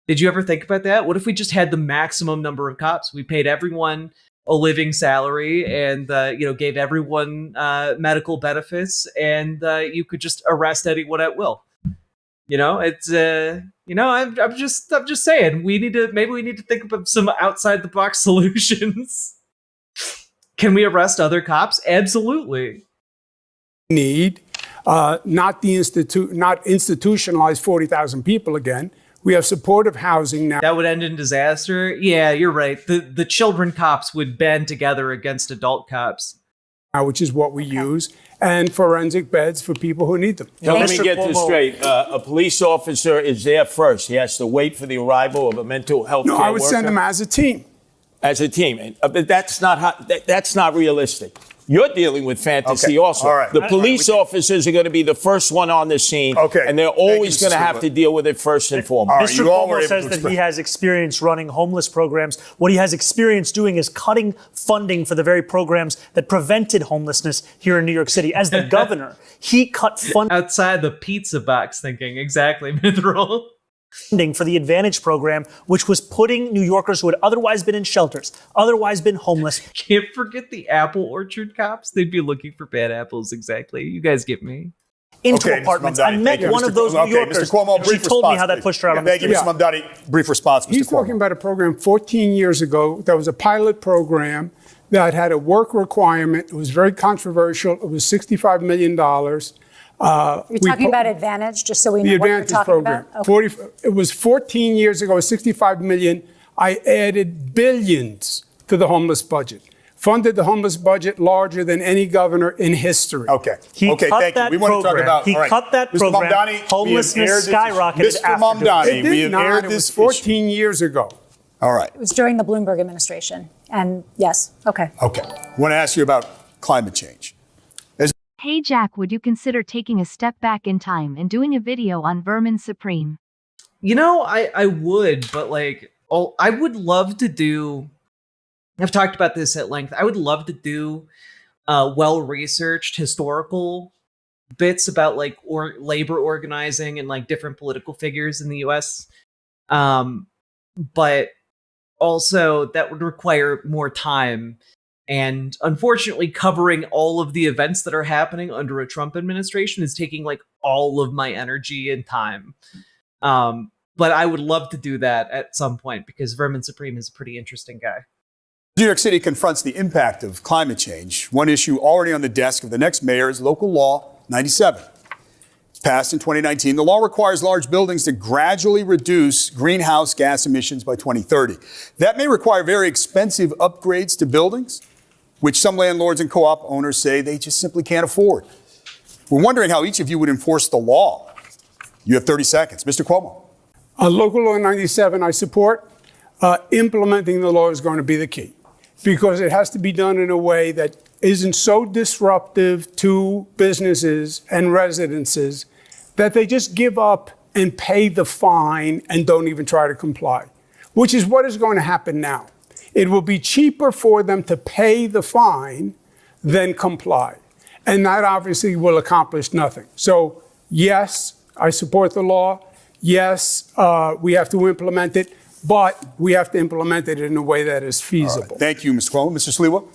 Did you ever think about that? What if we just had the maximum number of cops? We paid everyone a living salary and, gave everyone medical benefits, and you could just arrest anyone at will. You know, it's, I'm just saying, maybe we need to think of some outside the box solutions. Can we arrest other cops? Absolutely. Not institutionalize 40,000 people again. We have supportive housing now. That would end in disaster. Yeah, you're right. The children cops would band together against adult cops. Which is what we use, and forensic beds for people who need them. Now, let me get this straight. A police officer is there first. He has to wait for the arrival of a mental health care worker. No, I would send them as a team. As a team. But that's not realistic. You're dealing with fantasy also. All right. The police officers are going to be the first one on the scene, and they're always going to have to deal with it first and foremost. Mr. Cuomo says that he has experience running homeless programs. What he has experience doing is cutting funding for the very programs that prevented homelessness here in New York City. As the governor, he cut funding. Outside the pizza box thinking, exactly, Mithril. For the Advantage program, which was putting New Yorkers who had otherwise been in shelters, otherwise been homeless. Can't forget the apple orchard cops. They'd be looking for bad apples. Exactly. You guys get me. Into apartments. I met one of those New Yorkers. Mr. Cuomo, she told me how that pushed her out on the street. Thank you, Mr. Mamdani. Brief response, Mr. He's talking about a program 14 years ago. That was a pilot program that had a work requirement. It was very controversial. It was $65 million. You're talking about Advantage, just so we know what you're talking program. about? Okay. It was 14 years ago, $65 million. I added billions to the homeless budget. funded the homeless budget larger than any governor in history. Okay. He Okay, cut thank you. that We want to talk program. about He all right. cut that Mr. program. Mamdani, we have Homelessness aired this- skyrocketed Mr. after Mamdani, It we did have not. aired It this was issue. 14 years ago. All right. It was during the Bloomberg administration. And yes, okay. Okay. I want to ask you about climate change. Hey Jack, would you consider taking a step back in time and doing a video on Vermin Supreme? You know, I would, but like, I would love to do. I've talked about this at length. I would love to do well-researched historical bits about like labor organizing and like different political figures in the U.S. But also that would require more time. And unfortunately, covering all of the events that are happening under a Trump administration is taking like all of my energy and time. But I would love to do that at some point because Vermin Supreme is a pretty interesting guy. New York City confronts the impact of climate change. One issue already on the desk of the next mayor is Local Law 97. It's passed in 2019. The law requires large buildings to gradually reduce greenhouse gas emissions by 2030. That may require very expensive upgrades to buildings, which some landlords and co-op owners say they just simply can't afford. We're wondering how each of you would enforce the law. You have 30 seconds. Mr. Cuomo. Local Law 97, I support. Implementing the law is going to be the key because it has to be done in a way that isn't so disruptive to businesses and residences that they just give up and pay the fine and don't even try to comply, which is what is going to happen now. It will be cheaper for them to pay the fine than comply. And that obviously will accomplish nothing. So yes, I support the law. Yes, we have to implement it, but we have to implement it in a way that is feasible. Right. Thank you, Mr. Cuomo. Mr. Sliwa?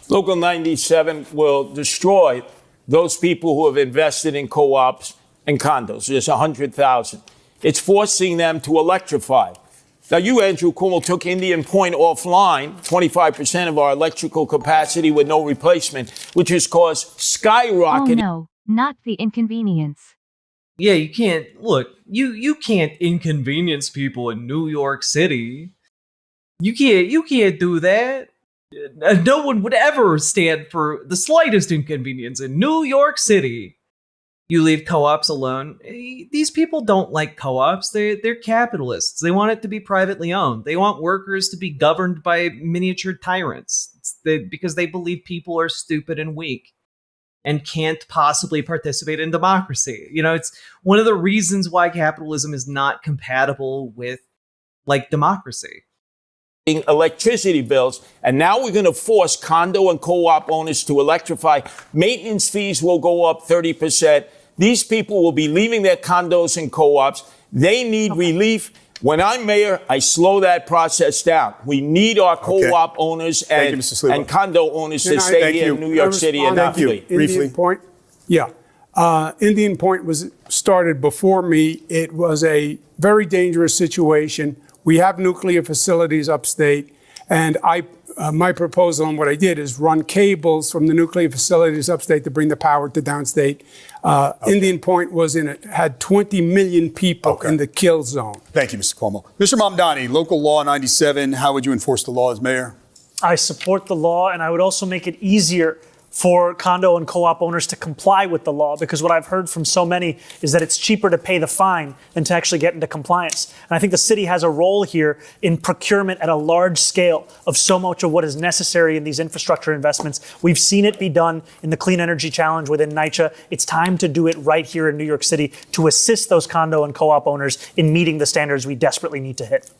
Local 97 will destroy those people who have invested in co-ops and condos. There's 100,000. It's forcing them to electrify. Now, you, Andrew Cuomo, took Indian Point offline, 25% of our electrical capacity with no replacement, which has caused skyrocketing. Oh no, not the inconvenience. Yeah, you can't look. You can't inconvenience people in New York City. You can't do that. No one would ever stand for the slightest inconvenience in New York City. You leave co-ops alone. These people don't like co-ops. They're capitalists. They want it to be privately owned. They want workers to be governed by miniature tyrants because they believe people are stupid and weak and can't possibly participate in democracy. You know, it's one of the reasons why capitalism is not compatible with like democracy. Electricity bills, and now we're going to force condo and co-op owners to electrify. Maintenance fees will go up 30%. These people will be leaving their condos and co-ops. They need relief. When I'm mayor, I slow that process down. We need our co-op owners and condo owners to stay here in New York City and not flee. Indian Point? Yeah. Indian Point was started before me. It was a very dangerous situation. We have nuclear facilities upstate, and my proposal and what I did is run cables from the nuclear facilities upstate to bring the power to downstate. Indian Point had 20 million people in the kill zone. Thank you, Mr. Cuomo. Mr. Mamdani, Local Law 97, how would you enforce the law as mayor? I support the law, and I would also make it easier for condo and co-op owners to comply with the law, because what I've heard from so many is that it's cheaper to pay the fine than to actually get into compliance. And I think the city has a role here in procurement at a large scale of so much of what is necessary in these infrastructure investments. We've seen it be done in the Clean Energy Challenge within NYCHA. It's time to do it right here in New York City to assist those condo and co-op owners in meeting the standards we desperately need to hit.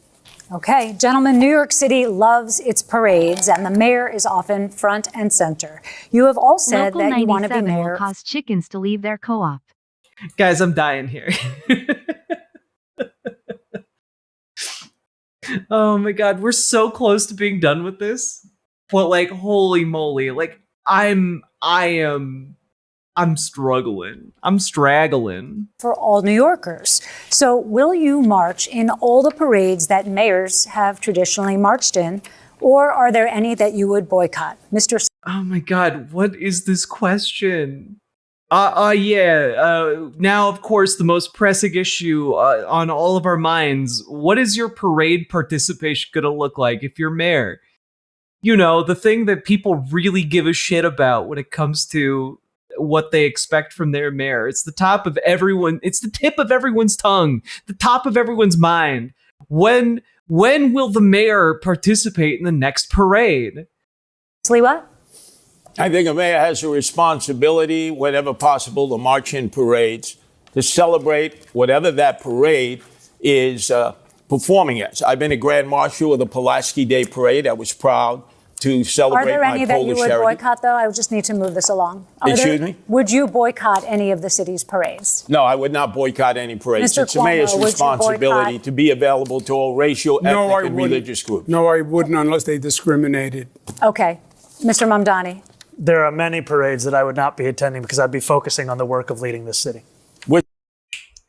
Okay, gentlemen, New York City loves its parades, and the mayor is often front and center. You have all said Local that you want to be 97 mayor. will cause chickens to leave their co-op. Guys, I'm dying here. Oh my God, we're so close to being done with this. But like, holy moly, like I'm struggling. I'm straggling. For all New Yorkers. So will you march in all the parades that mayors have traditionally marched in, or are there any that you would boycott? Mr. Oh my God, what is this question? Now, of course, the most pressing issue on all of our minds. What is your parade participation going to look like if you're mayor? the thing that people really give a shit about when it comes to what they expect from their mayor. It's the top of everyone. It's the tip of everyone's tongue, the top of everyone's mind. When will the mayor participate in the next parade? Sliwa? I think a mayor has a responsibility, whenever possible, to march in parades, to celebrate whatever that parade is performing as. I've been a Grand Marshal of the Pulaski Day Parade. I was proud to celebrate my Polish heritage. Are there any that you would boycott, though? I just need to move this along. Excuse me? Would you boycott any of the city's parades? No, I would not boycott any parades. Mr. It's the mayor's Cuomo, would you responsibility boycott? to be available to all racial, ethnic, and religious groups. No, I wouldn't unless they discriminated. Okay. Mr. Mamdani? There are many parades that I would not be attending because I'd be focusing on the work of leading this city.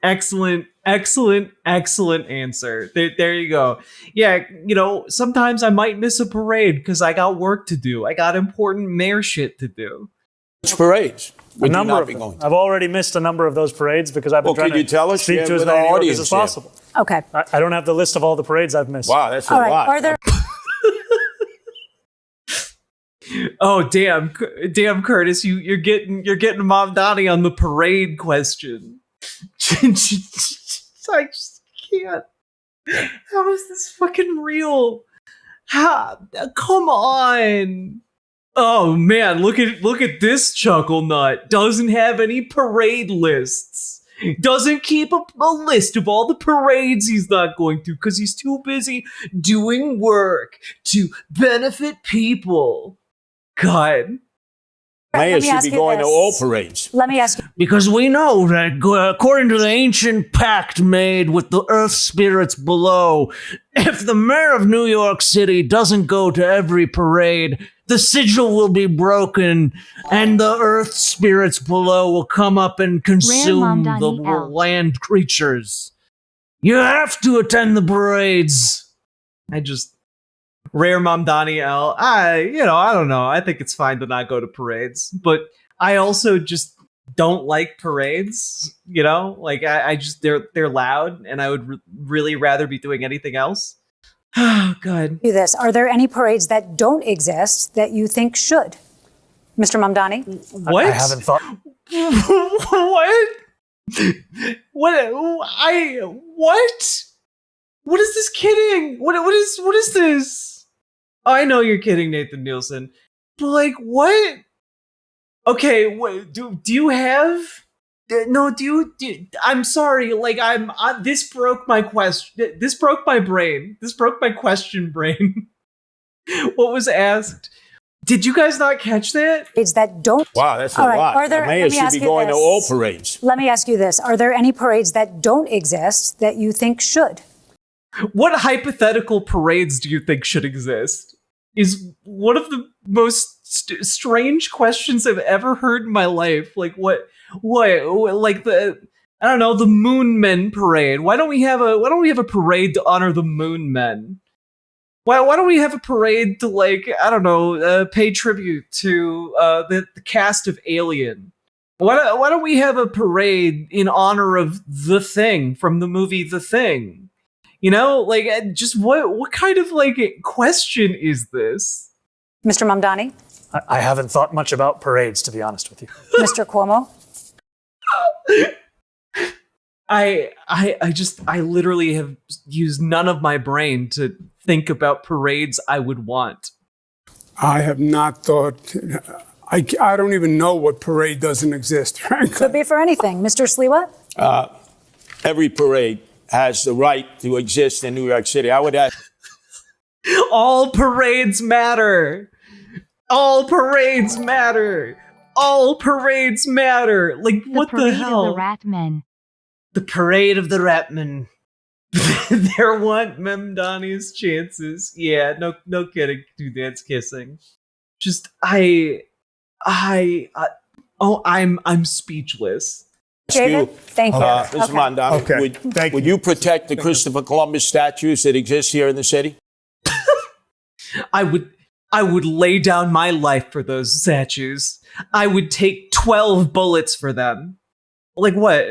Excellent answer. There you go. Yeah, sometimes I might miss a parade because I got work to do. I got important mayor shit to do. Which parades? A number of them. I've already missed a number of those parades because I've been trying to speak to as many New Yorkers as possible. Okay. I don't have the list of all the parades I've missed. Wow, that's a lot. Are there... Oh, damn, Curtis, you're getting Mom Donnie on the parade question. I just can't. How is this fucking real? Come on. Oh man, look at this chuckle nut. Doesn't have any parade lists. Doesn't keep a list of all the parades he's not going to because he's too busy doing work to benefit people. God. Mayors should be going to all parades. Let me ask you. Because we know that according to the ancient pact made with the earth spirits below, if the mayor of New York City doesn't go to every parade, the sigil will be broken and the earth spirits below will come up and consume the land creatures. You have to attend the parades. Rare Mamdani L. I don't know. I think it's fine to not go to parades, but I also just don't like parades. They're loud, and I would really rather be doing anything else. Oh, God. Do this. Are there any parades that don't exist that you think should? Mr. Mamdani? What? I haven't thought. What? What is this kidding? What is this? I know you're kidding, Nathan Nielsen. But what? Okay, what, do you have? No, do you? I'm sorry. This broke my question. This broke my brain. This broke my question brain. What was asked? Did you guys not catch that? Parades that don't. Wow, that's a lot. Are there, mayors should be going to all parades. Let me ask you this. Are there any parades that don't exist that you think should? What hypothetical parades do you think should exist? Is one of the most strange questions I've ever heard in my life. Like what, like the Moon Men parade. Why don't we have a parade to honor the Moon Men? Why don't we have a parade to pay tribute to the cast of Alien? Why don't we have a parade in honor of The Thing from the movie The Thing? Just what kind of question is this? Mr. Mamdani? I haven't thought much about parades, to be honest with you. Mr. Cuomo? I literally have used none of my brain to think about parades I would want. I have not thought. I don't even know what parade doesn't exist, frankly. Could be for anything. Mr. Sliwa? Every parade has the right to exist in New York City. I would ask. All parades matter. All parades matter. All parades matter. What the hell? The RATMEN. The parade of the RATMEN. There want Mamdani's chances. Yeah, no kidding. Do dance kissing. Just I'm speechless. David, thank you. Mr. Mamdani, would you protect the Christopher Columbus statues that exist here in the city? I would lay down my life for those statues. I would take 12 bullets for them. What?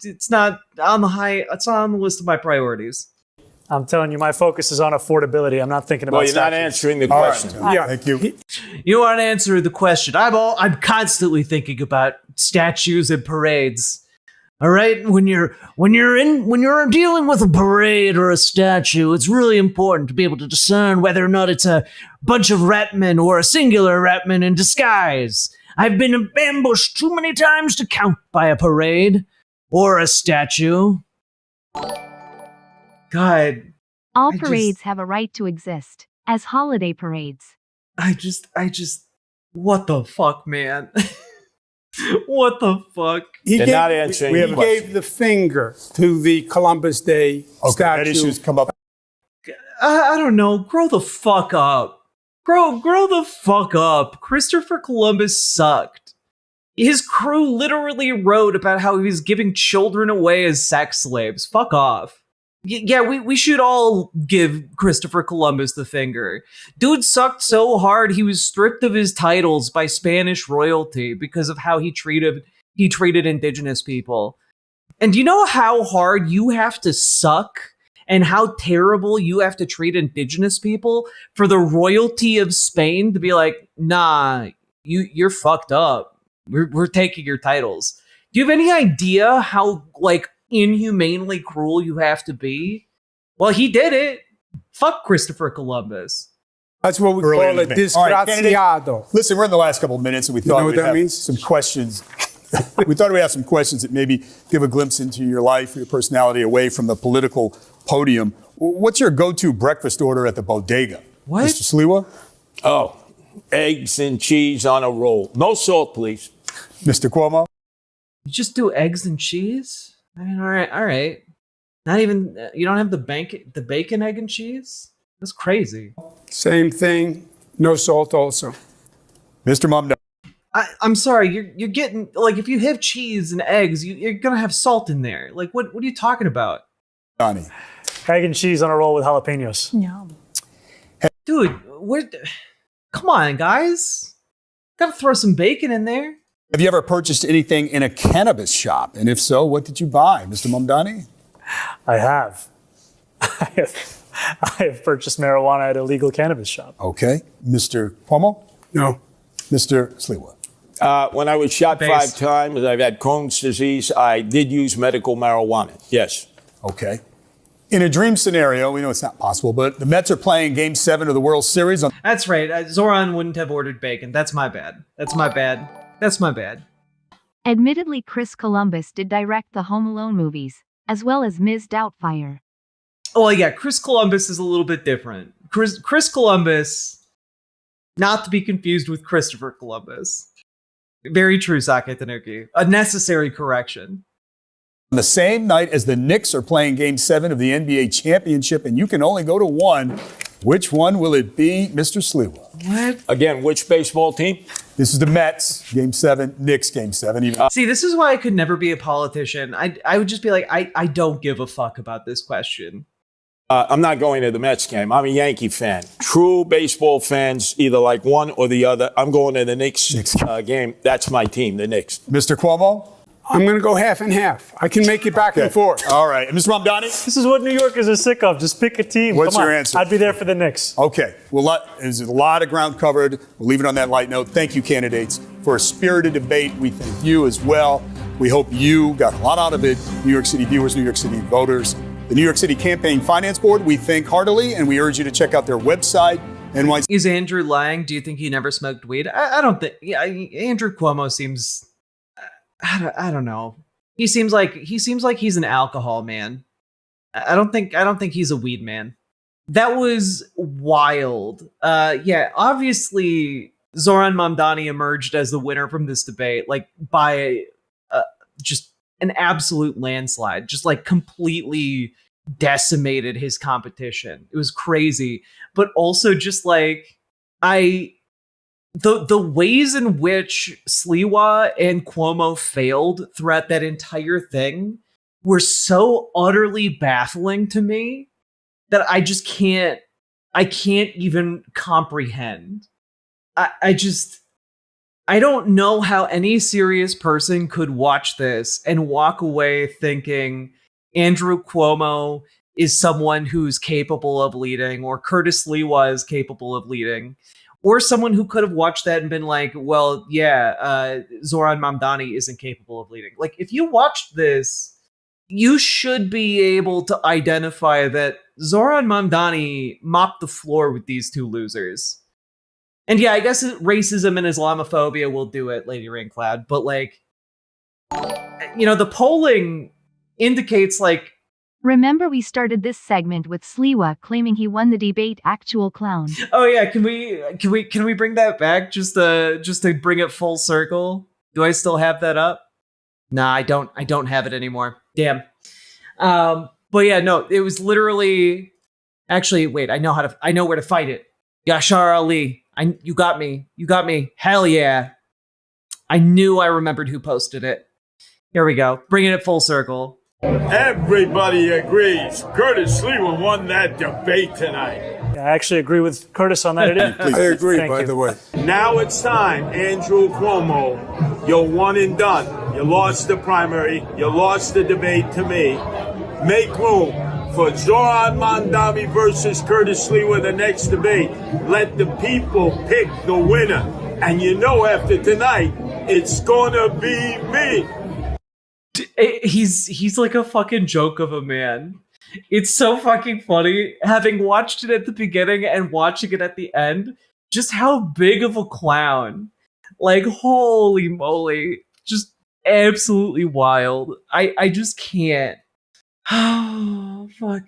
It's not on the list of my priorities. I'm telling you, my focus is on affordability. I'm not thinking about. Well, you're not answering the question. Yeah, Thank you. You want to answer the question? I'm constantly thinking about statues and parades. All right, when you're dealing with a parade or a statue, it's really important to be able to discern whether or not it's a bunch of RATMEN or a singular RATMEN in disguise. I've been ambushed too many times to count by a parade or a statue. God. All parades have a right to exist as holiday parades. What the fuck, man? What the fuck? He not answering the question. gave the finger to the Columbus Day statue. That issue's come up. I don't know. Grow the fuck up. Grow the fuck up. Christopher Columbus sucked. His crew literally wrote about how he was giving children away as sex slaves. Fuck off. Yeah, we should all give Christopher Columbus the finger. Dude sucked so hard he was stripped of his titles by Spanish royalty because of how he treated indigenous people. And do you know how hard you have to suck and how terrible you have to treat indigenous people for the royalty of Spain to be like, nah, you're fucked up. We're taking your titles. Do you have any idea how inhumanely cruel you have to be? Well, he did it. Fuck Christopher Columbus. That's what we call a disgraciado. Listen, we're in the last couple of minutes, and we thought we'd have some questions. We thought we'd have some questions that maybe give a glimpse into your life, your personality, away from the political podium. What's your go-to breakfast order at the bodega? What? Mr. Sliwa? Oh, eggs and cheese on a roll. No salt, please. Mr. Cuomo? You just do eggs and cheese? I mean, all right. Not even, you don't have the bacon, egg, and cheese? That's crazy. Same thing. No salt also. Mr. Mumda? I'm sorry, you're getting, if you have cheese and eggs, you're going to have salt in there. What are you talking about? Donnie? Egg and cheese on a roll with jalapenos. Yum. Dude, come on, guys. Gotta throw some bacon in there. Have you ever purchased anything in a cannabis shop? And if so, what did you buy, Mr. Mamdani? I have. I have purchased marijuana at a legal cannabis shop. Okay. Mr. Cuomo? No. Mr. Sliwa? When I was shot 5 times, I've had Crohn's disease. I did use medical marijuana. Yes. Okay. In a dream scenario, we know it's not possible, but the Mets are playing Game 7 of the World Series. That's right. Zohran wouldn't have ordered bacon. That's my bad. Admittedly, Chris Columbus did direct the Home Alone movies, as well as Ms. Doubtfire. Oh, yeah, Chris Columbus is a little bit different. Chris Columbus, not to be confused with Christopher Columbus. Very true, Sake Tanuki. A necessary correction. On the same night as the Knicks are playing Game 7 of the NBA Championship, and you can only go to one. Which one will it be, Mr. Sliwa? What? Again, which baseball team? This is the Mets, Game 7, Knicks, Game 7. See, this is why I could never be a politician. I would just be like, I don't give a fuck about this question. I'm not going to the Mets game. I'm a Yankee fan. True baseball fans either like one or the other. I'm going to the Knicks game. That's my team, the Knicks. Mr. Cuomo? I'm going to go half and half. I can make it back and forth. All right. And Mr. Mamdani? This is what New Yorkers are sick of. Just pick a team. What's Come on. your answer? I'd be there for the Knicks. Okay. Well, there's a lot of ground covered. We'll leave it on that light note. Thank you, candidates, for a spirited debate. We thank you as well. We hope you got a lot out of it. New York City viewers, New York City voters. The New York City Campaign Finance Board, we thank heartily, and we urge you to check out their website, NYC. Is Andrew lying? Do you think he never smoked weed? I don't think. Yeah, Andrew Cuomo seems. I don't know. He seems like he's an alcohol man. I don't think he's a weed man. That was wild. Yeah, obviously Zohran Mamdani emerged as the winner from this debate, by just an absolute landslide. Just completely decimated his competition. It was crazy, but also just the ways in which Sliwa and Cuomo failed throughout that entire thing were so utterly baffling to me that I can't even comprehend. I don't know how any serious person could watch this and walk away thinking Andrew Cuomo is someone who's capable of leading, or Curtis Lewa is capable of leading, or someone who could have watched that and been like, well, yeah, Zohran Mamdani isn't capable of leading. Like, if you watched this, you should be able to identify that Zohran Mamdani mopped the floor with these two losers. And yeah, I guess racism and Islamophobia will do it, Lady Raincloud, but like, the polling indicates like. Remember, we started this segment with Sliwa claiming he won the debate. Actual clown. Oh yeah, can we bring that back just to bring it full circle? Do I still have that up? Nah, I don't have it anymore. Damn. But yeah, no, it was literally. Actually, wait, I know where to fight it. Yashar Ali, you got me. Hell yeah. I knew I remembered who posted it. Here we go, bringing it full circle. Everybody agrees Curtis Lewa won that debate tonight. Yeah, I actually agree with Curtis on that. I agree, by the way. Now it's time, Andrew Cuomo. You're one and done. You lost the primary. You lost the debate to me. Make room for Zohran Mamdani versus Curtis Lewa, the next debate. Let the people pick the winner. And after tonight, it's gonna be me. He's like a fucking joke of a man. It's so fucking funny, having watched it at the beginning and watching it at the end, just how big of a clown. Like, holy moly. Just absolutely wild. I just can't. Oh, fuck.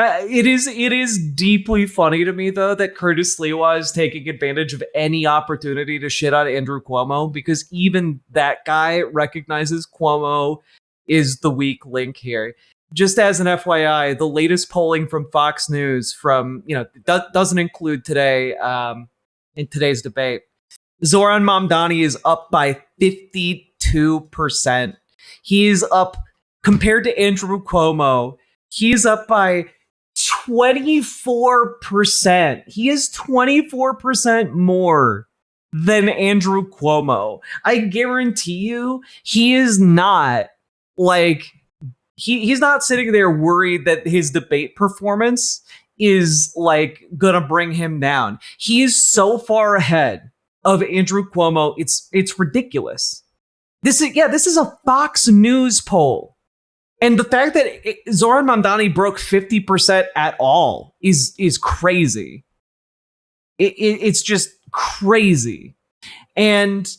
It is deeply funny to me, though, that Curtis Lewa is taking advantage of any opportunity to shit on Andrew Cuomo, because even that guy recognizes Cuomo is the weak link here. Just as an FYI, the latest polling from Fox News doesn't include today in today's debate. Zohran Mamdani is up by 52%. He's up, compared to Andrew Cuomo, he's up by 24%. He is 24% more than Andrew Cuomo. I guarantee you, he is not like he's not sitting there worried that his debate performance is like gonna bring him down. He is so far ahead of Andrew Cuomo. It's ridiculous. This is a Fox News poll. And the fact that Zohran Mamdani broke 50% at all is crazy. It's just crazy. And,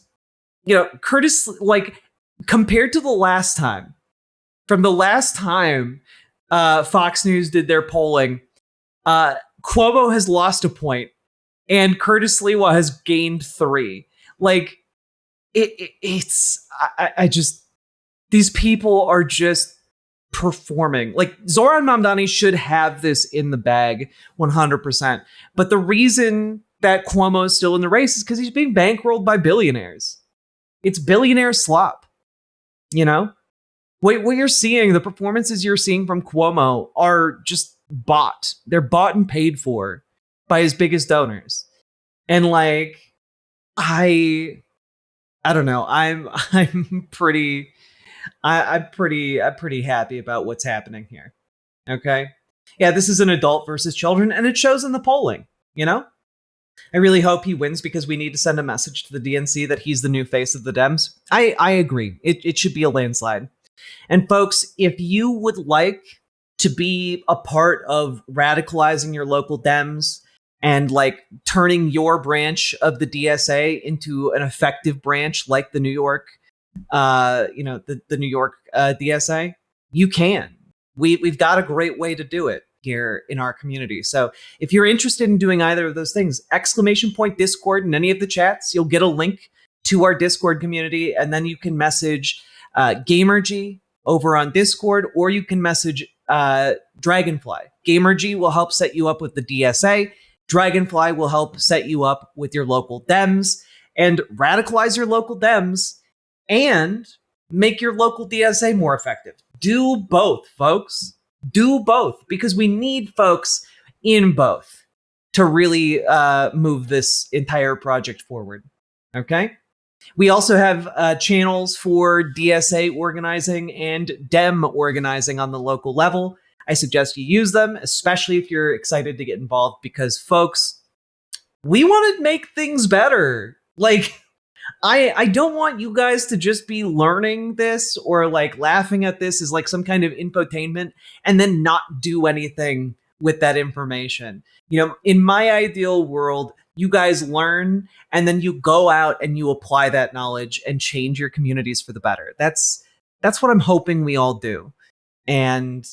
Curtis, like, compared to the last time, Fox News did their polling, Cuomo has lost a point and Curtis Lewa has gained 3. Like, these people are just performing. Like, Zohran Mamdani should have this in the bag 100%. But the reason that Cuomo is still in the race is because he's being bankrolled by billionaires. It's billionaire slop. What you're seeing, the performances you're seeing from Cuomo are just bought. They're bought and paid for by his biggest donors. And like, I don't know. I'm pretty happy about what's happening here. Okay. Yeah, this is an adult versus children, and it shows in the polling, I really hope he wins, because we need to send a message to the DNC that he's the new face of the Dems. I agree. It should be a landslide. And folks, if you would like to be a part of radicalizing your local Dems and like turning your branch of the DSA into an effective branch like the New York the New York DSA, you can. We've got a great way to do it here in our community. So if you're interested in doing either of those things, !Discord in any of the chats, you'll get a link to our Discord community, and then you can message Gamergy over on Discord, or you can message Dragonfly. Gamergy will help set you up with the DSA. Dragonfly will help set you up with your local Dems, and radicalize your local Dems and make your local DSA more effective. Do both, folks. Do both, because we need folks in both to really move this entire project forward. Okay? We also have channels for DSA organizing and Dem organizing on the local level. I suggest you use them, especially if you're excited to get involved, because folks, we want to make things better. Like, I don't want you guys to just be learning this or like laughing at this as like some kind of infotainment and then not do anything with that information. You know, in my ideal world, you guys learn and then you go out and you apply that knowledge and change your communities for the better. That's what I'm hoping we all do. And,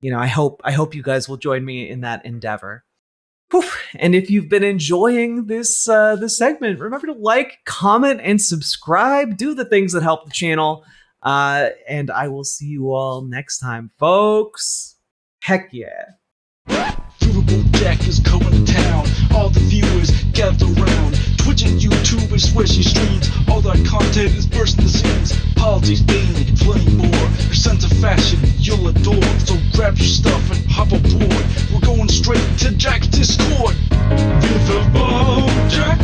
you know, I hope you guys will join me in that endeavor. Whew. And if you've been enjoying this segment, remember to like, comment, and subscribe. Do the things that help the channel. And I will see you all next time, folks. Heck yeah. Riverboat Jack is coming to town. All the viewers gather around. Twitch and YouTube and swishy streams. All that content is bursting the seams. Politics, gaming, and plenty more. Your sense of fashion you'll adore. So grab your stuff and hop aboard. We're going straight to Jack's Discord. Riverboat Jack.